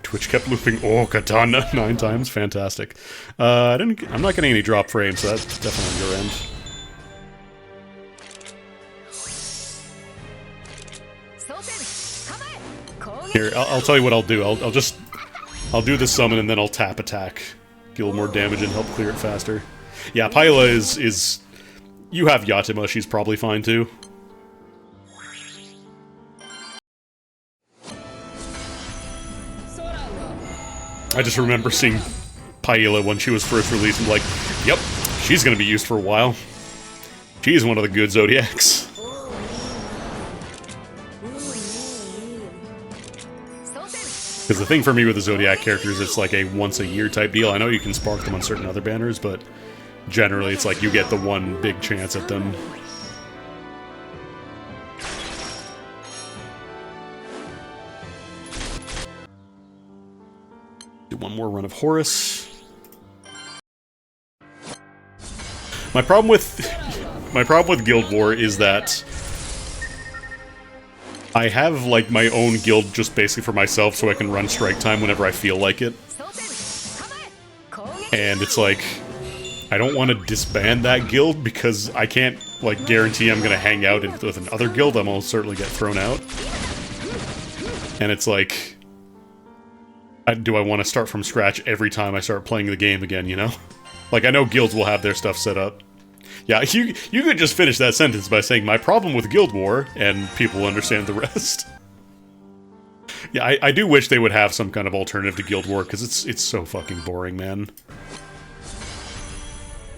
Twitch kept looping. Oh, Katana 9 times. Fantastic. I'm not getting any drop frames, so that's definitely on your end. Here, I'll tell you what I'll do. I'll do the summon and then I'll tap attack. Deal more damage and help clear it faster. Yeah, Paila is... You have Yatima, she's probably fine too. I just remember seeing Paila when she was first released and like, yep, she's gonna be used for a while. She's one of the good Zodiacs. Because the thing for me with the Zodiac characters, it's like a once-a-year type deal. I know you can spark them on certain other banners, but generally it's like you get the one big chance at them. Do one more run of Horus. My problem with Guild War is that I have, like, my own guild just basically for myself so I can run strike time whenever I feel like it. And it's like, I don't want to disband that guild because I can't, like, guarantee I'm gonna hang out with another guild. I'm almost certainly get thrown out. And it's like, do I want to start from scratch every time I start playing the game again, you know? Like, I know guilds will have their stuff set up. Yeah, you could just finish that sentence by saying, my problem with Guild War, and people will understand the rest. Yeah, I do wish they would have some kind of alternative to Guild War, because it's so fucking boring, man.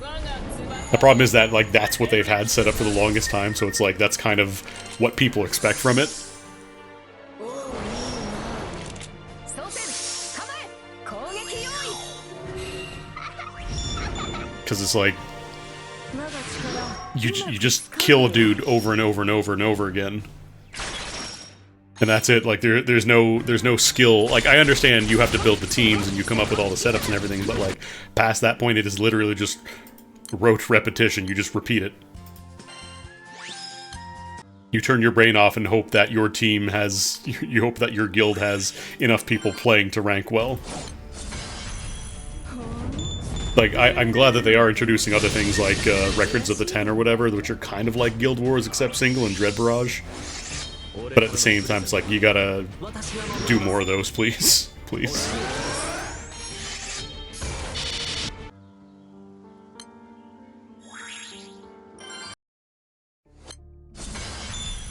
The problem is that, like, that's what they've had set up for the longest time, so it's like, that's kind of what people expect from it. Because it's like, you just kill a dude over and over and over and over again. And that's it, like, there's no skill. Like, I understand you have to build the teams and you come up with all the setups and everything, but, like, past that point it is literally just rote repetition, you just repeat it. You turn your brain off and hope that your team has... You hope that your guild has enough people playing to rank well. Like, I'm glad that they are introducing other things like Records of the Ten or whatever, which are kind of like Guild Wars except single and Dread Barrage. But at the same time, it's like, you gotta do more of those, please. Please.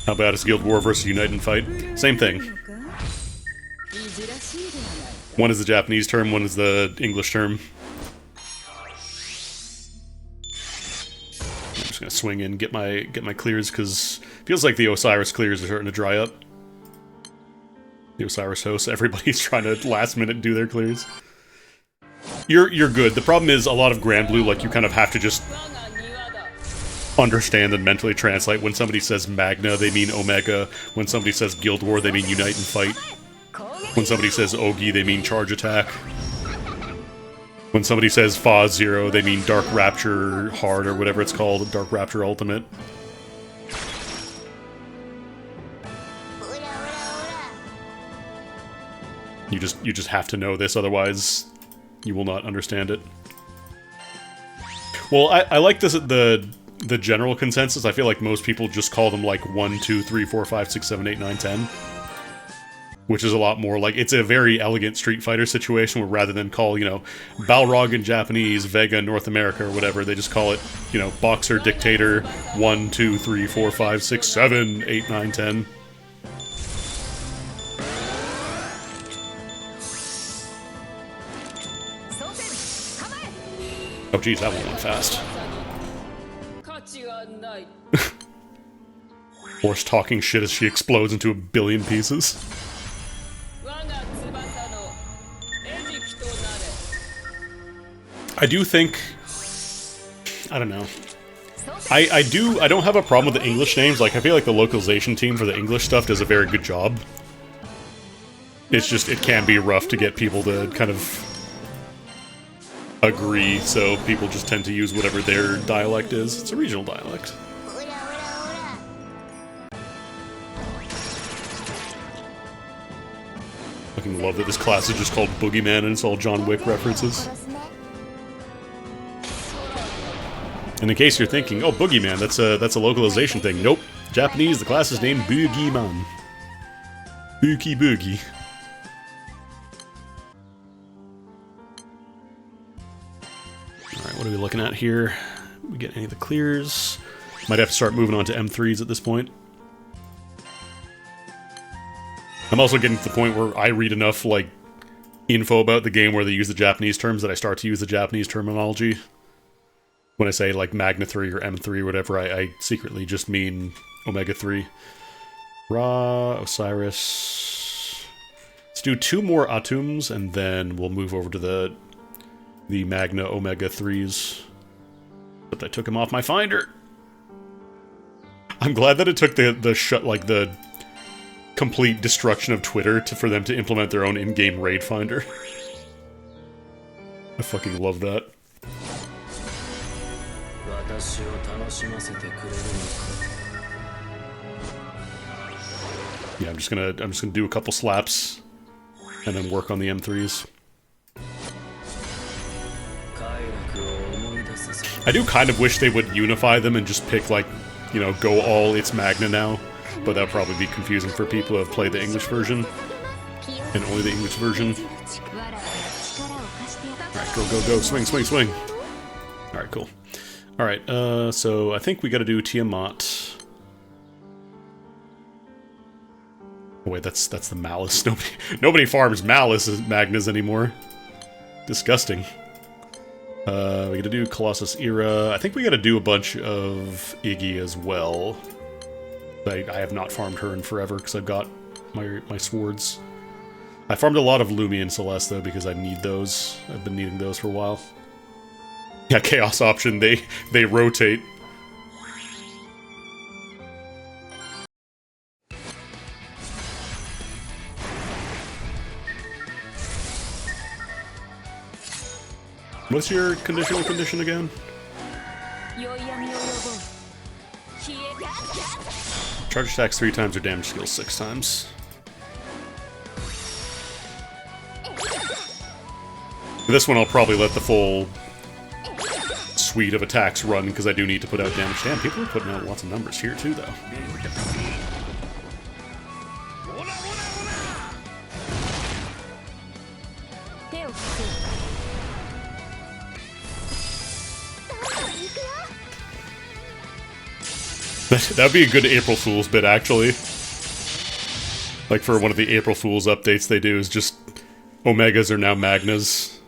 How bad is Guild War versus Unite and Fight? Same thing. One is the Japanese term, one is the English term. I'm just gonna swing in, get my clears, because it feels like the Osiris clears are starting to dry up. The Osiris hosts, everybody's trying to last minute do their clears. You're good. The problem is a lot of Grand Blue, like, you kind of have to just understand and mentally translate. When somebody says Magna, they mean Omega. When somebody says Guild War, they mean Unite and Fight. When somebody says Ogi, they mean Charge Attack. When somebody says Fa Zero, they mean Dark Rapture Hard, or whatever it's called, Dark Rapture Ultimate. You just have to know this, otherwise you will not understand it. Well, I like this, the general consensus. I feel like most people just call them like 1, 2, 3, 4, 5, 6, 7, 8, 9, 10. Which is a lot more like, it's a very elegant Street Fighter situation where rather than call, you know, Balrog in Japanese, Vega in North America or whatever, they just call it, you know, Boxer, Dictator, 1, 2, 3, 4, 5, 6, 7, 8, 9, 10. Oh geez, that one went fast. Horse talking shit as she explodes into a billion pieces. I do think... I don't know. I don't have a problem with the English names. Like, I feel like the localization team for the English stuff does a very good job. It's just, it can be rough to get people to kind of agree, so people just tend to use whatever their dialect is. It's a regional dialect. I fucking love that this class is just called Boogeyman and it's all John Wick references. And in case you're thinking, oh, Boogeyman, that's a localization thing. Nope. Japanese, the class is named Boogeyman. Boogie Boogie. Alright, what are we looking at here? We get any of the clears? Might have to start moving on to M3s at this point. I'm also getting to the point where I read enough, like, info about the game where they use the Japanese terms that I start to use the Japanese terminology. When I say, like, Magna 3 or M3 or whatever, I secretly just mean Omega 3. Ra, Osiris... Let's do 2 more Atums, and then we'll move over to the Magna Omega 3s. But I took him off my finder! I'm glad that it took the complete destruction of Twitter for them to implement their own in-game raid finder. I fucking love that. Yeah, I'm just gonna do a couple slaps and then work on the M3s. I do kind of wish they would unify them and just pick, like, you know, go all it's Magna now, but that'd probably be confusing for people who have played the English version and only the English version. Alright, go, go, go, swing, swing, swing. Alright, cool. Alright, so I think we gotta do Tiamat. Oh wait, that's the Malice. Nobody farms Malice as Magnas anymore. Disgusting. We gotta do Colossus Era. I think we gotta do a bunch of Iggy as well. I have not farmed her in forever because I've got my swords. I farmed a lot of Lumi and Celeste though because I need those. I've been needing those for a while. Yeah, Chaos option, they rotate. What's your conditional condition again? Charge attacks 3 times or damage skills 6 times. For this one I'll probably let the full suite of attacks run because I do need to put out damage. Damn, people are putting out lots of numbers here too though. That'd be a good April Fool's bit, actually. Like, for one of the April Fool's updates they do is just Omegas are now Magnas.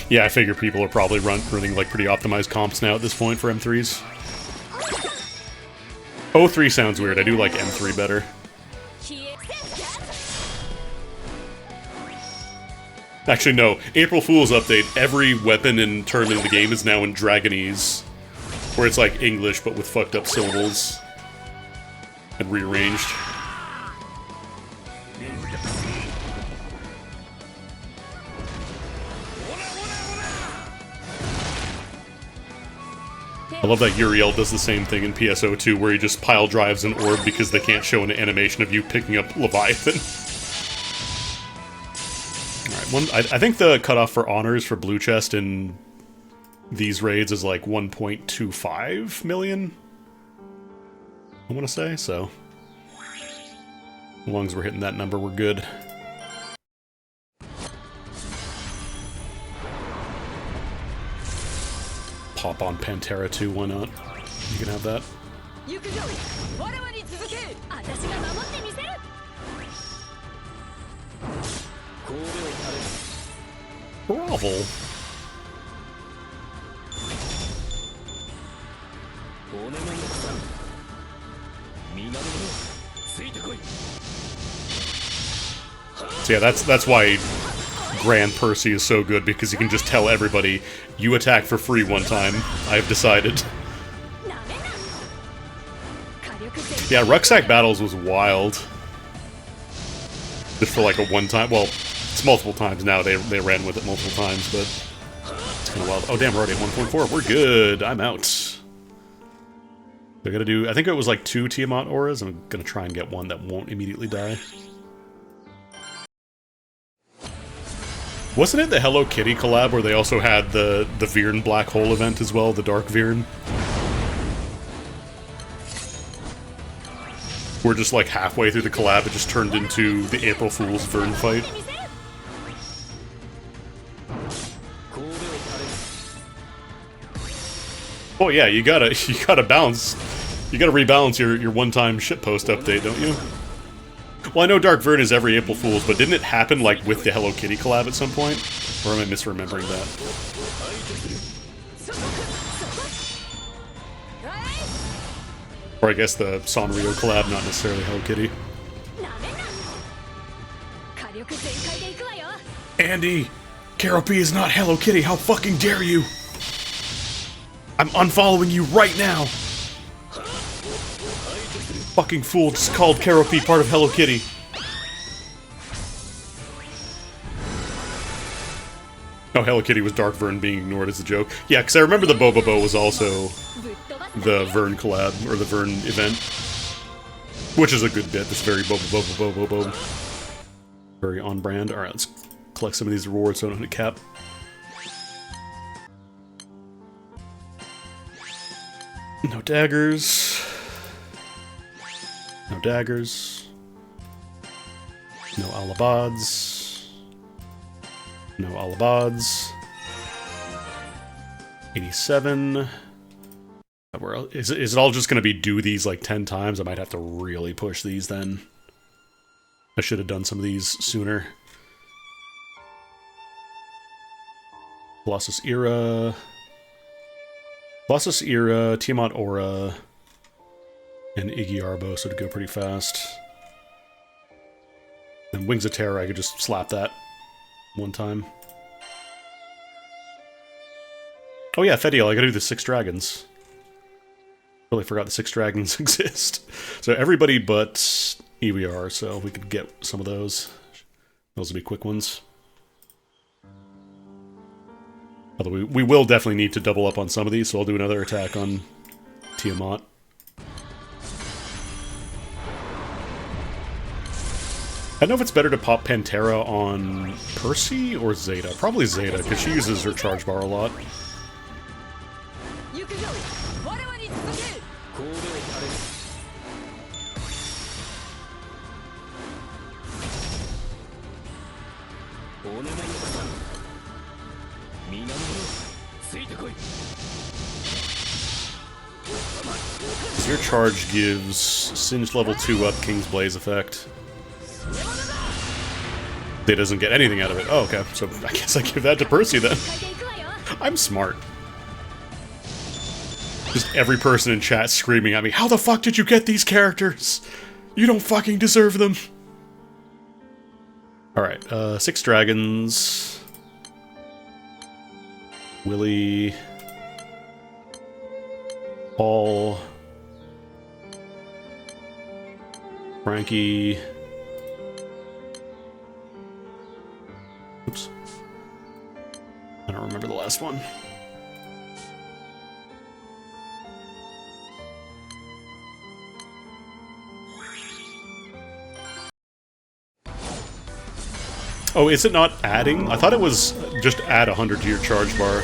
Yeah, I figure people are probably running, like, pretty optimized comps now at this point for M3s. O3 sounds weird. I do like M3 better. Actually, no. April Fool's update, every weapon and term in the game is now in Dragonese. Where it's like English, but with fucked up syllables. And rearranged. I love that Uriel does the same thing in PSO2, where he just pile drives an orb because they can't show an animation of you picking up Leviathan. I think the cutoff for honors for blue chest in these raids is like 1.25 million. I want to say, so as long as we're hitting that number, we're good. Pop on Pantera too, why not? You can have that. Bravo. So yeah, that's why Grand Percy is so good, because you can just tell everybody, you attack for free one time, I've decided. Yeah, Rucksack Battles was wild. Just for like a one-time, well, it's multiple times now. They ran with it multiple times, but it's kind of wild. Oh damn, we're already at 1.4. We're good. I'm out. I gotta do, I think it was like 2 Tiamat auras. I'm gonna try and get one that won't immediately die. Wasn't it the Hello Kitty collab where they also had the Virn Black Hole event as well, the Dark Virn? We're just like halfway through the collab, it just turned into the April Fool's Virn fight. Oh yeah, you gotta balance, you gotta rebalance your one-time shitpost update, don't you? Well, I know Dark Virn is every April Fool's, but didn't it happen, like, with the Hello Kitty collab at some point? Or am I misremembering that? Or I guess the Sanrio collab, not necessarily Hello Kitty. Andy! Caropi is not Hello Kitty, how fucking dare you! I'm unfollowing you right now! Fucking fool just called Caropi part of Hello Kitty. Oh, Hello Kitty was Dark Virn being ignored as a joke. Yeah, because I remember the Bobobo was also the Virn collab, or the Virn event. Which is a good bit, this very Bobobo. Very on brand. Alright, let's collect some of these rewards so I don't hit a cap. No daggers. No daggers. No alabads. No alabads. 87. Where else? Is it all just going to be do these like 10 times? I might have to really push these then. I should have done some of these sooner. Colossus Era. Colossus Era, Tiamat Aura, and Iggy Arbo, so to go pretty fast. And Wings of Terror, I could just slap that one time. Oh yeah, Fediel, I gotta do the 6 dragons. Totally forgot the 6 dragons exist. So everybody but EVR, so we could get some of those. Those would be quick ones. Although we will definitely need to double up on some of these, so I'll do another attack on Tiamat. I don't know if it's better to pop Pantera on Percy or Zeta. Probably Zeta, because she uses her charge bar a lot. Your charge gives Singe level 2 up King's Blaze effect. They doesn't get anything out of it. Oh, okay. So I guess I give that to Percy then. I'm smart. Just every person in chat screaming at me, how the fuck did you get these characters? You don't fucking deserve them. Alright, 6 dragons. Willy. Paul. Frankie. Oops. I don't remember the last one. Oh, is it not adding? I thought it was just add 100 to your charge bar.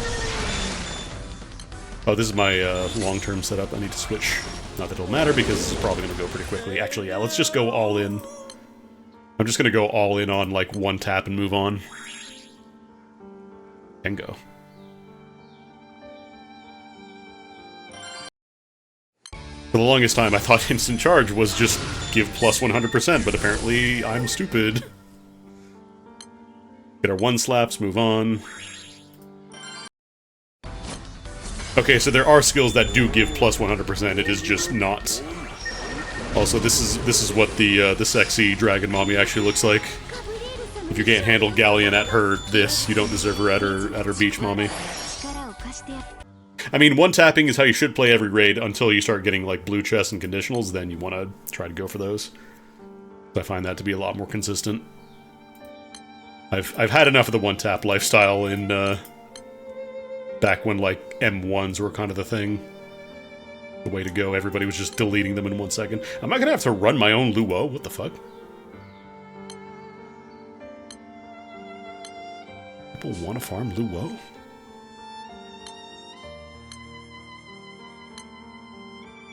Oh, this is my long-term setup. I need to switch. Not that it'll matter, because this is probably going to go pretty quickly. Actually, yeah, let's just go all in. I'm just going to go all in on, like, one tap and move on. And go. For the longest time, I thought instant charge was just give plus 100%, but apparently I'm stupid. Get our 1 slaps, move on. Okay, so there are skills that do give plus 100%, it is just not. Also, this is what the sexy dragon mommy actually looks like. If you can't handle Galleon at her you don't deserve her at her beach mommy. I mean, one-tapping is how you should play every raid until you start getting, like, blue chests and conditionals, then you want to try to go for those. I find that to be a lot more consistent. I've had enough of the one-tap lifestyle in, back when, like, M1s were kind of the thing. The way to go, everybody was just deleting them in 1 second. Am I gonna have to run my own Luo? What the fuck? People want to farm Luo?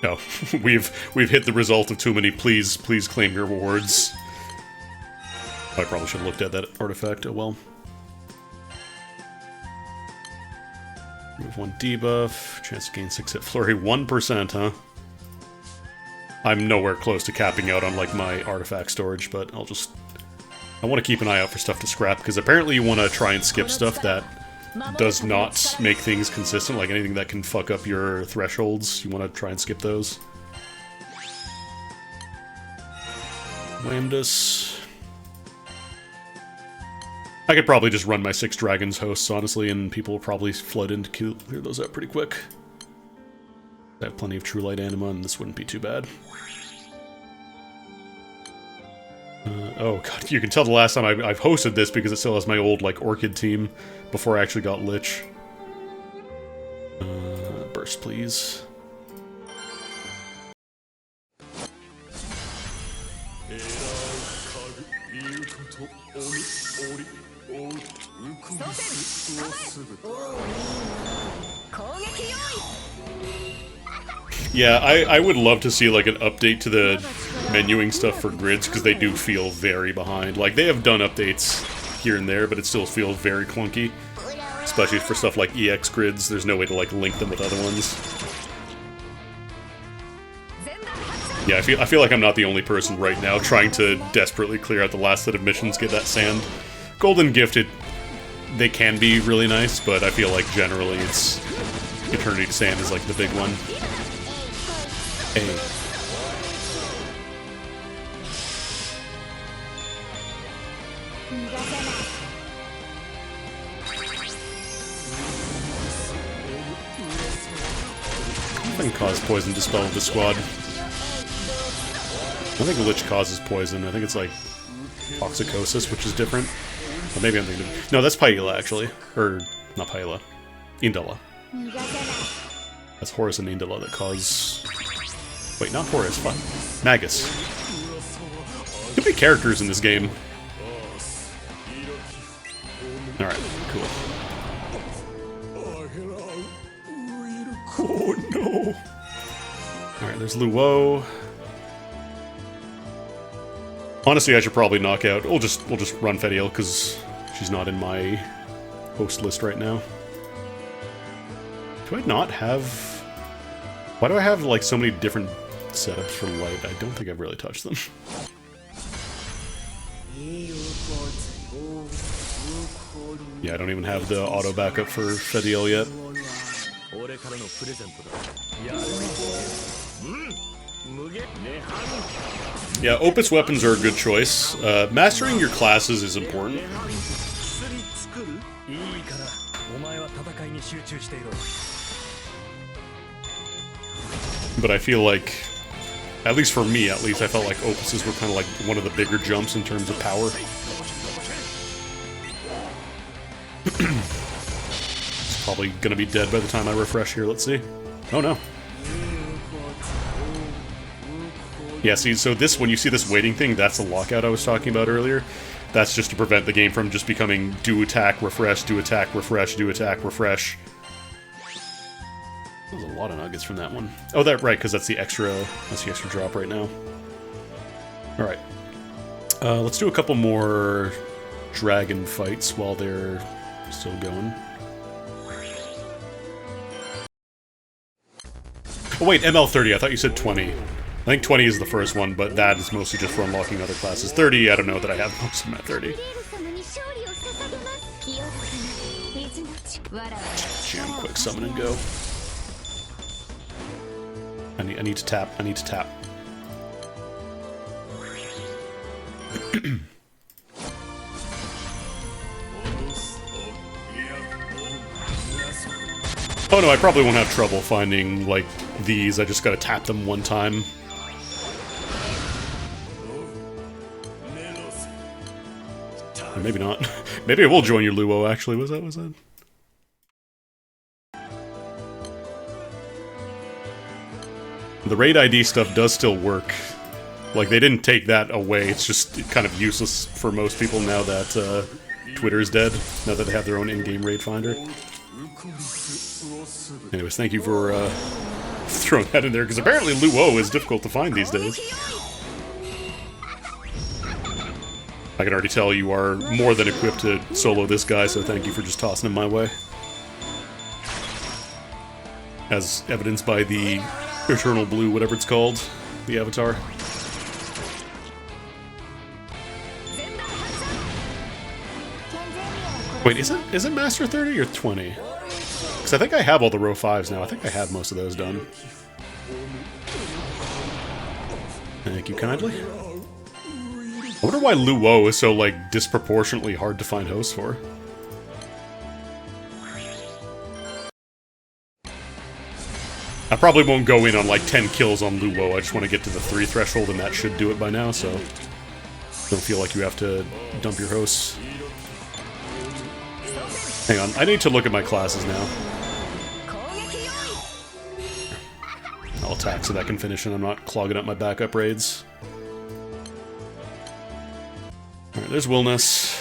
No, we've hit the result of too many please claim your rewards. I probably should have looked at that artifact. Oh well. Move 1 debuff, chance to gain 6 hit flurry, 1%, huh? I'm nowhere close to capping out on, like, my artifact storage, but I want to keep an eye out for stuff to scrap, because apparently you want to try and skip stuff that does not make things consistent, like anything that can fuck up your thresholds, you want to try and skip those. Lambdas. I could probably just run my 6 dragons hosts, honestly, and people will probably flood in to clear those out pretty quick. I have plenty of True Light Anima, and this wouldn't be too bad. Oh god, you can tell the last time I've hosted this because it still has my old, like, Orchid team before I actually got Lich. Burst, please. Yeah, I would love to see, like, an update to the menuing stuff for grids, because they do feel very behind. Like, they have done updates here and there, but it still feels very clunky. Especially for stuff like EX grids, there's no way to, like, link them with other ones. Yeah, I feel like I'm not the only person right now trying to desperately clear out the last set of missions, get that sand. Golden Gifted, they can be really nice, but I feel like generally it's... Eternity Sand is, like, the big one. Hey. I can cause poison dispel with the squad. I think Lich causes poison. I think it's like toxicosis, which is different. Or maybe I'm thinking of... No, that's Paella, actually. Or, not Paella. Indala. That's Horus and Indala that cause... Wait, not Horus, fuck. Magus. Could be characters in this game. Alright, cool. Oh no! Alright, there's Luo. Honestly, I should probably knock out... We'll just run Fediel, because she's not in my host list right now. Do I not have... Why do I have, like, so many different setups for light? I don't think I've really touched them. Yeah, I don't even have the auto backup for Fediel yet. Yeah, Opus weapons are a good choice. Mastering your classes is important. But I feel like, at least for me at least, I felt like Opuses were kind of like one of the bigger jumps in terms of power. It's probably gonna be dead by the time I refresh here, let's see. Oh no. Yeah, see, so this, when you see this waiting thing, that's the lockout I was talking about earlier. That's just to prevent the game from just becoming do attack, refresh, do attack, refresh, do attack, refresh. There's a lot of nuggets from that one. Oh, that right, because that's the extra drop right now. Alright. Let's do a couple more dragon fights while they're still going. Oh wait, ML30, I thought you said 20. I think 20 is the first one, but that is mostly just for unlocking other classes. 30, I don't know that I have most of them at 30. Jam, quick summon and go. I need to tap. I need to tap. Oh no, I probably won't have trouble finding, like, these. I just gotta tap them one time. Or maybe not. Maybe I will join your Luo, actually. Was that? The raid ID stuff does still work. Like, they didn't take that away. It's just kind of useless for most people now that Twitter is dead. Now that they have their own in-game raid finder. Anyways, thank you for throwing that in there, because apparently Luo is difficult to find these days. I can already tell you are more than equipped to solo this guy, so thank you for just tossing him my way. As evidenced by the Eternal Blue, whatever it's called, the avatar. Wait, is it Master 30 or 20? Because I think I have all the row 5s now. I think I have most of those done. Thank you kindly. I wonder why Luo is so, like, disproportionately hard to find hosts for. I probably won't go in on, like, 10 kills on Luo. I just want to get to the 3 threshold, and that should do it by now, so don't feel like you have to dump your hosts. Hang on, I need to look at my classes now. I'll attack so that can finish and I'm not clogging up my backup raids. Alright, there's Willness.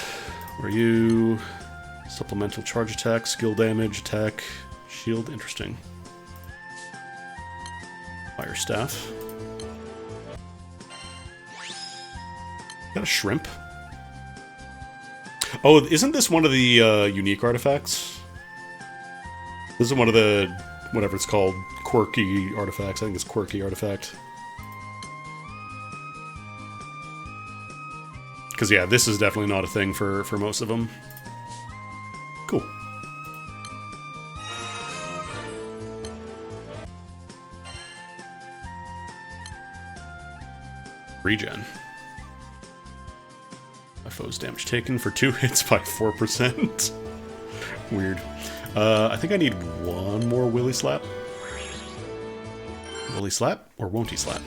Where are you? Supplemental charge attack, skill damage, attack, shield, interesting. Fire staff. Got a shrimp. Oh, isn't this one of the unique artifacts? This is one of the, whatever it's called, quirky artifacts. I think it's quirky artifact. Because, yeah, this is definitely not a thing for most of them. Cool. Regen. My foe's damage taken for 2 hits by 4%. Weird. I think I need one more Willy Slap. Will he slap, or won't he slap?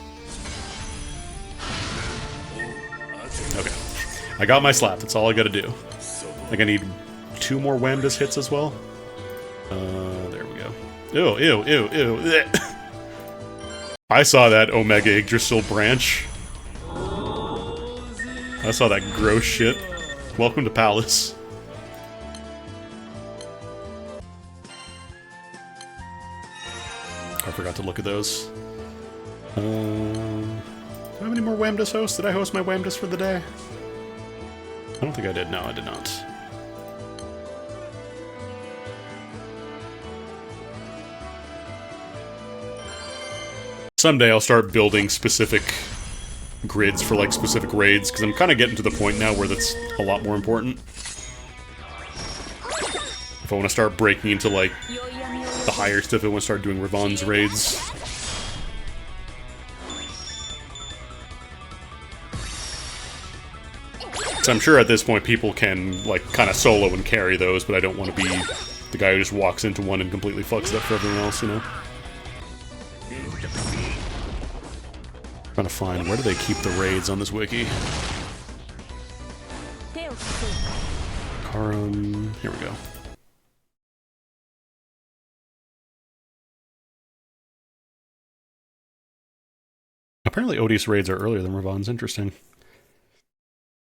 Okay. I got my slap, that's all I gotta do. I think I need 2 more Whamdas hits as well. There we go. Ew, ew, ew, ew. Blech. I saw that Omega Yggdrasil branch. I saw that gross shit. Welcome to Palace. I forgot to look at those. Do I have any more Whamdas hosts? Did I host my Whamdas for the day? I don't think I did. No, I did not. Someday I'll start building specific grids for, like, specific raids, because I'm kind of getting to the point now where that's a lot more important. If I want to start breaking into, like, the higher stuff, I want to start doing Ravon's raids. So I'm sure at this point people can, like, kind of solo and carry those, but I don't want to be the guy who just walks into one and completely fucks it up for everyone else, you know? Trying to find, where do they keep the raids on this wiki? Karam, here we go. Apparently Odious raids are earlier than Ravon's, interesting.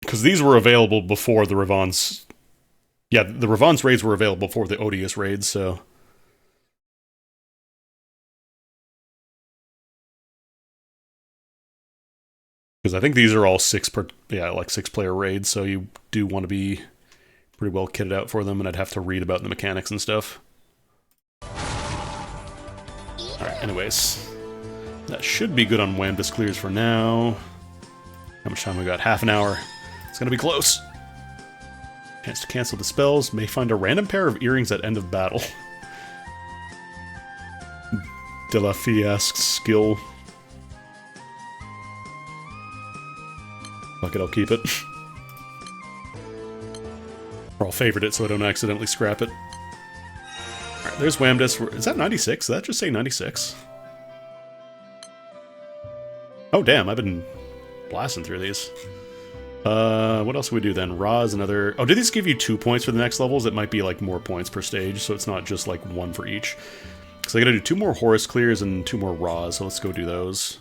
Because these were available before the Ravon's... Yeah, the Ravon's raids were available before the Odious raids, so... Because I think these are all 6-player raids, so you do want to be pretty well kitted out for them, and I'd have to read about the mechanics and stuff. Alright, anyways. That should be good on Whamdas clears for now. How much time we got? Half an hour. It's gonna be close. Chance to cancel the spells. May find a random pair of earrings at end of battle. Delafie-esque skill. Fuck it, I'll keep it. Or I'll favorite it so I don't accidentally scrap it. Alright, there's Whamdis. Is that 96? Did that just say 96? Oh, damn, I've been blasting through these. What else do we do then? Ra is another... Oh, did these give you 2 points for the next levels? It might be, like, more points per stage, so it's not just, like, 1 for each. So I gotta do 2 more Horus clears and 2 more Ra's, so let's go do those.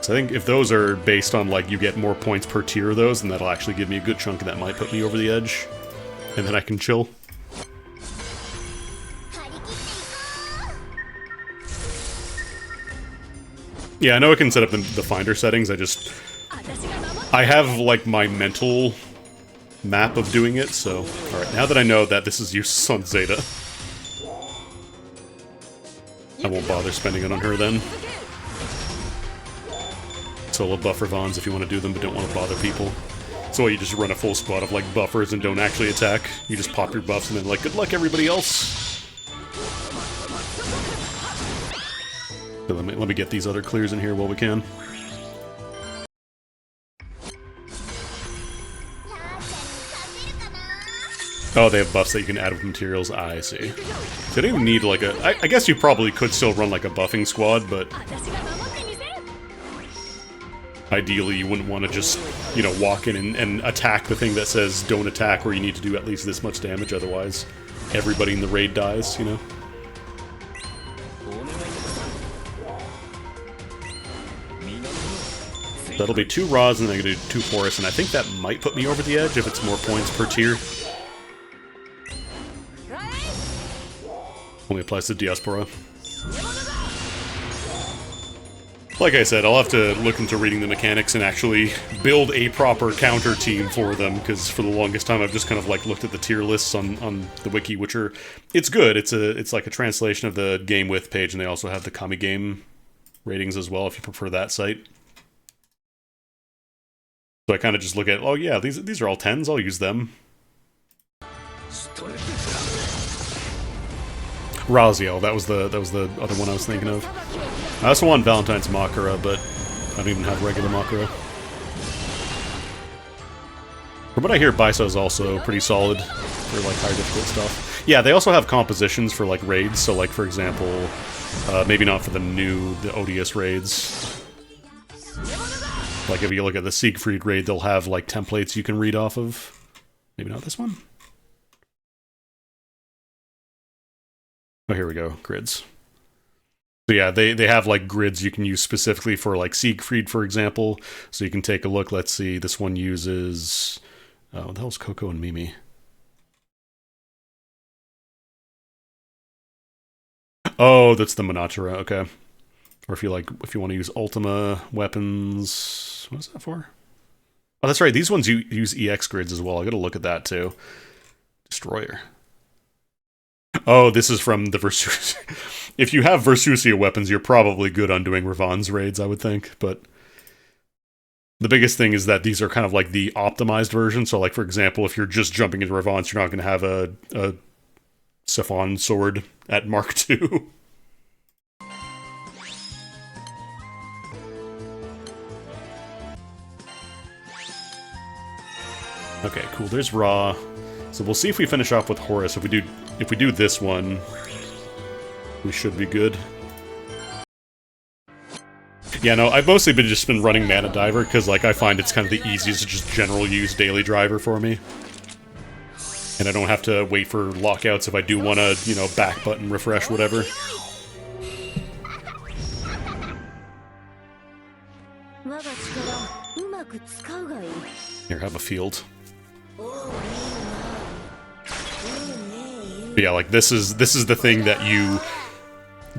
So I think if those are based on, like, you get more points per tier of those, then that'll actually give me a good chunk, and that might put me over the edge. And then I can chill. Yeah, I know I can set up the Finder settings, I have, like, my mental map of doing it, so... Alright, now that I know that this is useless on Zeta, I won't bother spending it on her then. Solo buffer Vons if you want to do them but don't want to bother people. So you just run a full squad of like buffers and don't actually attack. You just pop your buffs and then like, good luck everybody else! So let me get these other clears in here while we can. Oh, they have buffs that you can add with materials. I see. They don't even need like a... I guess you probably could still run like a buffing squad, but... Ideally, you wouldn't want to just, you know, walk in and attack the thing that says don't attack, where you need to do at least this much damage, otherwise everybody in the raid dies, you know? That'll be 2 Ra's and then I'm gonna do 2 Horus, and I think that might put me over the edge if it's more points per tier. Only applies to Diaspora. Like I said, I'll have to look into reading the mechanics and actually build a proper counter team for them, because for the longest time I've just kind of like looked at the tier lists on the wiki, which are... It's good, it's like a translation of the Game With page, and they also have the Kami Game ratings as well, if you prefer that site. So I kind of just look at, oh yeah, these are all 10s, I'll use them. Raziel, that was the other one I was thinking of. I also want Valentine's Makara, but I don't even have regular Makara. From what I hear, Baisa is also pretty solid for like higher difficult stuff. Yeah, they also have compositions for like raids, so like for example, maybe not for the odious raids. Like if you look at the Siegfried raid, they'll have like templates you can read off of. Maybe not this one? Oh, here we go, grids. So yeah, they have like grids you can use specifically for like Siegfried, for example. So you can take a look. Let's see, this one uses... Oh, what the hell's Coco and Mimi? Oh, that's the Monatera, okay. Or if you want to use Ultima weapons... What is that for? Oh, that's right, these ones use EX grids as well. I gotta look at that too. Destroyer. Oh, this is from the Versusia. If you have Versusia weapons, you're probably good on doing Ravon's raids, I would think, but... The biggest thing is that these are kind of like the optimized version, so like, for example, if you're just jumping into Ravon's, you're not going to have a Siphon sword at Mark II. Okay, cool, there's Ra. So we'll see if we finish off with Horus. If we do this one, we should be good. Yeah, no, I've mostly just been running Mana Diver, because like I find it's kind of the easiest to just general use daily driver for me. And I don't have to wait for lockouts if I do want to, you know, back button refresh, whatever. Here, have a field. But yeah, like this is the thing that you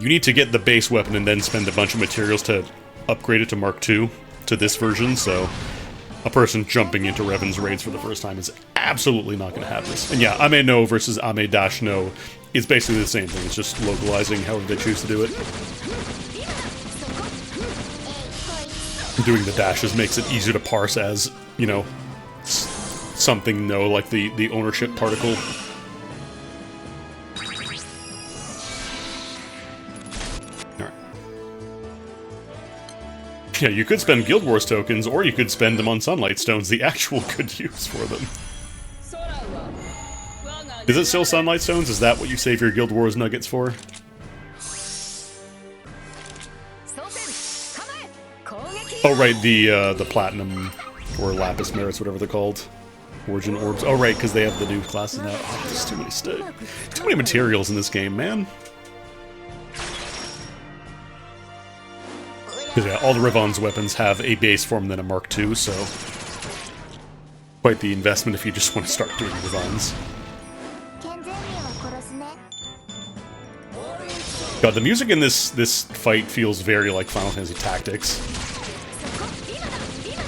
need to get the base weapon and then spend a bunch of materials to upgrade it to Mark II, to this version, so a person jumping into Revan's raids for the first time is absolutely not going to have this. And yeah, Ame no versus Ame-no is basically the same thing, it's just localizing however they choose to do it. Doing the dashes makes it easier to parse as, you know, something no, like the ownership particle. Yeah, you could spend Guild Wars tokens, or you could spend them on Sunlight Stones, the actual good use for them. Is it still Sunlight Stones? Is that what you save your Guild Wars nuggets for? Oh right, the Platinum, or Lapis Merits, whatever they're called. Origin Orbs. Oh right, because they have the new classes now. Oh, there's too many materials in this game, man. Because yeah, all the Rivon's weapons have a base form and then a Mark II, so quite the investment if you just want to start doing Rivons. God, the music in this fight feels very like Final Fantasy Tactics.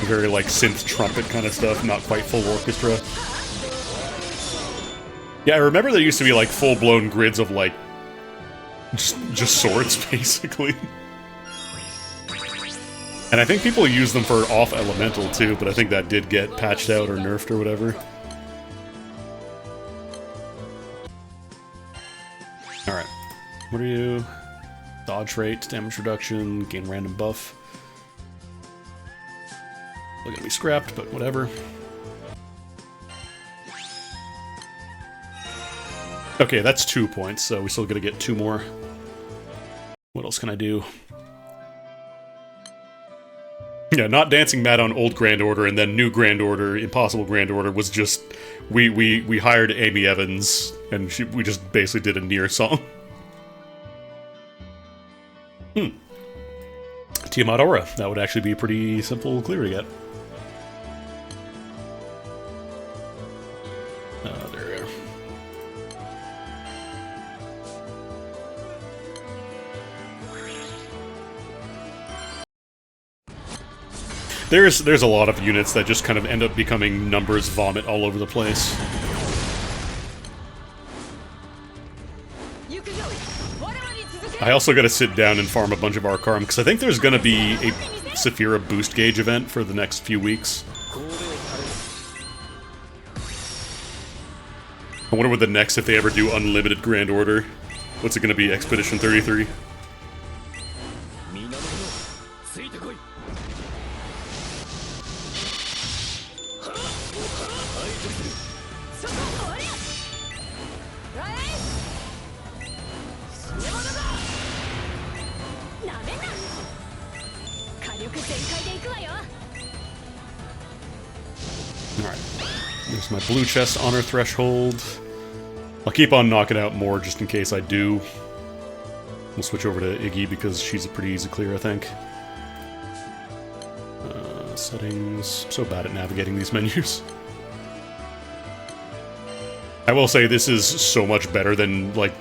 Very like synth trumpet kind of stuff, not quite full orchestra. Yeah, I remember there used to be like full-blown grids of like just swords, basically. And I think people use them for off elemental too, but I think that did get patched out or nerfed or whatever. Alright. What are you? Dodge rate, damage reduction, gain random buff. Still gonna be scrapped, but whatever. Okay, that's 2 points, so we still gotta get 2 more. What else can I do? Yeah, not dancing mad on old Grand Order and then new Grand Order, Impossible Grand Order was just we hired Amy Evans and we just basically did a Nier song. Tiamat Aura. That would actually be a pretty simple clear to get. There we are. There's a lot of units that just kind of end up becoming numbers vomit all over the place. I also gotta sit down and farm a bunch of Arcarm, because I think there's gonna be a Saphira boost gauge event for the next few weeks. I wonder what the next, if they ever do Unlimited Grand Order. What's it gonna be, Expedition 33? Alright. There's my blue chest honor threshold. I'll keep on knocking out more just in case I do. We'll switch over to Iggy because she's a pretty easy clear, I think. Settings. I'm so bad at navigating these menus. I will say this is so much better than, like,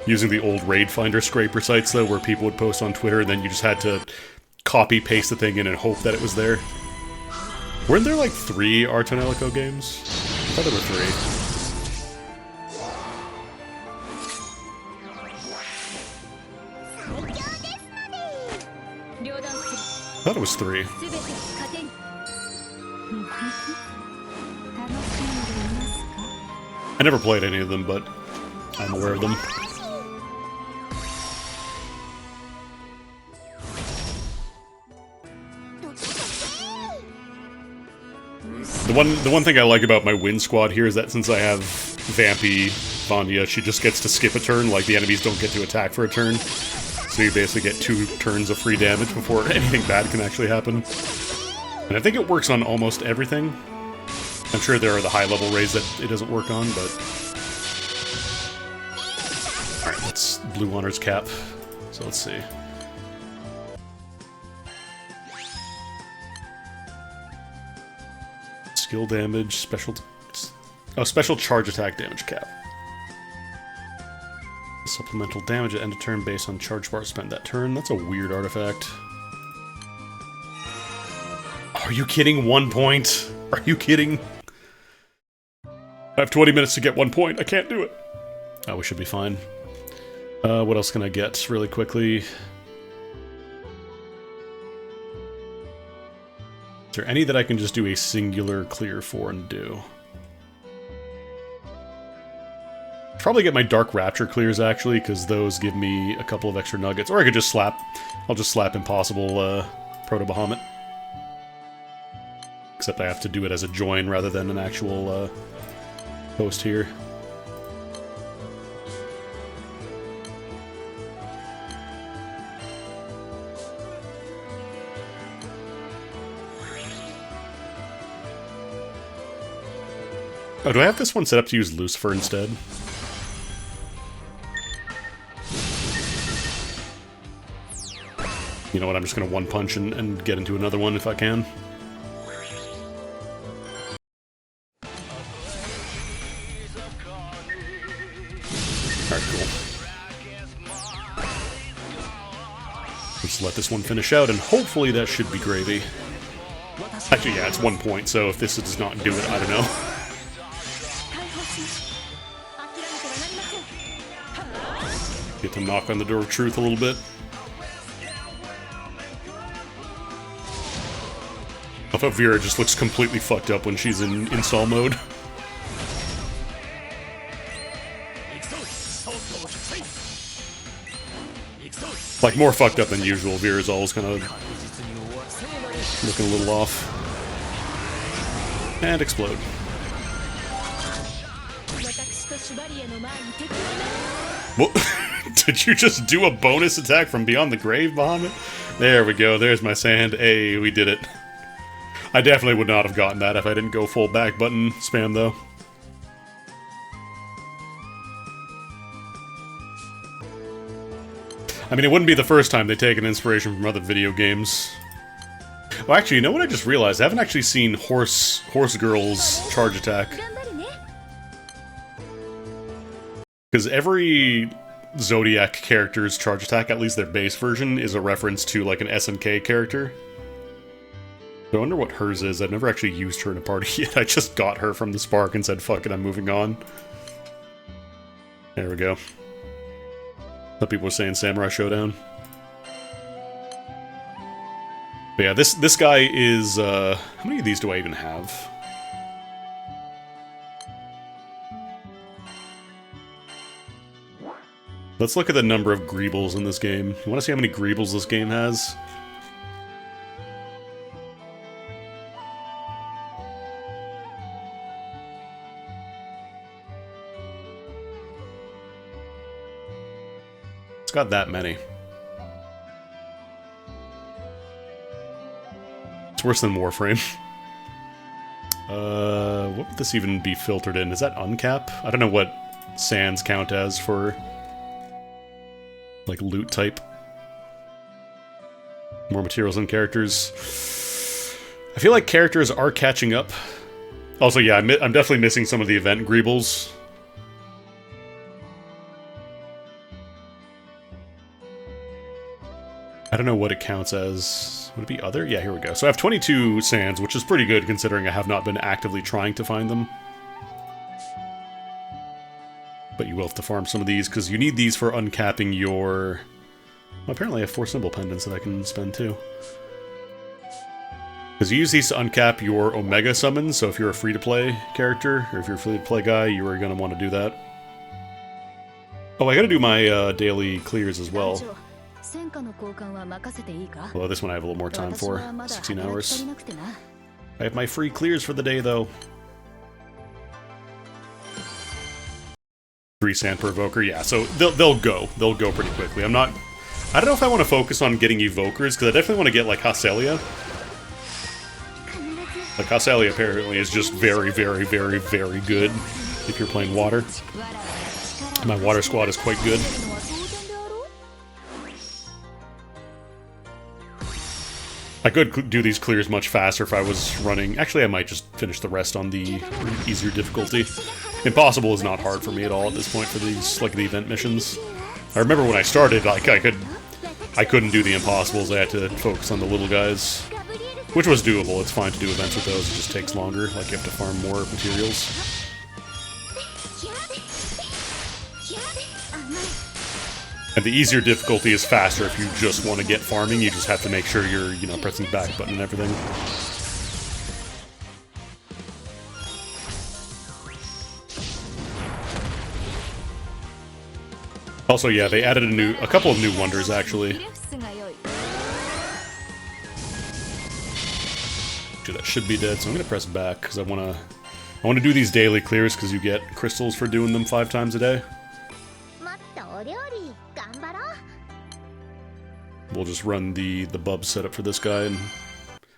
using the old Raid Finder scraper sites, though, where people would post on Twitter and then you just had to copy-paste the thing in and hope that it was there. Weren't there, like, 3 Artonelico games? I thought there were 3. I thought it was 3. I never played any of them, but I'm aware of them. The one thing I like about my win squad here is that since I have Vampy Vanya, she just gets to skip a turn, like the enemies don't get to attack for a turn. So you basically get 2 turns of free damage before anything bad can actually happen. And I think it works on almost everything. I'm sure there are the high-level raids that it doesn't work on, but... Alright, let's Blue Honors cap. So let's see. Skill damage, special... Oh, special charge attack damage cap. Supplemental damage at end of turn based on charge bar spent that turn. That's a weird artifact. Are you kidding? 1 point? Are you kidding? I have 20 minutes to get 1 point. I can't do it. Oh, we should be fine. What else can I get really quickly? Is there any that I can just do a singular clear for and do? Probably get my Dark Rapture clears, actually, because those give me a couple of extra nuggets. Or I could just slap... I'll just slap Impossible Proto-Bahamut. Except I have to do it as a join rather than an actual host here. Oh, do I have this one set up to use Lucifer instead? You know what, I'm just gonna one punch and get into another one if I can. Alright, cool. Just let this one finish out, and hopefully that should be gravy. Actually, yeah, it's 1 point, so if this does not do it, I don't know. Get to knock on the door of truth a little bit. I thought Vera just looks completely fucked up when she's in install mode. Like, more fucked up than usual. Vera's always kind of looking a little off. And explode. What? Did you just do a bonus attack from beyond the grave, Bahamut? There we go. There's my sand. Hey, we did it. I definitely would not have gotten that if I didn't go full back button spam, though. I mean, it wouldn't be the first time they take an inspiration from other video games. Well, actually, you know what I just realized? I haven't actually seen Horsegirl's charge attack. Because every Zodiac character's charge attack, at least their base version, is a reference to, like, an SNK character. So I wonder what hers is. I've never actually used her in a party yet. I just got her from the Spark and said, fuck it, I'm moving on. There we go. Some people were saying Samurai Showdown. But yeah, this guy is, how many of these do I even have? Let's look at the number of Greebles in this game. You want to see how many Greebles this game has? It's got that many. It's worse than Warframe. What would this even be filtered in? Is that uncap? I don't know what sands count as for, like, loot type. More materials and characters. I feel like characters are catching up. Also, yeah, I'm definitely missing some of the event Greebles. I don't know what it counts as. Would it be other? Yeah, here we go. So I have 22 sands, which is pretty good considering I have not been actively trying to find them. But you will have to farm some of these, because you need these for uncapping your... Well, apparently I have 4 symbol pendants that I can spend too. Because you use these to uncap your Omega summons, so if you're a free-to-play character, or if you're a free-to-play guy, you are going to want to do that. Oh, I gotta do my daily clears as well. Well, this one I have a little more time for. 16 hours. I have my free clears for the day, though. 3 sand per evoker, yeah, so they'll go. They'll go pretty quickly. I don't know if I want to focus on getting evokers, because I definitely want to get, like, Haselia. Like, Haselia apparently is just very, very, very, very good if you're playing water. My water squad is quite good. I could do these clears much faster if I was running... Actually, I might just finish the rest on the easier difficulty. Impossible is not hard for me at all at this point for these, like, the event missions. I remember when I started, like, I couldn't do the impossibles. I had to focus on the little guys. Which was doable. It's fine to do events with those. It just takes longer. Like, you have to farm more materials. And the easier difficulty is faster if you just want to get farming. You just have to make sure you're, you know, pressing back button and everything. Also, yeah, they added a couple of new wonders, actually. Actually, that should be dead, so I'm gonna press back because I wanna do these daily clears because you get crystals for doing them 5 times a day. We'll just run the bub setup for this guy, and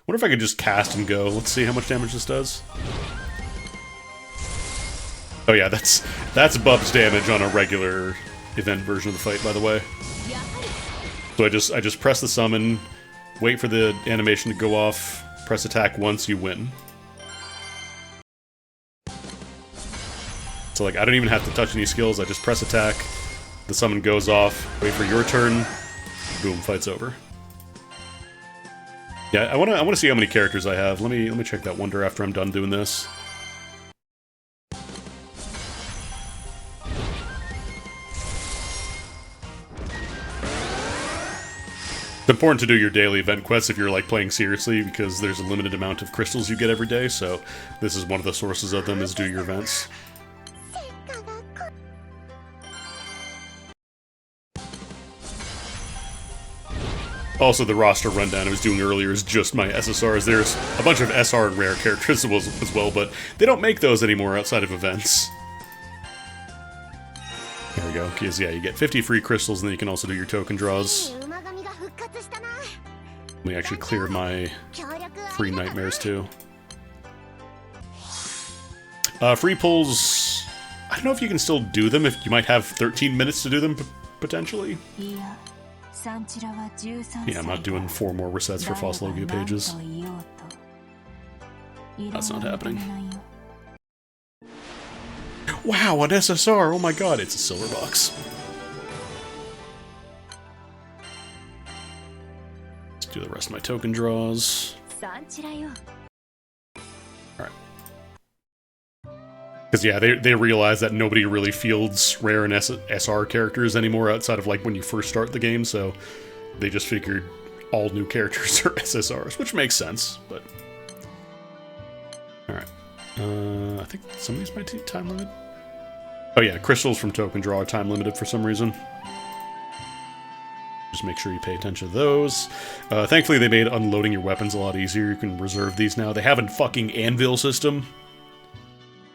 wonder if I could just cast and go. Let's see how much damage this does. Oh yeah, that's Bub's damage on a regular event version of the fight, by the way. So I just press the summon, wait for the animation to go off, press attack once, you win. So like I don't even have to touch any skills, I just press attack, the summon goes off, wait for your turn, boom, fight's over. Yeah, I wanna see how many characters I have. Let me check that wonder after I'm done doing this. It's important to do your daily event quests if you're like playing seriously because there's a limited amount of crystals you get every day, so this is one of the sources of them, is do your events. Also, the roster rundown I was doing earlier is just my SSRs. There's a bunch of SR and rare characters as well, but they don't make those anymore outside of events. There we go, because yeah, you get 50 free crystals and then you can also do your token draws. Let me actually clear my free nightmares too. Free pulls, I don't know if you can still do them, if you might have 13 minutes to do them, potentially. Yeah, I'm not doing 4 more resets for Fossil Logia pages. That's not happening. Wow, an SSR! Oh my god, it's a silver box. Let's do the rest of my token draws. Alright. Because yeah, they realize that nobody really fields rare and SR characters anymore outside of like when you first start the game, so they just figured all new characters are SSRs, which makes sense, but... Alright. I think some of these might take time limit. Oh yeah, crystals from token draw are time limited for some reason. Just make sure you pay attention to those. Thankfully they made unloading your weapons a lot easier. You can reserve these now. They have a fucking anvil system.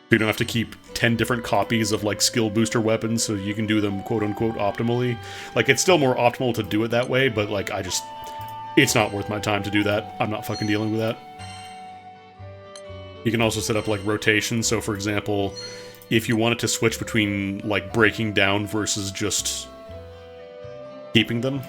You don't have to keep 10 different copies of like skill booster weapons, so you can do them quote-unquote optimally. Like, it's still more optimal to do it that way, but like, it's not worth my time to do that. I'm not fucking dealing with that. You can also set up like rotation, so for example, if you wanted to switch between like breaking down versus just keeping them.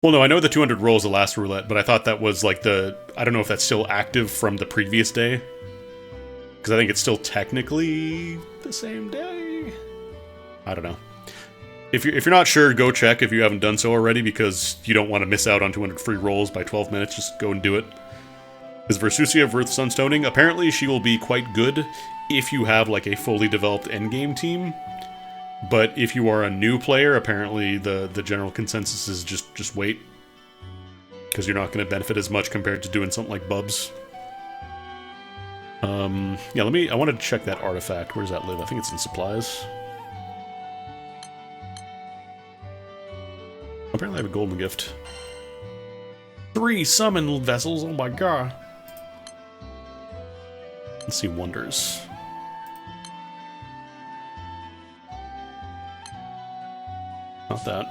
Well, no, I know the 200 rolls the last roulette, but I thought that was like I don't know if that's still active from the previous day. Because I think it's still technically the same day. I don't know. If you're not sure, go check if you haven't done so already, because you don't want to miss out on 200 free rolls by 12 minutes. Just go and do it. Is Versusia worth sunstoning? Apparently she will be quite good if you have like a fully developed endgame team. But if you are a new player, apparently the general consensus is just wait. Because you're not going to benefit as much compared to doing something like Bubs. Yeah, I want to check that artifact. Where does that live? I think it's in supplies. Apparently I have a golden gift. 3 summon vessels, oh my god. Let's see wonders. Not that.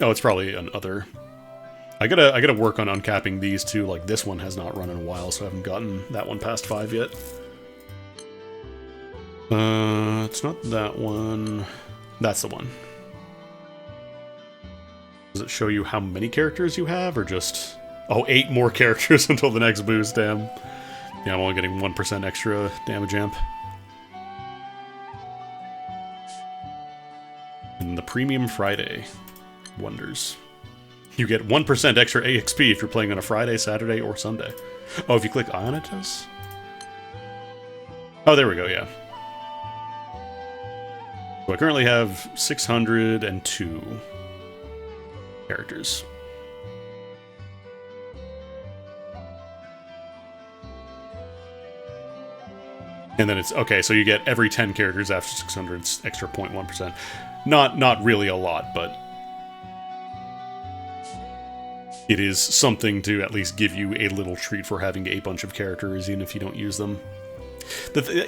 Oh, it's probably an other. I gotta work on uncapping these too. Like, this one has not run in a while, so I haven't gotten that one past 5 yet. It's not that one. That's the one. Does it show you how many characters you have, or just... Oh, 8 more characters until the next boost, damn. Yeah, I'm only getting 1% extra damage amp. And the Premium Friday wonders. You get 1% extra AXP if you're playing on a Friday, Saturday, or Sunday. Oh, if you click I on it, it does? Oh, there we go, yeah. So I currently have 602 characters. And then it's, okay, so you get every 10 characters after 600, it's extra 0.1%. Not really a lot, but it is something to at least give you a little treat for having a bunch of characters, even if you don't use them.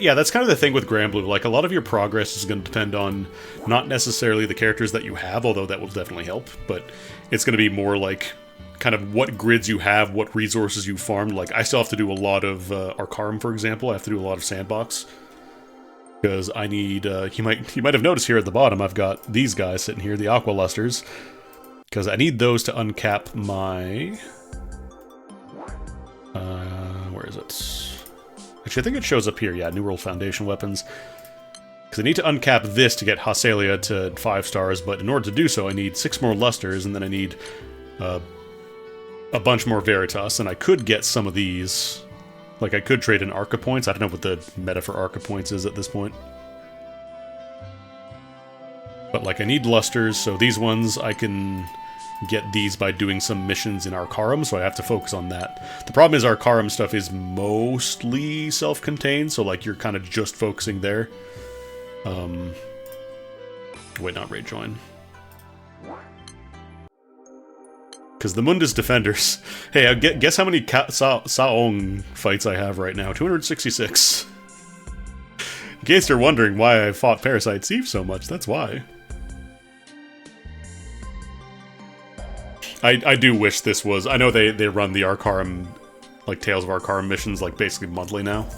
Yeah, that's kind of the thing with Granblue. Like, a lot of your progress is going to depend on not necessarily the characters that you have, although that will definitely help, but it's going to be more like kind of what grids you have, what resources you farmed. Like, I still have to do a lot of Arcarum, for example. I have to do a lot of Sandbox. Because I need, you might have noticed here at the bottom, I've got these guys sitting here, the Aqua Lusters. Because I need those to uncap my... where is it? Actually, I think it shows up here, yeah, New World Foundation weapons. Because I need to uncap this to get Hasalia to 5 stars, but in order to do so, I need 6 more Lusters, and then I need a bunch more Veritas, and I could get some of these. Like, I could trade in Arca points. I don't know what the meta for Arca points is at this point. But, like, I need Lusters, so these ones, I can get these by doing some missions in Arcarum, so I have to focus on that. The problem is Arcarum stuff is mostly self-contained, so, like, you're kind of just focusing there. Wait, not raid join. Because the Mundus Defenders... Hey, guess how many Saong fights I have right now? 266. In case you're wondering why I fought Parasite Steve so much, that's why. I do wish this was... I know they run the Arcarum, like, Tales of Arcarum missions, like, basically monthly now.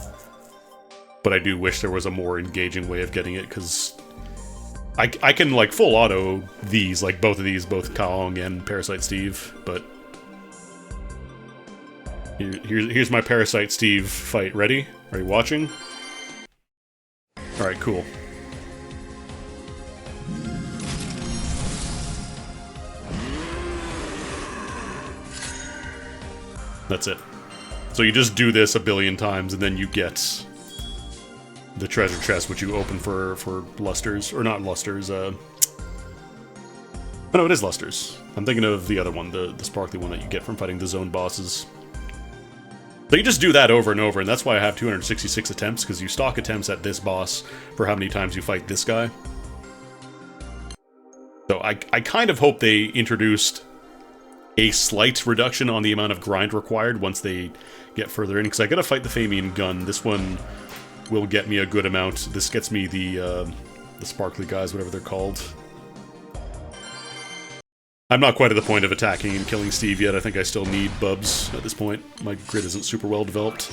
But I do wish there was a more engaging way of getting it, because... I can, like, full auto these, like, both of these, both Kaong and Parasite Steve, but... Here's my Parasite Steve fight. Ready? Are you watching? Alright, cool. That's it. So you just do this a billion times, and then you get... the treasure chest, which you open for Lusters, or not Lusters, oh no, it is Lusters. I'm thinking of the other one, the sparkly one that you get from fighting the zone bosses. So you just do that over and over, and that's why I have 266 attempts, because you stock attempts at this boss for how many times you fight this guy. So I kind of hope they introduced a slight reduction on the amount of grind required once they get further in, because I gotta fight the Famian gun. This one will get me a good amount. This gets me the sparkly guys, whatever they're called. I'm not quite at the point of attacking and killing Steve yet. I think I still need Bubs at this point. My grid isn't super well developed.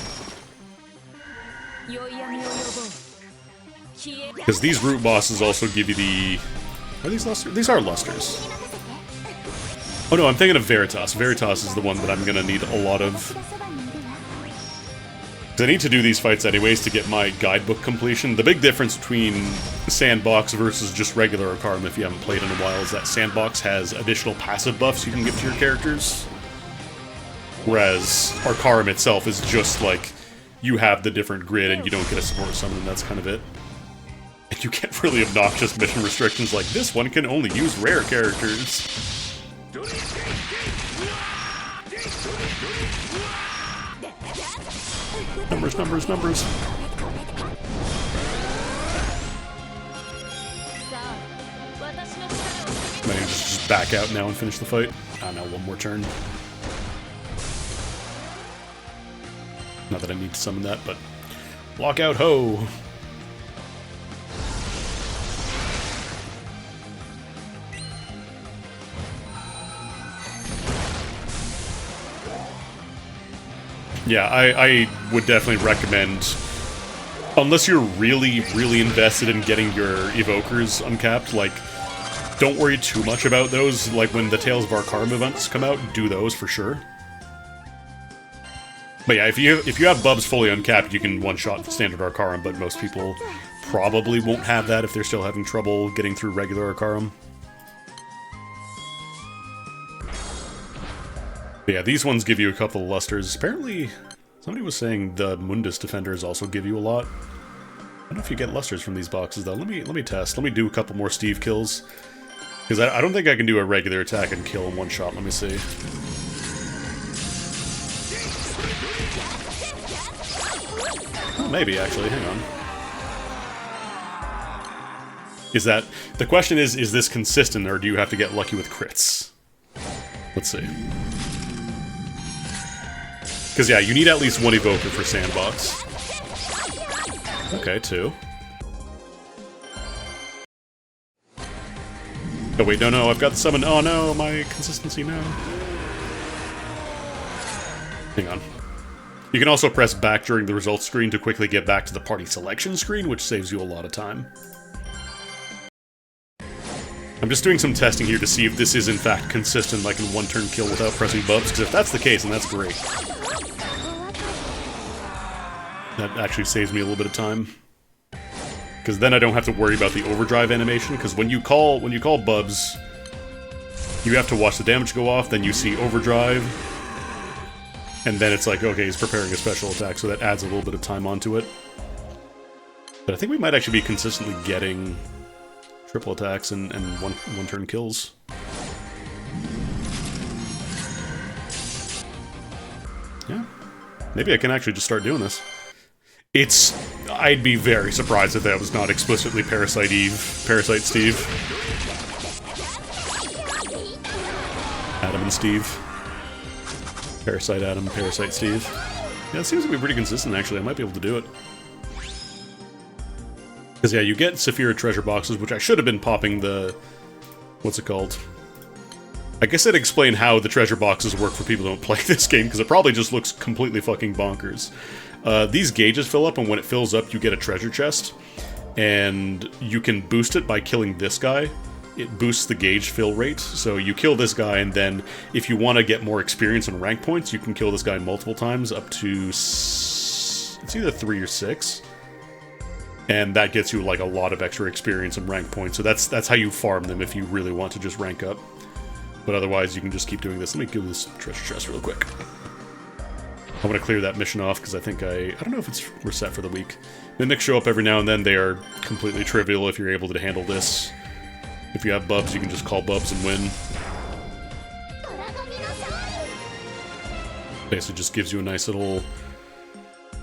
Because these root bosses also give you the... Are these Lusters? These are Lusters. Oh no, I'm thinking of Veritas. Veritas is the one that I'm gonna need a lot of. I need to do these fights anyways to get my guidebook completion. The big difference between Sandbox versus just regular Arcarum, if you haven't played in a while, is that Sandbox has additional passive buffs you can give to your characters. Whereas Arcarum itself is just like, you have the different grid and you don't get a support summon, and that's kind of it. And you get really obnoxious mission restrictions like, this one can only use rare characters. Numbers, numbers, numbers. Might just back out now and finish the fight. Ah, no, one more turn. Not that I need to summon that, but... Lock out, ho! Yeah, I would definitely recommend, unless you're really, really invested in getting your evokers uncapped, like, don't worry too much about those. Like, when the Tales of Arcarum events come out, do those for sure. But yeah, if you have Bubs fully uncapped, you can one-shot standard Arcarum, but most people probably won't have that if they're still having trouble getting through regular Arcarum. But yeah, these ones give you a couple of Lusters. Apparently, somebody was saying the Mundus Defenders also give you a lot. I don't know if you get Lusters from these boxes, though. Let me test. Let me do a couple more Steve kills. Because I don't think I can do a regular attack and kill in one shot. Let me see. Maybe, actually. Hang on. Is that... The question is this consistent, or do you have to get lucky with crits? Let's see. Because, yeah, you need at least one Evoker for Sandbox. Okay, 2. Oh, wait, no, I've got the summon. Oh, no, my consistency, no. Hang on. You can also press back during the results screen to quickly get back to the party selection screen, which saves you a lot of time. I'm just doing some testing here to see if this is in fact consistent, like in one-turn kill without pressing buffs, because if that's the case, then that's great. That actually saves me a little bit of time. Because then I don't have to worry about the overdrive animation, because when you call Bubs, you have to watch the damage go off, then you see overdrive, and then it's like, okay, he's preparing a special attack, so that adds a little bit of time onto it. But I think we might actually be consistently getting triple attacks and one-turn kills. Yeah. Maybe I can actually just start doing this. I'd be very surprised if that was not explicitly Parasite Steve. Adam and Steve. Parasite Adam, Parasite Steve. Yeah, it seems to be pretty consistent, actually. I might be able to do it. Because, yeah, you get Saphira treasure boxes, which I should have been popping the... What's it called? I guess I'd explain how the treasure boxes work for people who don't play this game, because it probably just looks completely fucking bonkers. These gauges fill up, and when it fills up, you get a treasure chest. And you can boost it by killing this guy. It boosts the gauge fill rate, so you kill this guy, and then if you want to get more experience and rank points, you can kill this guy multiple times, up to... It's either 3 or 6. And that gets you, like, a lot of extra experience and rank points. So that's how you farm them if you really want to just rank up. But otherwise, you can just keep doing this. Let me kill this treasure chest real quick. I want to clear that mission off, because I think I don't know if we're set for the week. Mimics show up every now and then. They are completely trivial if you're able to handle this. If you have Bubs, you can just call Bubs and win. Basically just gives you a nice little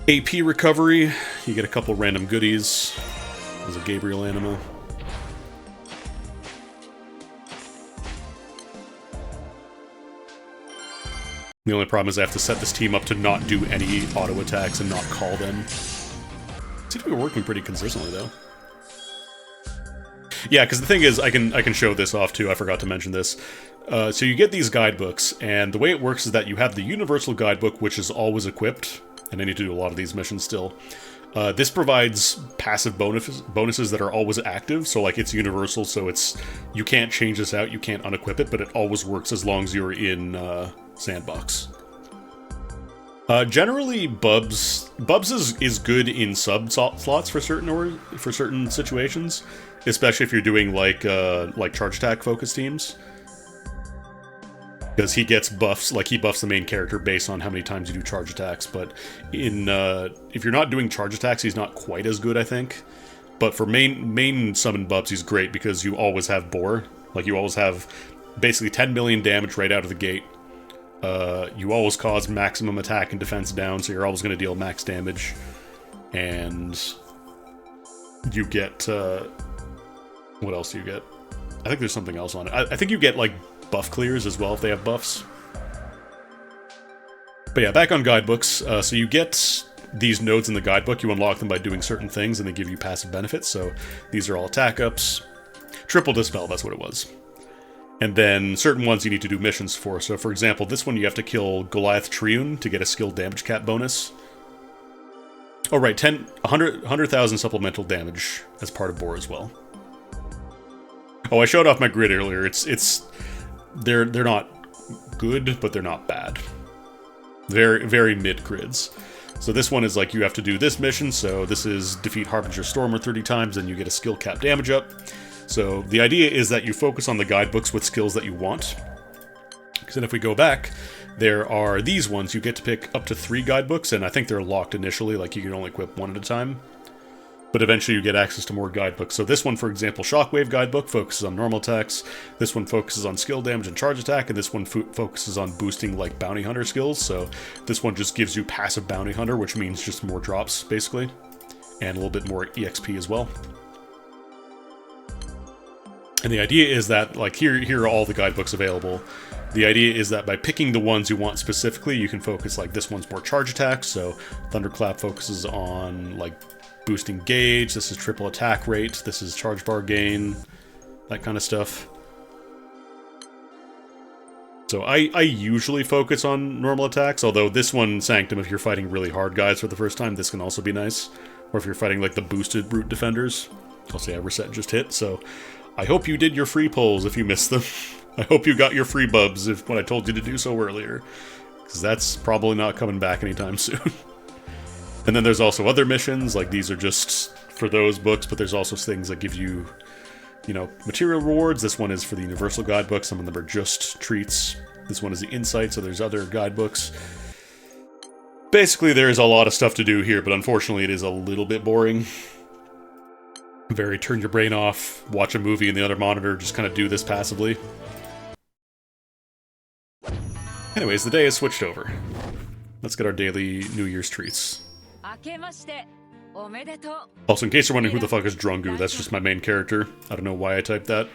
AP recovery. You get a couple random goodies. There's a Gabriel Anima. The only problem is I have to set this team up to not do any auto attacks and not call them. Seems to be working pretty consistently, though. Yeah, because the thing is, I can show this off, too. I forgot to mention this. So you get these guidebooks, and the way it works is that you have the universal guidebook, which is always equipped, and I need to do a lot of these missions still. This provides passive bonuses that are always active, so like it's universal, so you can't change this out, you can't unequip it, but it always works as long as you're in Sandbox. Generally, Bubs is good in sub slots for certain situations, especially if you're doing like charge attack focus teams. Because he gets buffs, like he buffs the main character based on how many times you do charge attacks, but if you're not doing charge attacks, he's not quite as good, I think. But for main summon Bubs, he's great because you always have Boar. Like, you always have basically 10 million damage right out of the gate. You always cause maximum attack and defense down, so you're always going to deal max damage. And you get... what else do you get? I think there's something else on it. I think you get, like, buff clears as well if they have buffs. But yeah, back on guidebooks. So you get these nodes in the guidebook. You unlock them by doing certain things, and they give you passive benefits. So these are all attack ups. Triple Dispel, that's what it was. And then certain ones you need to do missions for. So for example, this one you have to kill Goliath Triune to get a skill damage cap bonus. Oh right, 100,000 supplemental damage as part of Boar as well. Oh, I showed off my grid earlier. They're not good, but they're not bad. Very, very mid grids. So this one is like you have to do this mission, so this is defeat Harbinger Stormer 30 times, and you get a skill cap damage up. So the idea is that you focus on the guidebooks with skills that you want. Because then if we go back, there are these ones. You get to pick up to 3 guidebooks, and I think they're locked initially, like you can only equip 1 at a time. but eventually you get access to more guidebooks. So this one, for example, Shockwave Guidebook, focuses on normal attacks. This one focuses on skill damage and charge attack, and this one focuses on boosting, like, bounty hunter skills. So this one just gives you passive bounty hunter, which means just more drops, basically. And a little bit more EXP as well. And the idea is that, like, here are all the guidebooks available. The idea is that by picking the ones you want specifically, you can focus, like, this one's more charge attack, so Thunderclap focuses on, like, boosting gauge, this is triple attack rate, this is charge bar gain, that kind of stuff. So I usually focus on normal attacks, although this one, Sanctum, if you're fighting really hard guys for the first time, this can also be nice. Or if you're fighting, like, the boosted brute defenders. Also, yeah, reset just hit, so I hope you did your free pulls if you missed them. I hope you got your free bubs when I told you to do so earlier, because that's probably not coming back anytime soon. And then there's also other missions, like these are just for those books, but there's also things that give you, you know, material rewards. This one is for the Universal Guidebook, some of them are just treats. This one is the Insight, so there's other guidebooks. Basically, there's a lot of stuff to do here, but unfortunately it is a little bit boring. Very turn your brain off, watch a movie in the other monitor, just kind of do this passively. Anyways, the day has switched over. Let's get our daily New Year's treats. Also, in case you're wondering who the fuck is Drungu, that's just my main character. I don't know why I typed that.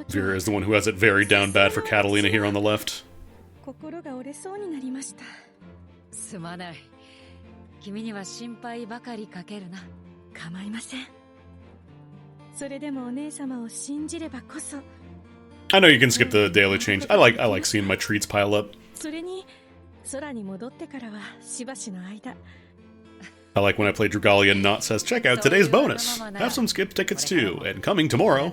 Vera is the one who has it very down bad for Catalina here on the left. I know you can skip the daily change. I like seeing my treats pile up. I like when I play Dragalia and Not says, check out today's bonus. Have some skip tickets too, and coming tomorrow.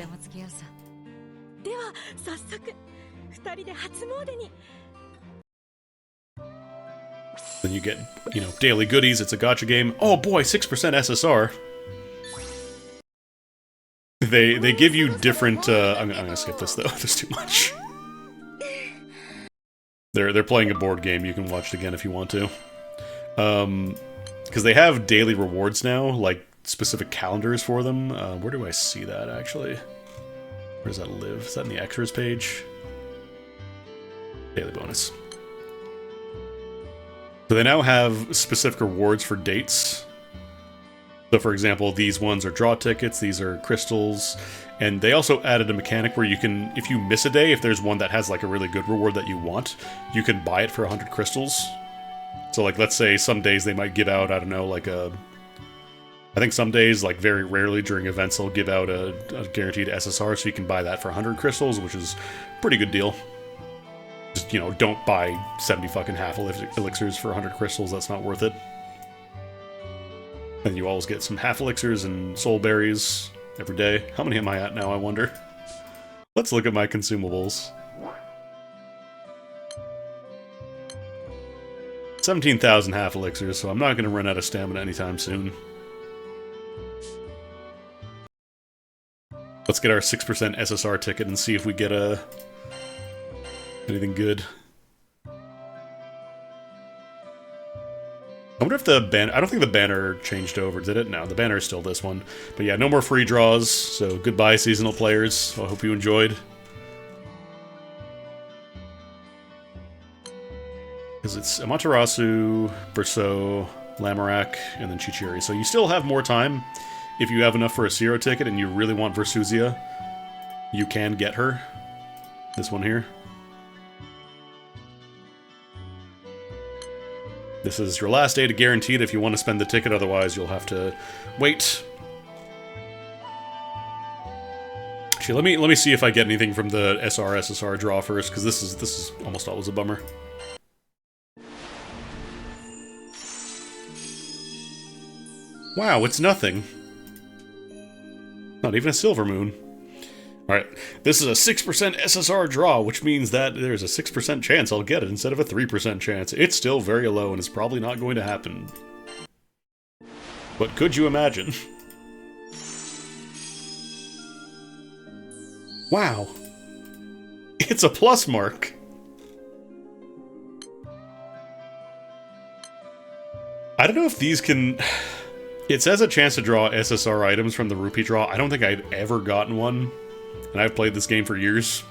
Then you get, you know, daily goodies. It's a gacha game. Oh boy, 6% SSR. They give you different. I'm gonna skip this though. There's too much. They're playing a board game. You can watch it again if you want to. Because they have daily rewards now, like specific calendars for them. Where do I see that actually? Where does that live? Is that in the extras page? Daily bonus. So they now have specific rewards for dates. So for example, these ones are draw tickets, these are crystals, and they also added a mechanic where you can, if you miss a day, if there's one that has like a really good reward that you want, you can buy it for 100 crystals. So like, let's say some days they might give out, I don't know, like I think some days, like very rarely during events, they'll give out a guaranteed SSR, so you can buy that for 100 crystals, which is a pretty good deal. Just, you know, don't buy 70 fucking half elixirs for 100 crystals, that's not worth it. And you always get some half elixirs and soul berries every day. How many am I at now, I wonder? Let's look at my consumables. 17,000 half elixirs, so I'm not going to run out of stamina anytime soon. Let's get our 6% SSR ticket and see if we get anything good. I wonder if the banner... I don't think the banner changed over, did it? No, the banner is still this one. But yeah, no more free draws, so goodbye seasonal players. I hope you enjoyed. Because it's Amaterasu, Verso, Lamorak, and then Chichiri. So you still have more time. If you have enough for a Zero ticket and you really want Versuzia, you can get her. This one here. This is your last day to guarantee it if you want to spend the ticket, otherwise you'll have to wait. Actually, let me see if I get anything from the SR draw first, because this is almost always a bummer. Wow, it's nothing. Not even a silver moon. Alright, this is a 6% SSR draw, which means that there's a 6% chance I'll get it instead of a 3% chance. It's still very low and it's probably not going to happen. But could you imagine? Wow. It's a plus mark. I don't know if these can... It says a chance to draw SSR items from the rupee draw. I don't think I've ever gotten one, and I've played this game for years.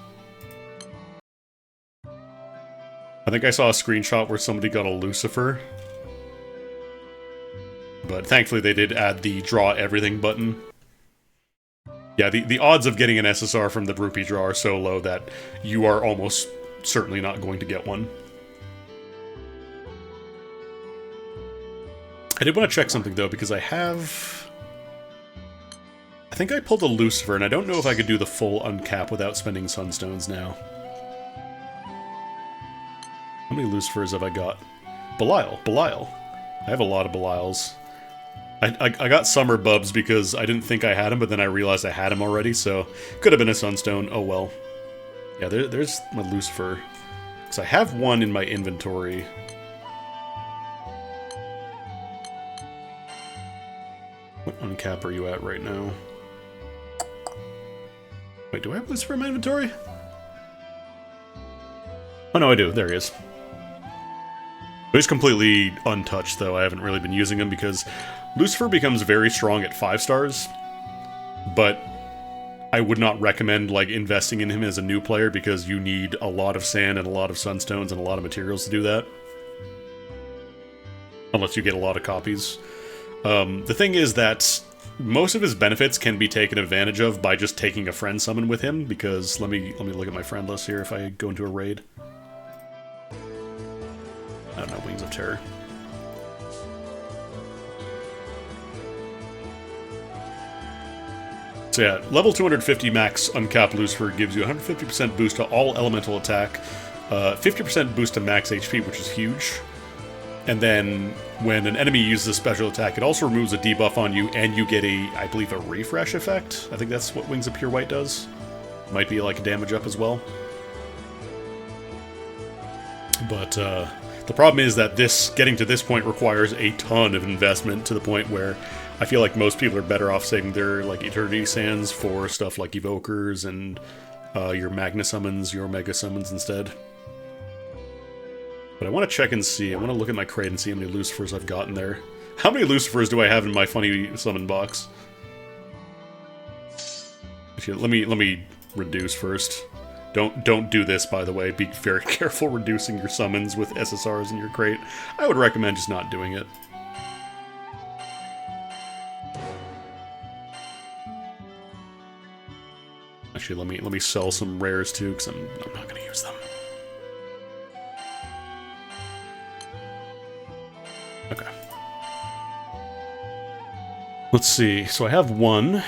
I think I saw a screenshot where somebody got a Lucifer. But thankfully they did add the draw everything button. Yeah, the odds of getting an SSR from the rupee draw are so low that you are almost certainly not going to get one. I did want to check something though, because I think I pulled a Lucifer, and I don't know if I could do the full uncap without spending Sunstones now. How many Lucifers have I got? Belial. I have a lot of Belials. I got Summer Bubs because I didn't think I had him, but then I realized I had him already, so could have been a Sunstone. Oh well. Yeah, there's my Lucifer. Because I have one in my inventory. What uncap are you at right now? Wait, do I have Lucifer in my inventory? Oh no, I do. There he is. He's completely untouched, though. I haven't really been using him because Lucifer becomes very strong at 5 stars, but I would not recommend like investing in him as a new player because you need a lot of sand and a lot of sunstones and a lot of materials to do that. Unless you get a lot of copies. The thing is that most of his benefits can be taken advantage of by just taking a friend summon with him, because let me look at my friend list here if I go into a raid. I don't know, Wings of Terror. So yeah, level 250 max uncapped Lucifer gives you 150% boost to all elemental attack, 50% boost to max HP, which is huge. And then when an enemy uses a special attack, it also removes a debuff on you, and you get a, I believe, a refresh effect. I think that's what Wings of Pure White does. Might be like a damage up as well. But the problem is that getting to this point requires a ton of investment, to the point where I feel like most people are better off saving their like Eternity Sands for stuff like Evokers and your Magna Summons, your Mega Summons instead. But I want to check and see. I want to look at my crate and see how many Lucifers I've gotten there. How many Lucifers do I have in my funny summon box? Actually, let me reduce first. Don't do this, by the way. Be very careful reducing your summons with SSRs in your crate. I would recommend just not doing it. Actually, let me sell some rares too, because I'm not going to use them. Okay. Let's see. So I have one.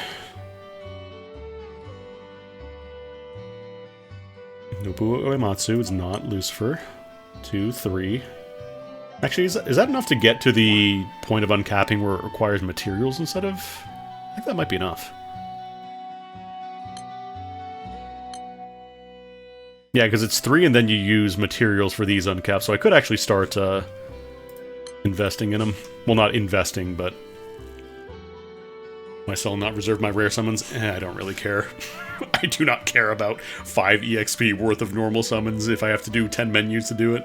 Nobu Uematsu is not Lucifer. 2, 3. Actually, is that enough to get to the point of uncapping where it requires materials instead of... I think that might be enough. Yeah, because it's 3 and then you use materials for these uncaps, so I could actually start investing in them. Well, not investing, but... Am I still not reserve my rare summons? I don't really care. I do not care about 5 EXP worth of normal summons if I have to do 10 menus to do it.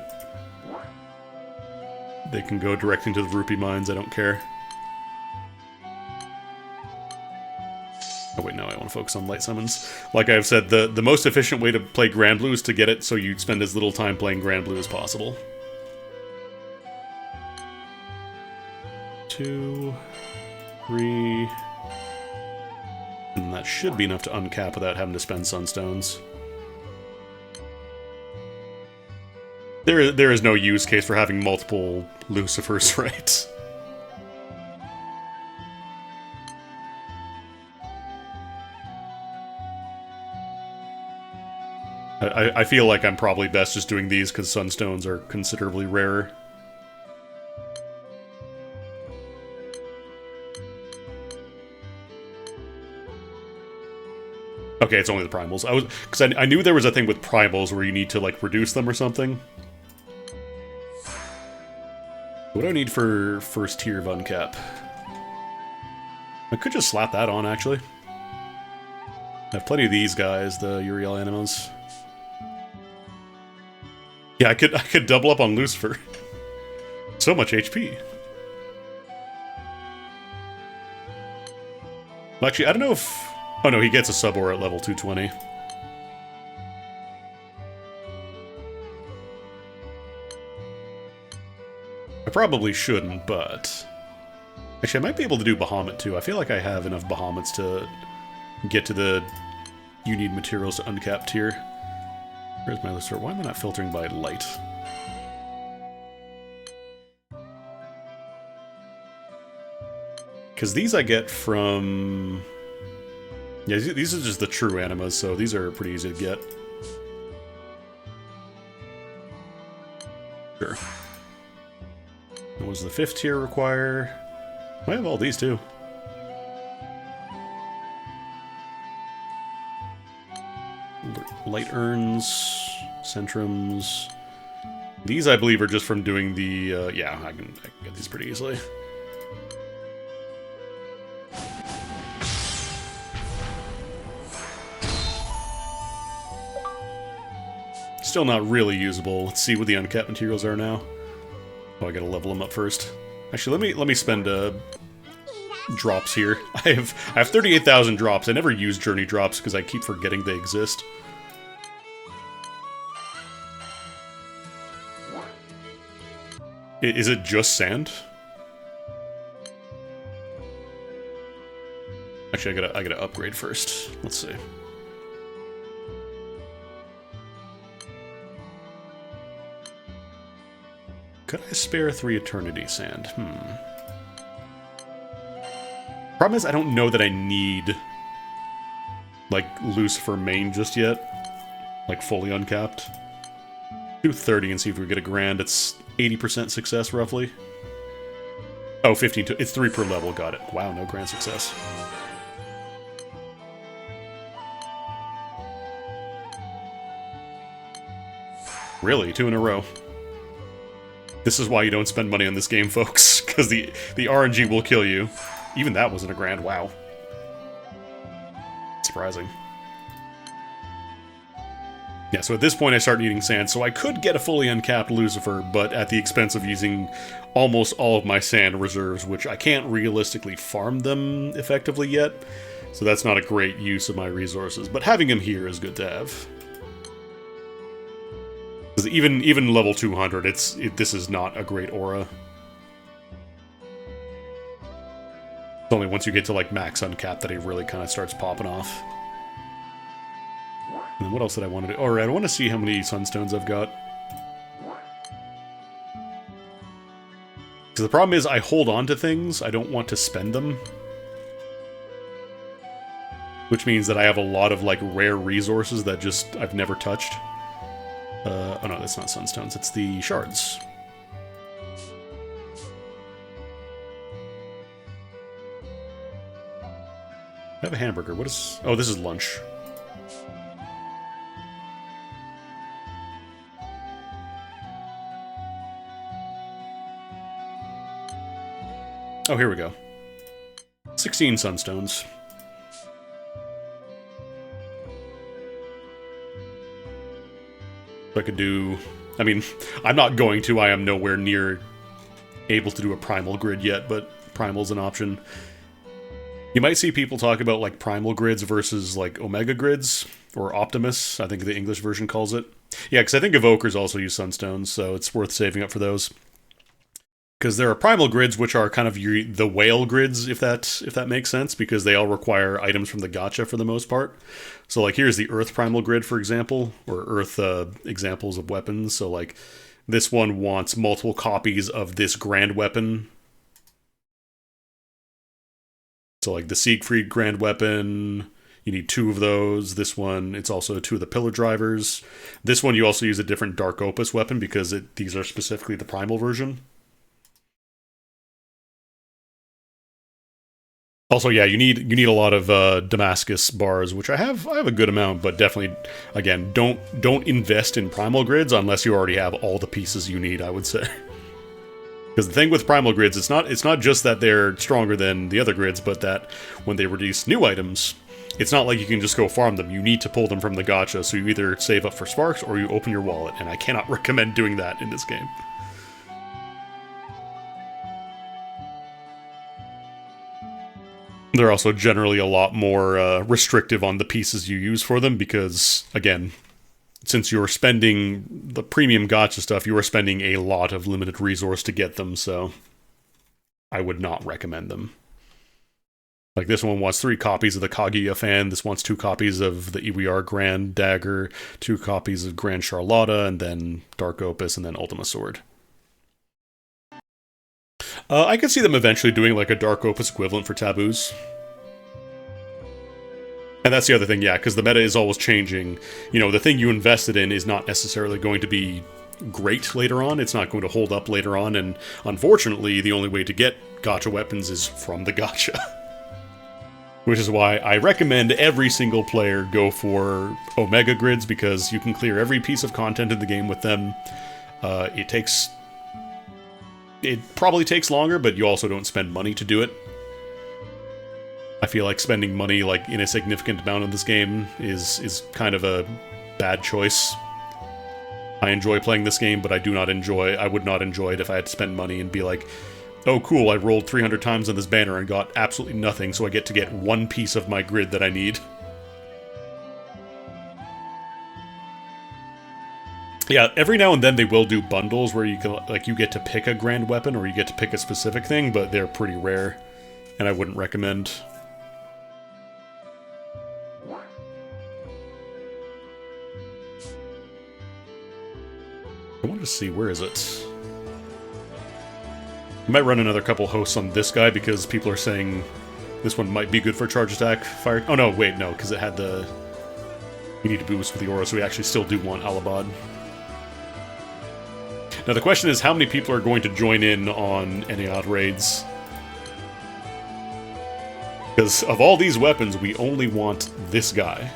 They can go direct into the rupee mines, I don't care. Oh wait, no, I want to focus on light summons. Like I've said, the most efficient way to play Grand Blue is to get it so you spend as little time playing Grand Blue as possible. 2, 3... And that should be enough to uncap without having to spend Sunstones. There is no use case for having multiple Lucifers, right? I feel like I'm probably best just doing these because Sunstones are considerably rarer. Okay, it's only the primals. Because I knew there was a thing with primals where you need to like reduce them or something. What do I need for first tier of uncap? I could just slap that on, actually. I have plenty of these guys, the Uriel Animals. Yeah, I could double up on Lucifer. So much HP. Well, actually, I don't know if... Oh no, he gets a sub-aura at level 220. I probably shouldn't, but... Actually, I might be able to do Bahamut too. I feel like I have enough Bahamuts to get to the you need materials to uncap tier. Where's my list? Why am I not filtering by light? Because these I get from... Yeah, these are just the true animas, so these are pretty easy to get. Sure. What was the 5th tier require? I have all these too. Light urns, centrums. These, I believe, are just from doing the... yeah, I can get these pretty easily. Still not really usable. Let's see what the uncapped materials are now. Oh, I gotta level them up first. Actually, let me spend drops here. I have 38,000 drops. I never use journey drops because I keep forgetting they exist. Is it just sand? Actually, I gotta upgrade first. Let's see. Could I spare 3 eternity sand? Problem is, I don't know that I need, like, Lucifer main just yet. Like, fully uncapped. Do 30 and see if we get a grand. It's 80% success, roughly. Oh, 15 to... It's 3 per level, got it. Wow, no grand success. Really? 2 in a row. This is why you don't spend money on this game, folks, because the RNG will kill you. Even that wasn't a grand, wow. Surprising. Yeah, so at this point I start needing sand, so I could get a fully uncapped Lucifer, but at the expense of using almost all of my sand reserves, which I can't realistically farm them effectively yet, so that's not a great use of my resources, but having them here is good to have. Even level 200, this is not a great aura. It's only once you get to like max uncapped that it really kind of starts popping off. And then what else did I want to do? Alright, I want to see how many sunstones I've got. Because the problem is I hold on to things, I don't want to spend them. Which means that I have a lot of like rare resources that just I've never touched. Oh no, that's not sunstones, it's the shards. I have a hamburger, what is... Oh, this is lunch. Oh, here we go. 16 sunstones. I could do... I mean, I'm not going to. I am nowhere near able to do a primal grid yet, but primal's an option. You might see people talk about, like, primal grids versus, like, omega grids, or Optimus, I think the English version calls it. Yeah, because I think Evokers also use sunstones, so it's worth saving up for those. Because there are primal grids, which are kind of the whale grids, if that makes sense, because they all require items from the gacha for the most part. So, like, here's the Earth primal grid, for example, or Earth examples of weapons. So, like, this one wants multiple copies of this grand weapon. So, like, the Siegfried grand weapon, you need 2 of those. This one, it's also 2 of the pillar drivers. This one, you also use a different Dark Opus weapon, because these are specifically the primal version. Also, yeah, you need a lot of Damascus bars, which I have a good amount, but definitely, again, don't invest in primal grids unless you already have all the pieces you need, I would say. Because the thing with primal grids, it's not just that they're stronger than the other grids, but that when they release new items, it's not like you can just go farm them. You need to pull them from the gacha, so you either save up for sparks or you open your wallet, and I cannot recommend doing that in this game. They're also generally a lot more restrictive on the pieces you use for them because, again, since you're spending the premium gacha stuff, you are spending a lot of limited resource to get them, so I would not recommend them. Like, this one wants 3 copies of the Kaguya fan, this wants 2 copies of the Iwar Grand Dagger, 2 copies of Grand Charlotta, and then Dark Opus, and then Ultima Sword. I could see them eventually doing like a Dark Opus equivalent for taboos. And that's the other thing, yeah, because the meta is always changing. You know, the thing you invested in is not necessarily going to be great later on. It's not going to hold up later on, and unfortunately, the only way to get gacha weapons is from the gacha. Which is why I recommend every single player go for Omega grids, because you can clear every piece of content in the game with them. It probably takes longer, but you also don't spend money to do it. I feel like spending money like in a significant amount in this game is kind of a bad choice. I enjoy playing this game, but I would not enjoy it if I had to spend money and be like, oh cool, I rolled 300 times on this banner and got absolutely nothing, so I get to get one piece of my grid that I need. Yeah, every now and then they will do bundles where you can, like, you get to pick a grand weapon or you get to pick a specific thing, but they're pretty rare, and I wouldn't recommend. I want to see, where is it? I might run another couple hosts on this guy because people are saying this one might be good for charge attack fire. Oh no, wait, no, because it had the... You need to boost with the aura, so we actually still do want Alabad. Now the question is, how many people are going to join in on Ennead raids? Because of all these weapons, we only want this guy.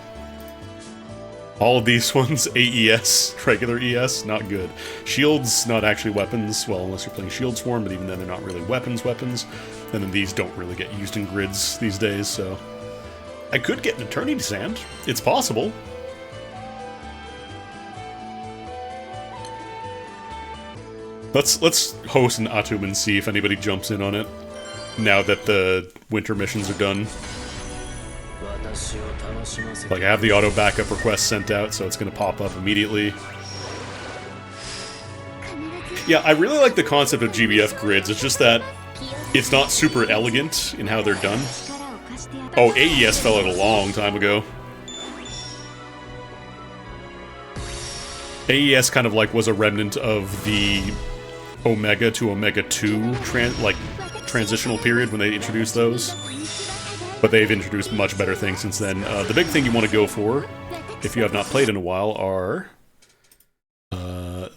All of these ones, AES, regular ES, not good. Shields, not actually weapons, well, unless you're playing Shield Swarm, but even then they're not really weapons. And then these don't really get used in grids these days, so... I could get an Eternity Sand. It's possible. Let's host an Atum and see if anybody jumps in on it, now that the winter missions are done. Like, I have the auto backup request sent out, so it's gonna pop up immediately. Yeah, I really like the concept of GBF grids, it's just that it's not super elegant in how they're done. Oh, AES fell out a long time ago. AES kind of like was a remnant of the Omega to Omega 2 transitional period when they introduced those. But they've introduced much better things since then. The big thing you want to go for, if you have not played in a while, are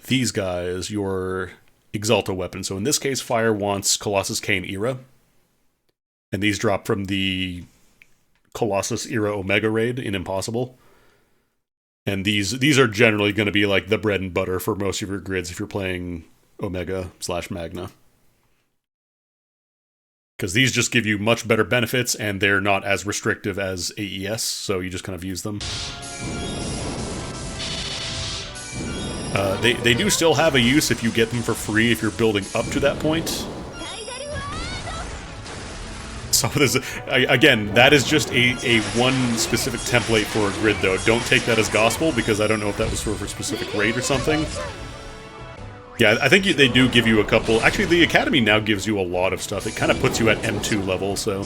these guys, your Exalta weapons. So in this case, Fire wants Colossus Kane Era. And these drop from the Colossus Era Omega raid in Impossible. And these are generally going to be like the bread and butter for most of your grids if you're playing Omega/Magna. Because these just give you much better benefits, and they're not as restrictive as AES, so you just kind of use them. They do still have a use if you get them for free if you're building up to that point. So again, that is just a one specific template for a grid, though. Don't take that as gospel, because I don't know if that was for a specific raid or something. Yeah, I think they do give you a couple... Actually, the Academy now gives you a lot of stuff. It kind of puts you at M2 level, so...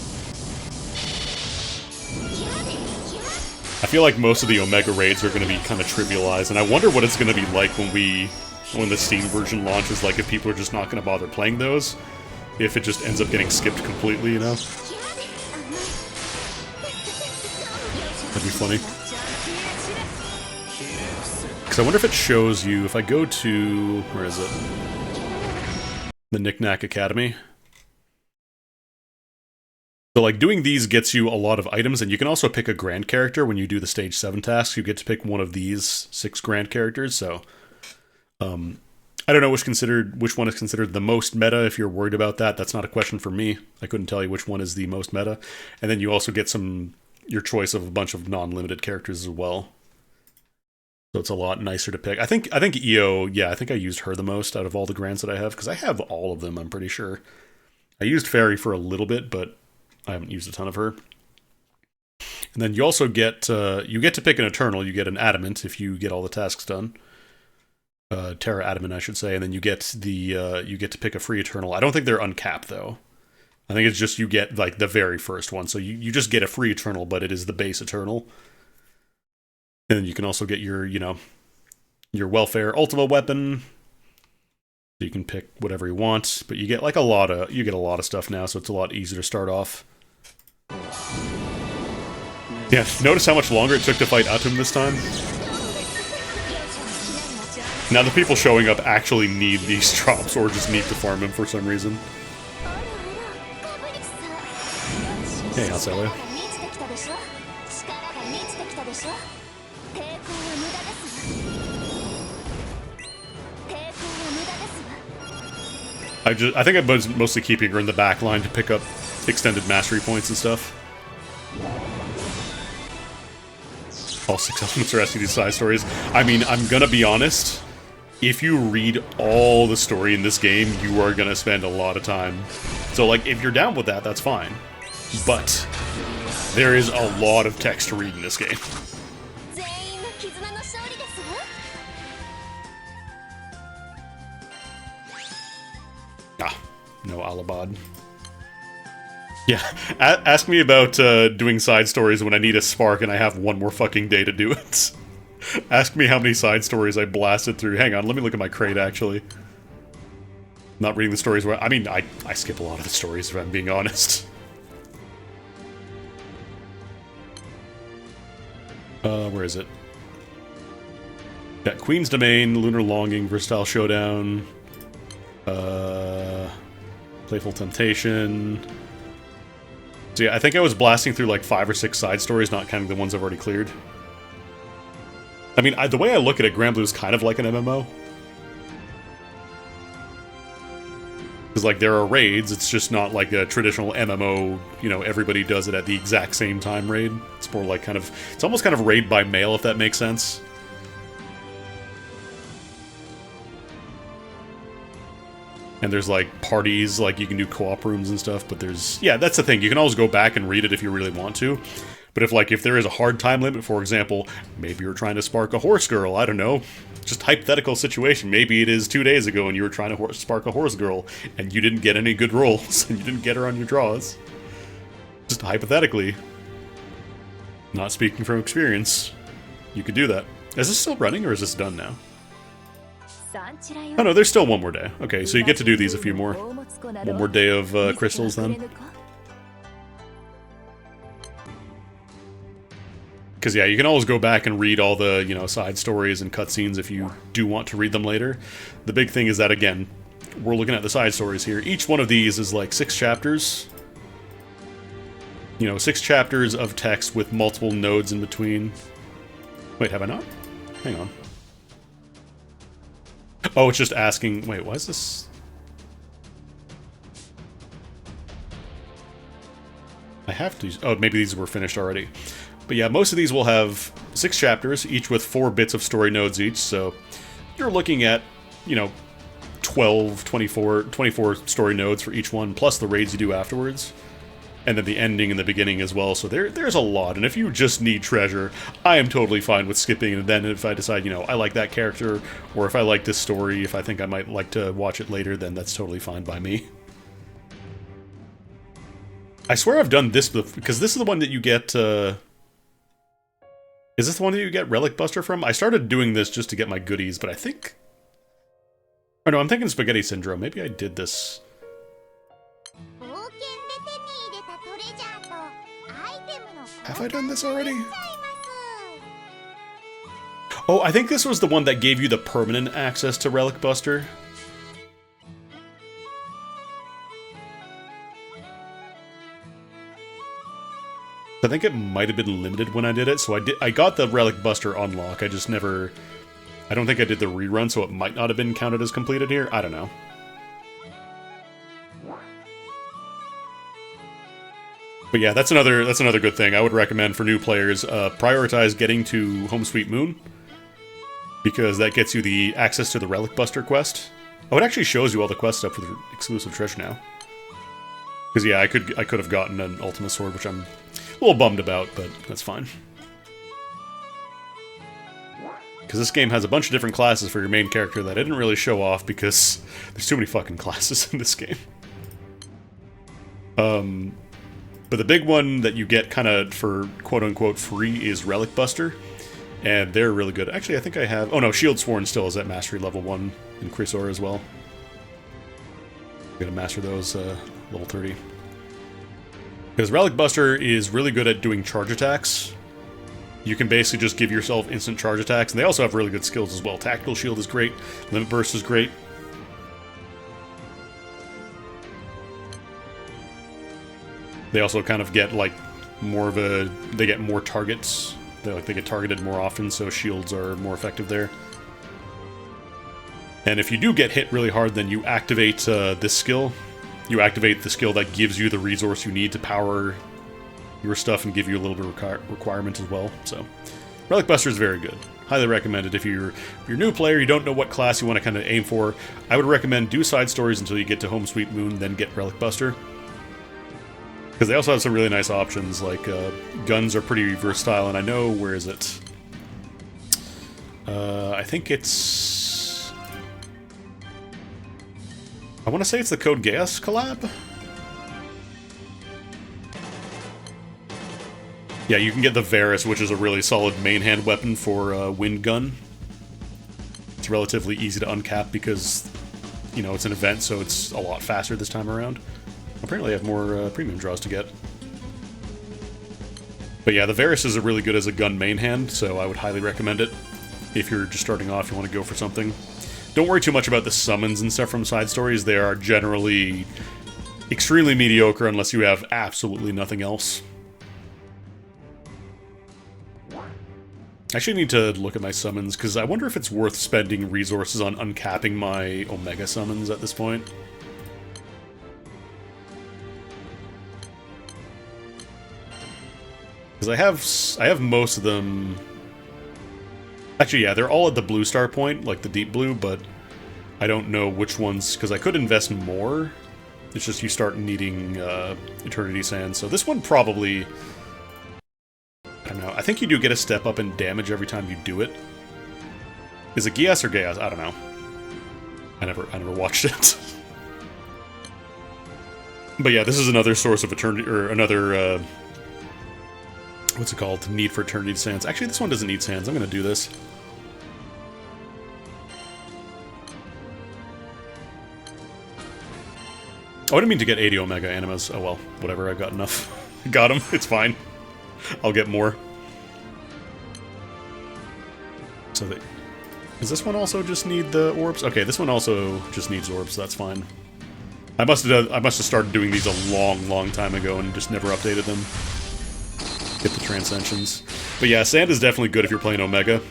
I feel like most of the Omega raids are going to be kind of trivialized, and I wonder what it's going to be like when the Steam version launches, like if people are just not going to bother playing those. If it just ends up getting skipped completely, you know? That'd be funny. I wonder if it shows you, if I go to, where is it? The Knick-Knack Academy. So like doing these gets you a lot of items, and you can also pick a grand character when you do the stage 7 tasks. You get to pick one of these 6 grand characters, so I don't know which one is considered the most meta. If you're worried about that, that's not a question for me. I couldn't tell you which one is the most meta. And then you also get your choice of a bunch of non-limited characters as well. So it's a lot nicer to pick. I think EO, yeah, I think I used her the most out of all the grands that I have, because I have all of them, I'm pretty sure. I used Fairy for a little bit, but I haven't used a ton of her. And then you also get to pick an Eternal. You get an Adamant if you get all the tasks done. Terra Adamant, I should say. And then you get to pick a free Eternal. I don't think they're uncapped though. I think it's just you get like the very first one. So you just get a free Eternal, but it is the base Eternal. And then you can also get your, your Welfare Ultima weapon. So you can pick whatever you want, but you get like a lot of stuff now, so it's a lot easier to start off. Yeah, notice how much longer it took to fight Atum this time? Now the people showing up actually need these drops, or just need to farm them for some reason. Hey, Hatsue. I think I was mostly keeping her in the back line to pick up extended mastery points and stuff. All 6 elements are asking these side stories. I mean, I'm gonna be honest. If you read all the story in this game, you are gonna spend a lot of time. So, like, if you're down with that, that's fine. But there is a lot of text to read in this game. No Alabad. Yeah, ask me about doing side stories when I need a spark and I have one more fucking day to do it. Ask me how many side stories I blasted through. Hang on, let me look at my crate, actually. Not reading the stories where... I mean, I skip a lot of the stories, if I'm being honest. Where is it? Got Queen's Domain, Lunar Longing, Versatile Showdown... Playful Temptation. So yeah, I think I was blasting through like 5 or 6 side stories, not counting the ones I've already cleared. I mean, the way I look at it, Granblue is kind of like an MMO. Because like there are raids, it's just not like a traditional MMO, everybody does it at the exact same time raid. It's more like it's almost kind of raid by mail, if that makes sense. And there's, like, parties, like, you can do co-op rooms and stuff, but there's... Yeah, that's the thing. You can always go back and read it if you really want to. But if there is a hard time limit, for example, maybe you're trying to spark a horse girl, I don't know. Just hypothetical situation. Maybe it is 2 days ago and you were trying to spark a horse girl, and you didn't get any good rolls, and you didn't get her on your draws. Just hypothetically. Not speaking from experience. You could do that. Is this still running, or is this done now? Oh no, there's still one more day. Okay, so you get to do these a few more. One more day of crystals then. Because yeah, you can always go back and read all the, side stories and cutscenes if you do want to read them later. The big thing is that, again, we're looking at the side stories here. Each one of these is like 6 chapters. 6 chapters of text with multiple nodes in between. Wait, have I not? Hang on. Oh, it's just asking... Wait, why is this... I have to... Oh, maybe these were finished already. But yeah, most of these will have 6 chapters, each with 4 bits of story nodes each, so you're looking at, 12, 24 story nodes for each one, plus the raids you do afterwards. And then the ending and the beginning as well, so there's a lot. And if you just need treasure, I am totally fine with skipping. And then if I decide, I like that character, or if I like this story, if I think I might like to watch it later, then that's totally fine by me. I swear I've done this, because this is the one that you get, Is this the one that you get Relic Buster from? I started doing this just to get my goodies, but I think... Oh no, I'm thinking Spaghetti Syndrome. Maybe I did this... Have I done this already? Oh, I think this was the one that gave you the permanent access to Relic Buster. I think it might have been limited when I did it, so I got the Relic Buster unlock, I just never... I don't think I did the rerun, so it might not have been counted as completed here, I don't know. But yeah, that's another good thing I would recommend for new players. Prioritize getting to Home Sweet Moon, because that gets you the access to the Relic Buster quest. Oh, it actually shows you all the quest stuff for the exclusive treasure now. Because yeah, I could have gotten an Ultima Sword, which I'm a little bummed about, but that's fine. Because this game has a bunch of different classes for your main character that I didn't really show off because there's too many fucking classes in this game. But the big one that you get kind of for quote-unquote free is Relic Buster, and they're really good. Actually, I think I have... Oh no, Shield Sworn still is at Mastery Level 1 in Chrysaor as well. I'm gonna master those level 30. Because Relic Buster is really good at doing charge attacks. You can basically just give yourself instant charge attacks, and they also have really good skills as well. Tactical Shield is great, Limit Burst is great. They also kind of get, like, more of a... They get more targets. They get targeted more often, so shields are more effective there. And if you do get hit really hard, then you activate this skill. You activate the skill that gives you the resource you need to power your stuff and give you a little bit of requirement as well. So, Relic Buster is very good. Highly recommended. If you're a new player, you don't know what class you want to kind of aim for, I would recommend do side stories until you get to Home Sweet Moon, then get Relic Buster. Because they also have some really nice options, like guns are pretty versatile, and I know, where is it? I think it's... I want to say it's the Code Geass collab? Yeah, you can get the Varus, which is a really solid main hand weapon for Wind Gun. It's relatively easy to uncap because, you know, it's an event, so it's a lot faster this time around. Apparently I have more premium draws to get. But yeah, the Varus is really good as a gun main hand, so I would highly recommend it. If you're just starting off, you want to go for something. Don't worry too much about the summons and stuff from side stories. They are generally extremely mediocre unless you have absolutely nothing else. I actually need to look at my summons, because I wonder if it's worth spending resources on uncapping my Omega summons at this point. Because I have most of them... Actually, yeah, they're all at the blue star point, like the deep blue, but I don't know which ones, because I could invest more. It's just you start needing Eternity Sand, so this one probably... I don't know. I think you do get a step up in damage every time you do it. Is it Geass or Geass? I don't know. I never watched it. But yeah, this is another source of Eternity, or another, what's it called? Need for Eternity Sands. Actually, this one doesn't need sands. I'm gonna do this. Oh, I didn't mean to get 80 Omega Animas. Oh well, whatever, I've got enough. Got them, it's fine. I'll get more. So does this one also just need the orbs? Okay, this one also just needs orbs, so that's fine. I must have started doing these a long time ago and just never updated them. Get the Transcensions. But yeah, sand is definitely good if you're playing Omega.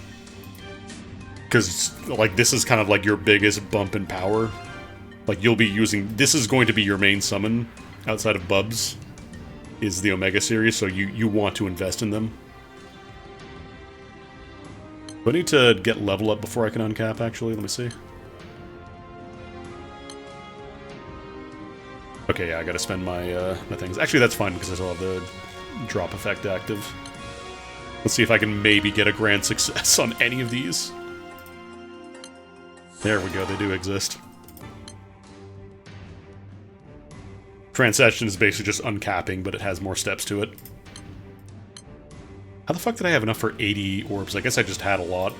Because, like, this is kind of like your biggest bump in power. Like, you'll be using... This is going to be your main summon, outside of Bubs, is the Omega series, so you want to invest in them. Do I need to get level up before I can uncap, actually? Let me see. Okay, yeah, I gotta spend my my things. Actually, that's fine, because I still have the drop effect active. Let's see if I can maybe get a grand success on any of these. There we go, they do exist. Transcension is basically just uncapping, but it has more steps to it. How the fuck did I have enough for 80 orbs? I guess I just had a lot.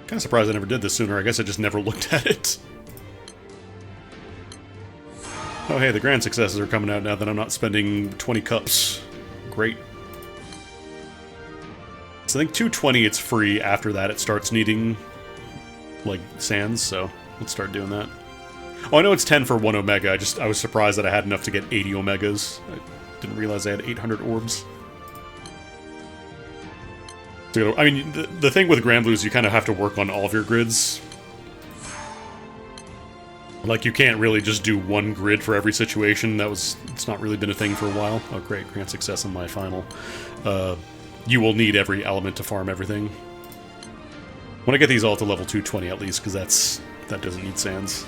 Kinda surprised I never did this sooner. I guess I just never looked at it. Oh hey, the grand successes are coming out now that I'm not spending 20 cups. Great. So I think 220 it's free. After that it starts needing, like, sands, so let's start doing that. Oh, I know it's 10 for 1 Omega. I was surprised that I had enough to get 80 Omegas. I didn't realize I had 800 orbs. So, I mean, the thing with Grand Blue is you kind of have to work on all of your grids. Like, you can't really just do one grid for every situation. It's not really been a thing for a while. Oh, great. Grand success on my final. You will need every element to farm everything. Want to get these all to level 220 at least, because that doesn't need sands.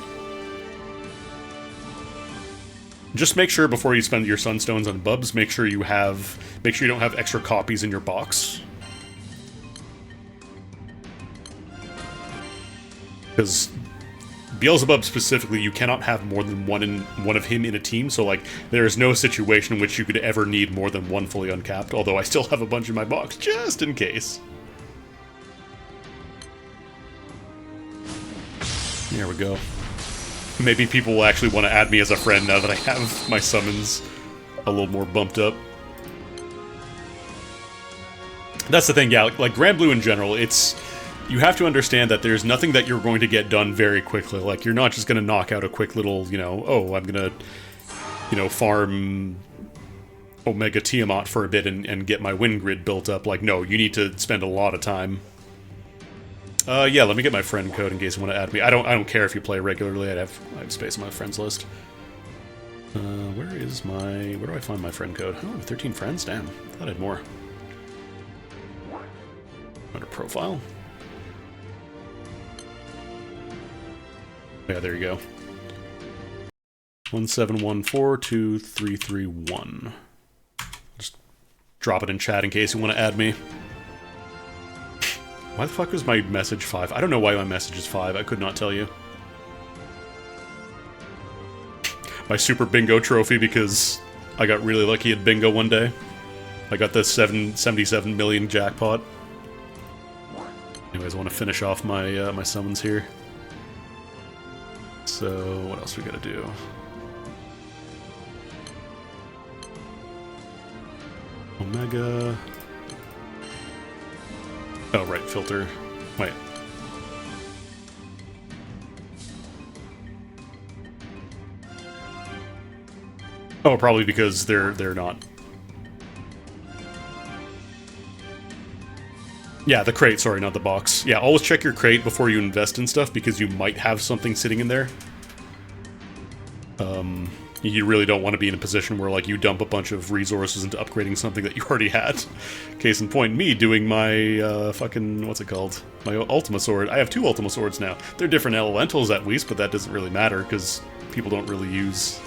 Just make sure before you spend your sunstones on bubs, make sure you don't have extra copies in your box. Because Beelzebub specifically, you cannot have more than one of him in a team, so like there is no situation in which you could ever need more than one fully uncapped, although I still have a bunch in my box, just in case. There we go. Maybe people will actually want to add me as a friend now that I have my summons a little more bumped up. That's the thing, yeah, like Grand Blue in general, you have to understand that there's nothing that you're going to get done very quickly. Like, you're not just going to knock out a quick little, oh, I'm going to, farm Omega Tiamat for a bit and get my wind grid built up. Like, no, you need to spend a lot of time. Yeah, let me get my friend code in case you want to add me. I don't care if you play regularly. I have space on my friends list. Where do I find my friend code? Oh, 13 friends? Damn, I thought I had more. Under profile. Yeah, there you go. 171423331. Just drop it in chat in case you want to add me. Why the fuck was my message 5? I don't know why my message is 5. I could not tell you. My super bingo trophy because I got really lucky at bingo one day. I got the 77 million jackpot. Anyways, I want to finish off my my summons here. So, what else we gotta do? Omega... Oh, right, filter. Wait. Oh, probably because they're not... Yeah, the crate, sorry, not the box. Yeah, always check your crate before you invest in stuff, because you might have something sitting in there. You really don't want to be in a position where, like, you dump a bunch of resources into upgrading something that you already had. Case in point, me doing my, fucking, what's it called? My Ultima Sword. I have 2 Ultima Swords now. They're different elementals at least, but that doesn't really matter, because people don't really use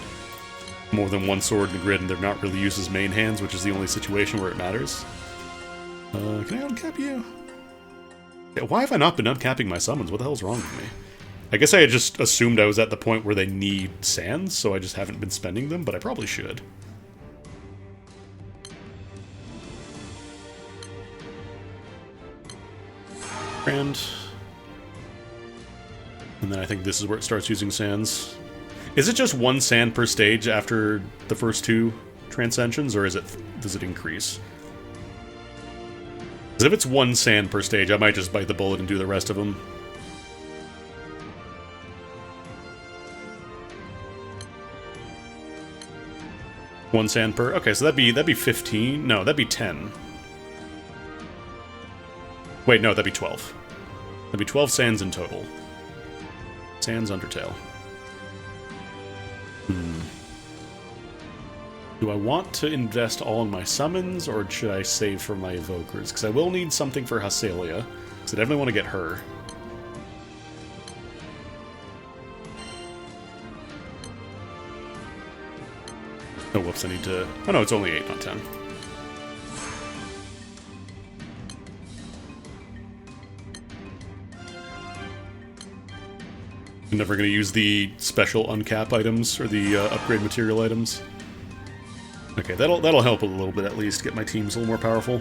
more than one sword in the grid, and they're not really used as main hands, which is the only situation where it matters. Can I uncap you? Yeah, why have I not been uncapping my summons? What the hell's wrong with me? I guess I had just assumed I was at the point where they need sands, so I just haven't been spending them, but I probably should. And then I think this is where it starts using sands. Is it just 1 sand per stage after the first 2 transcensions, or does it increase? Because if it's 1 sand per stage, I might just bite the bullet and do the rest of them. One sand per? Okay, so that'd be 15. No, that'd be 10. Wait, no, that'd be 12. That'd be 12 sands in total. Sands Undertale. Do I want to invest all in my summons, or should I save for my evokers? Because I will need something for Hasalia, because I definitely want to get her. Oh, whoops, I need to... Oh no, it's only 8, not 10. I'm never going to use the special uncap items, or the upgrade material items. Okay, that'll help a little bit at least, get my teams a little more powerful.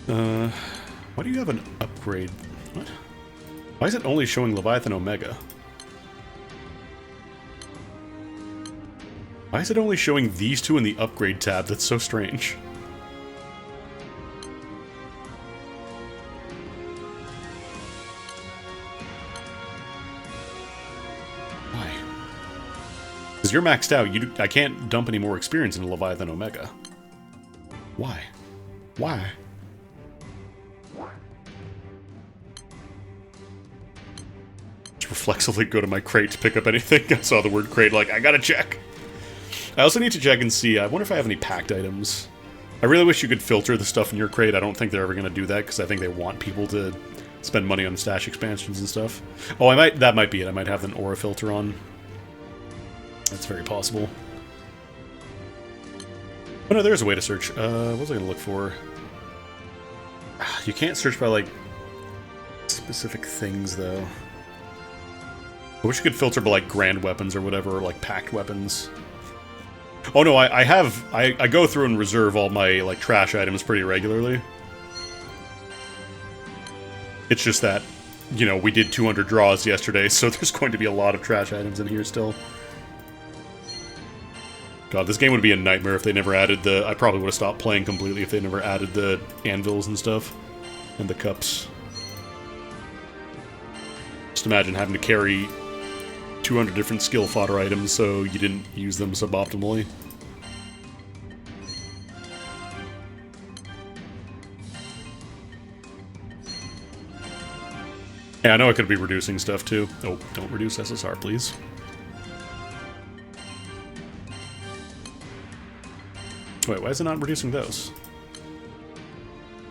Why do you have an upgrade? What? Why is it only showing Leviathan Omega? Why is it only showing these 2 in the upgrade tab? That's so strange. Why? Because you're maxed out. I can't dump any more experience into Leviathan Omega. Why? Why? Just reflexively go to my crate to pick up anything. I saw the word crate, like, I gotta check. I also need to check and see, I wonder if I have any packed items. I really wish you could filter the stuff in your crate. I don't think they're ever going to do that, because I think they want people to spend money on stash expansions and stuff. Oh, that might be it. I might have an aura filter on. That's very possible. Oh no, there's a way to search. What was I going to look for? You can't search by, like, specific things, though. I wish you could filter by, like, grand weapons or whatever, or, like, packed weapons. Oh no, I go through and reserve all my, like, trash items pretty regularly. It's just that, you know, we did 200 draws yesterday, so there's going to be a lot of trash items in here still. God, this game would be a nightmare if they never added the... I probably would have stopped playing completely if they never added the anvils and stuff. And the cups. Just imagine having to carry 200 different skill fodder items so you didn't use them suboptimally. Yeah, I know I could be reducing stuff too. Oh, don't reduce SSR, please. Wait, why is it not reducing those?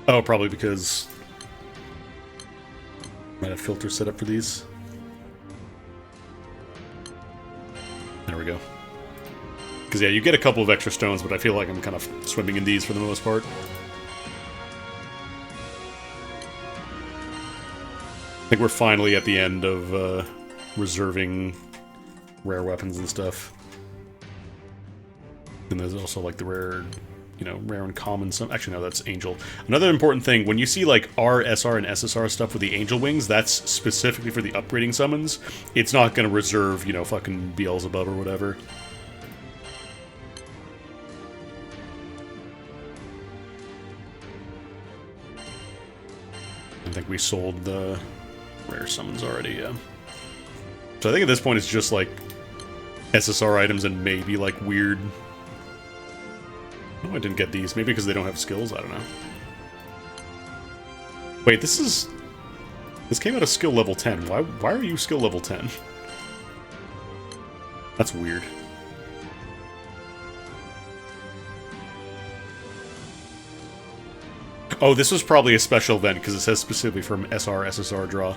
Oh, probably because... I might have filters set up for these. There we go. Because, yeah, you get a couple of extra stones, but I feel like I'm kind of swimming in these for the most part. I think we're finally at the end of reserving rare weapons and stuff. And there's also, like, the rare, you know, rare and common... Actually, no, that's Angel. Another important thing, when you see, like, R, SR, and SSR stuff with the Angel Wings, that's specifically for the upgrading summons. It's not going to reserve, you know, fucking Beelzebub or whatever. I think we sold the rare summons already, yeah. So I think at this point it's just, like, SSR items and maybe, like, weird... Oh, I didn't get these. Maybe because they don't have skills? I don't know. Wait, this came out of skill level 10. Why are you skill level 10? That's weird. Oh, this was probably a special event because it says specifically from SR, SSR draw.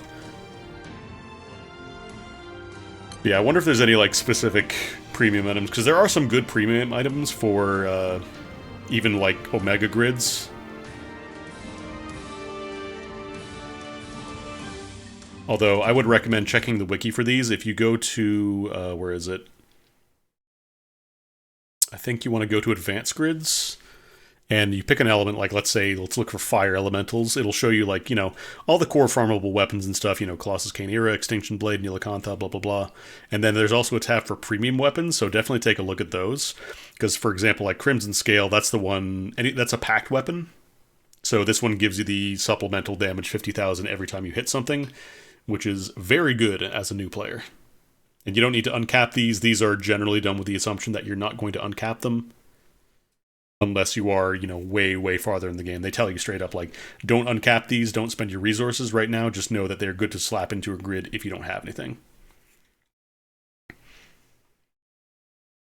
Yeah, I wonder if there's any, like, specific premium items, because there are some good premium items for, even, like, Omega grids. Although, I would recommend checking the wiki for these. If you go to, where is it? I think you want to go to Advanced Grids, and you pick an element, like, let's look for Fire Elementals. It'll show you, like, you know, all the core farmable weapons and stuff, you know, Colossus Cane Era, Extinction Blade, Neelakantha, blah, blah, blah. And then there's also a tab for premium weapons, so definitely take a look at those. Because, for example, like Crimson Scale, that's the one, that's a packed weapon. So this one gives you the supplemental damage 50,000 every time you hit something, which is very good as a new player. And you don't need to uncap these. These are generally done with the assumption that you're not going to uncap them. Unless you are, you know, way, way farther in the game. They tell you straight up, like, don't uncap these, don't spend your resources right now, just know that they're good to slap into a grid if you don't have anything.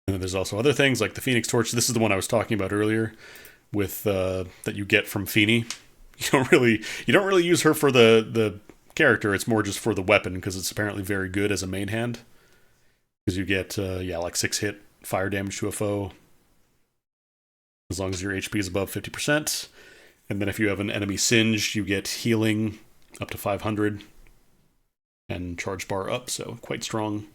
And then there's also other things, like the Phoenix Torch. This is the one I was talking about earlier, with, that you get from Feeny. You don't really use her for the character, it's more just for the weapon, because it's apparently very good as a main hand. Because you get, yeah, like 6 hit fire damage to a foe, as long as your HP is above 50%. And then if you have an enemy singed, you get healing up to 500. And charge bar up, so quite strong.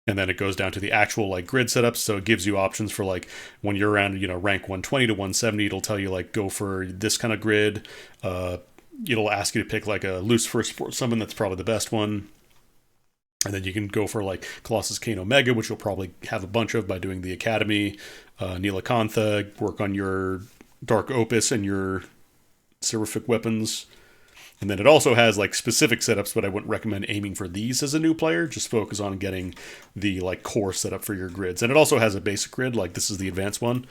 And then it goes down to the actual, like, grid setups, so it gives you options for, like, when you're around, you know, rank 120 to 170, it'll tell you, like, go for this kind of grid. It'll ask you to pick, like, a Lucifer support summon, that's probably the best one. And then you can go for, like, Colossus Cane Omega, which you'll probably have a bunch of by doing the Academy. Neelakantha, work on your Dark Opus and your Seraphic weapons. And then it also has, like, specific setups, but I wouldn't recommend aiming for these as a new player. Just focus on getting the, like, core setup for your grids. And it also has a basic grid, like this is the advanced one.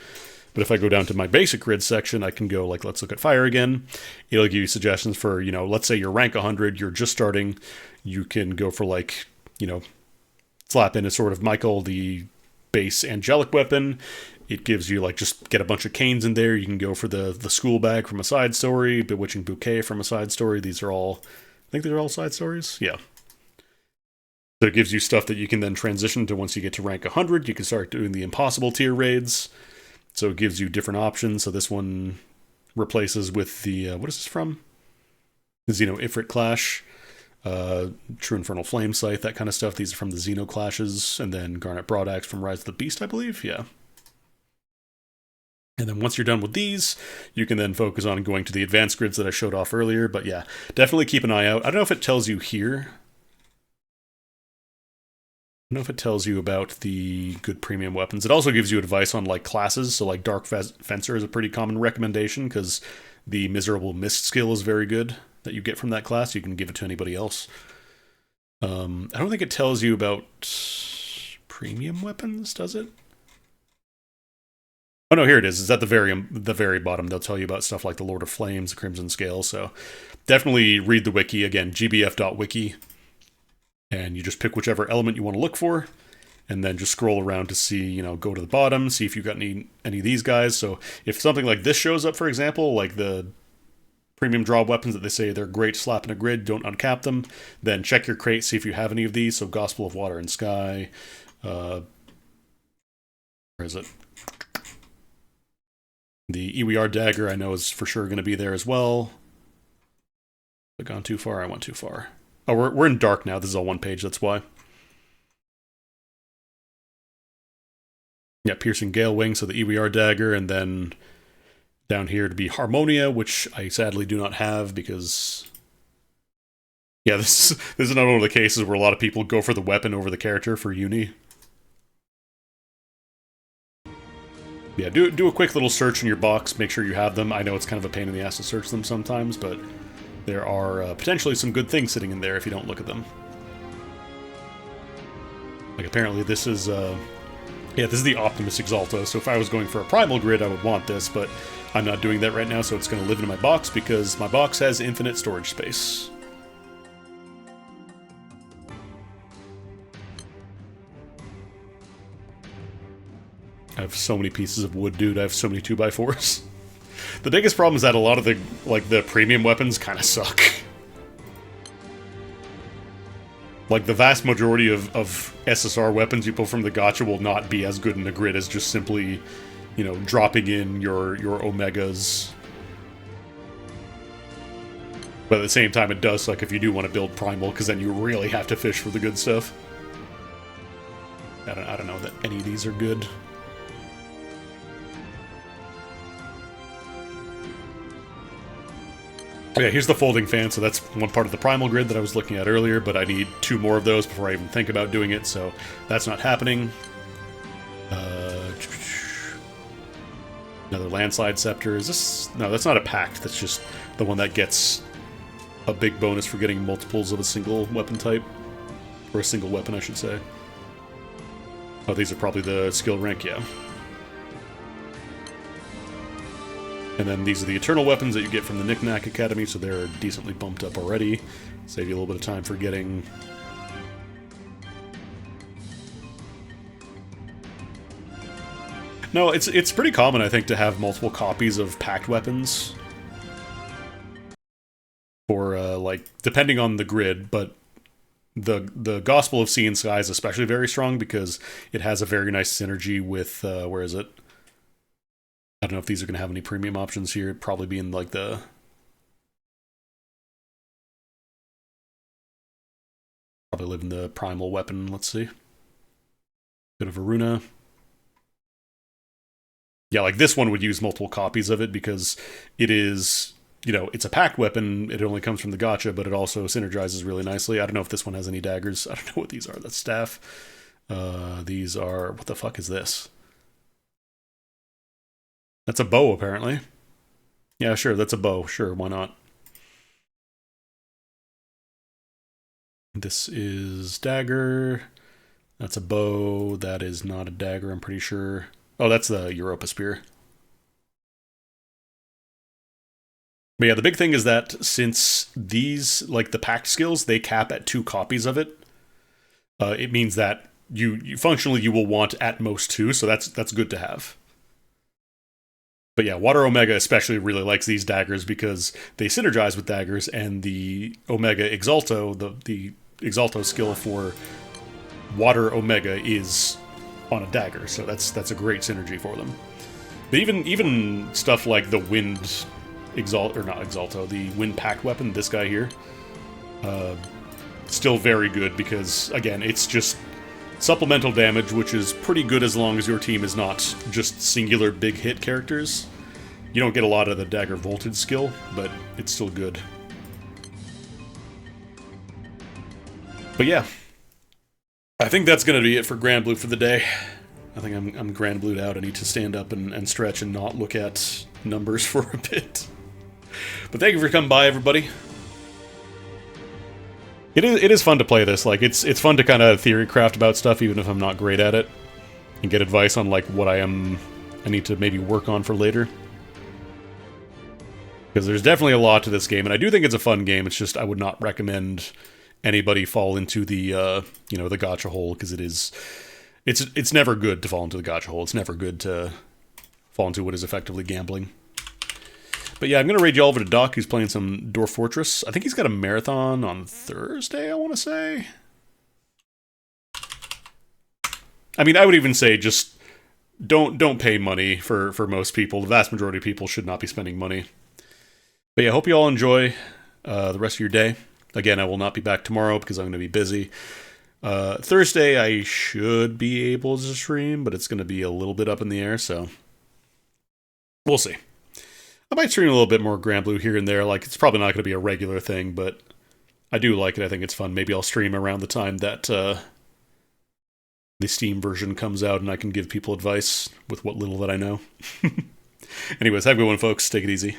But if I go down to my basic grid section, I can go, like, let's look at fire again. It'll give you suggestions for, you know, let's say you're rank 100, you're just starting. You can go for, like, you know, slap in a sort of Michael, the base angelic weapon. It gives you, like, just get a bunch of canes in there. You can go for the school bag from a side story, bewitching bouquet from a side story. These are all, I think they're all side stories. Yeah. So it gives you stuff that you can then transition to once you get to rank 100. You can start doing the impossible tier raids. So it gives you different options. So this one replaces with the, what is this from? The Xeno Ifrit Clash, True Infernal Flame Scythe, that kind of stuff. These are from the Xeno Clashes. And then Garnet Broadaxe from Rise of the Beast, I believe. Yeah. And then once you're done with these, you can then focus on going to the advanced grids that I showed off earlier. But yeah, definitely keep an eye out. I don't know if it tells you here. I don't know if it tells you about the good premium weapons. It also gives you advice on, like, classes. So, like, Dark Fencer is a pretty common recommendation because the Miserable Mist skill is very good that you get from that class. You can give it to anybody else. I don't think it tells you about premium weapons, does it? Oh no, here it is. It's at the very bottom. They'll tell you about stuff like the Lord of Flames, the Crimson Scale. So definitely read the wiki. Again, gbf.wiki. And you just pick whichever element you want to look for. And then just scroll around to see, you know, go to the bottom, see if you've got any of these guys. So if something like this shows up, for example, like the premium draw weapons that they say they're great to slap in a grid, don't uncap them, then check your crate, see if you have any of these. So Gospel of Water and Sky. Where is it? The EWR dagger I know is for sure going to be there as well. Have I gone too far? I went too far. Oh, we're in dark now. This is all one page, that's why. Yeah, Piercing Gale Wing, so the EWR dagger, and then down here to be Harmonia, which I sadly do not have because... Yeah, this is another one of the cases where a lot of people go for the weapon over the character for uni. Yeah, do a quick little search in your box, make sure you have them. I know it's kind of a pain in the ass to search them sometimes, but there are potentially some good things sitting in there if you don't look at them. Like, apparently this is, yeah, this is the Optimus Exalto, so if I was going for a Primal Grid, I would want this, but I'm not doing that right now, so it's going to live in my box because my box has infinite storage space. I have so many pieces of wood, dude. I have so many 2x4s. The biggest problem is that a lot of the premium weapons kind of suck. Like, the vast majority of SSR weapons you pull from the gacha will not be as good in a grid as just simply, you know, dropping in your Omegas. But at the same time, it does suck if you do want to build Primal, because then you really have to fish for the good stuff. I don't know that any of these are good. Oh yeah, here's the folding fan, so that's one part of the primal grid that I was looking at earlier, but I need 2 more of those before I even think about doing it, so that's not happening. Another landslide scepter. Is this... No, that's not a pact, that's just the one that gets a big bonus for getting multiples of a single weapon type. Or a single weapon, I should say. Oh, these are probably the skill rank, yeah. And then these are the Eternal Weapons that you get from the Knick-Knack Academy, so they're decently bumped up already. Save you a little bit of time for getting... No, it's pretty common, I think, to have multiple copies of packed weapons. For, like, depending on the grid, but the Gospel of Sea and Sky is especially very strong because it has a very nice synergy with, where is it? I don't know if these are going to have any premium options here. It'd probably be in, like, the... Probably live in the primal weapon, let's see. Bit of Varuna. Yeah, like, this one would use multiple copies of it because it is, you know, it's a packed weapon. It only comes from the gacha, but it also synergizes really nicely. I don't know if this one has any daggers. I don't know what these are. That's staff. These are... What the fuck is this? That's a bow, apparently. Yeah, sure, that's a bow. Sure, why not? This is dagger. That's a bow. That is not a dagger, I'm pretty sure. Oh, that's the Europa Spear. But yeah, the big thing is that since these, like the packed skills, they cap at 2 copies of it, it means that functionally you will want at most 2, so that's good to have. But yeah, Water Omega especially really likes these daggers because they synergize with daggers, and the Omega Exalto, the Exalto skill for Water Omega is on a dagger, so that's a great synergy for them. But even stuff like the Wind Exalto, the Wind Pact weapon, this guy here, still very good because again, it's just supplemental damage, which is pretty good as long as your team is not just singular big hit characters. You don't get a lot of the dagger voltage skill, but it's still good. But yeah, I think that's going to be it for Grand Blue for the day. I think I'm Grand Blued out. I need to stand up and stretch and not look at numbers for a bit. But thank you for coming by, everybody. It is fun to play this. Like, it's fun to kind of theory craft about stuff, even if I'm not great at it, and get advice on like what I need to maybe work on for later. Because there's definitely a lot to this game, and I do think it's a fun game. It's just I would not recommend anybody fall into the the gacha hole, because it's never good to fall into the gacha hole. It's never good to fall into what is effectively gambling. But yeah, I'm going to raid you all over to Doc, who's playing some Dwarf Fortress. I think he's got a marathon on Thursday, I want to say. I mean, I would even say just don't pay money for most people. The vast majority of people should not be spending money. But yeah, I hope you all enjoy the rest of your day. Again, I will not be back tomorrow because I'm going to be busy. Thursday, I should be able to stream, but it's going to be a little bit up in the air, so we'll see. I might stream a little bit more Grand Blue here and there. Like, it's probably not going to be a regular thing, but I do like it. I think it's fun. Maybe I'll stream around the time that the Steam version comes out, and I can give people advice with what little that I know. Anyways, have a good one, folks. Take it easy.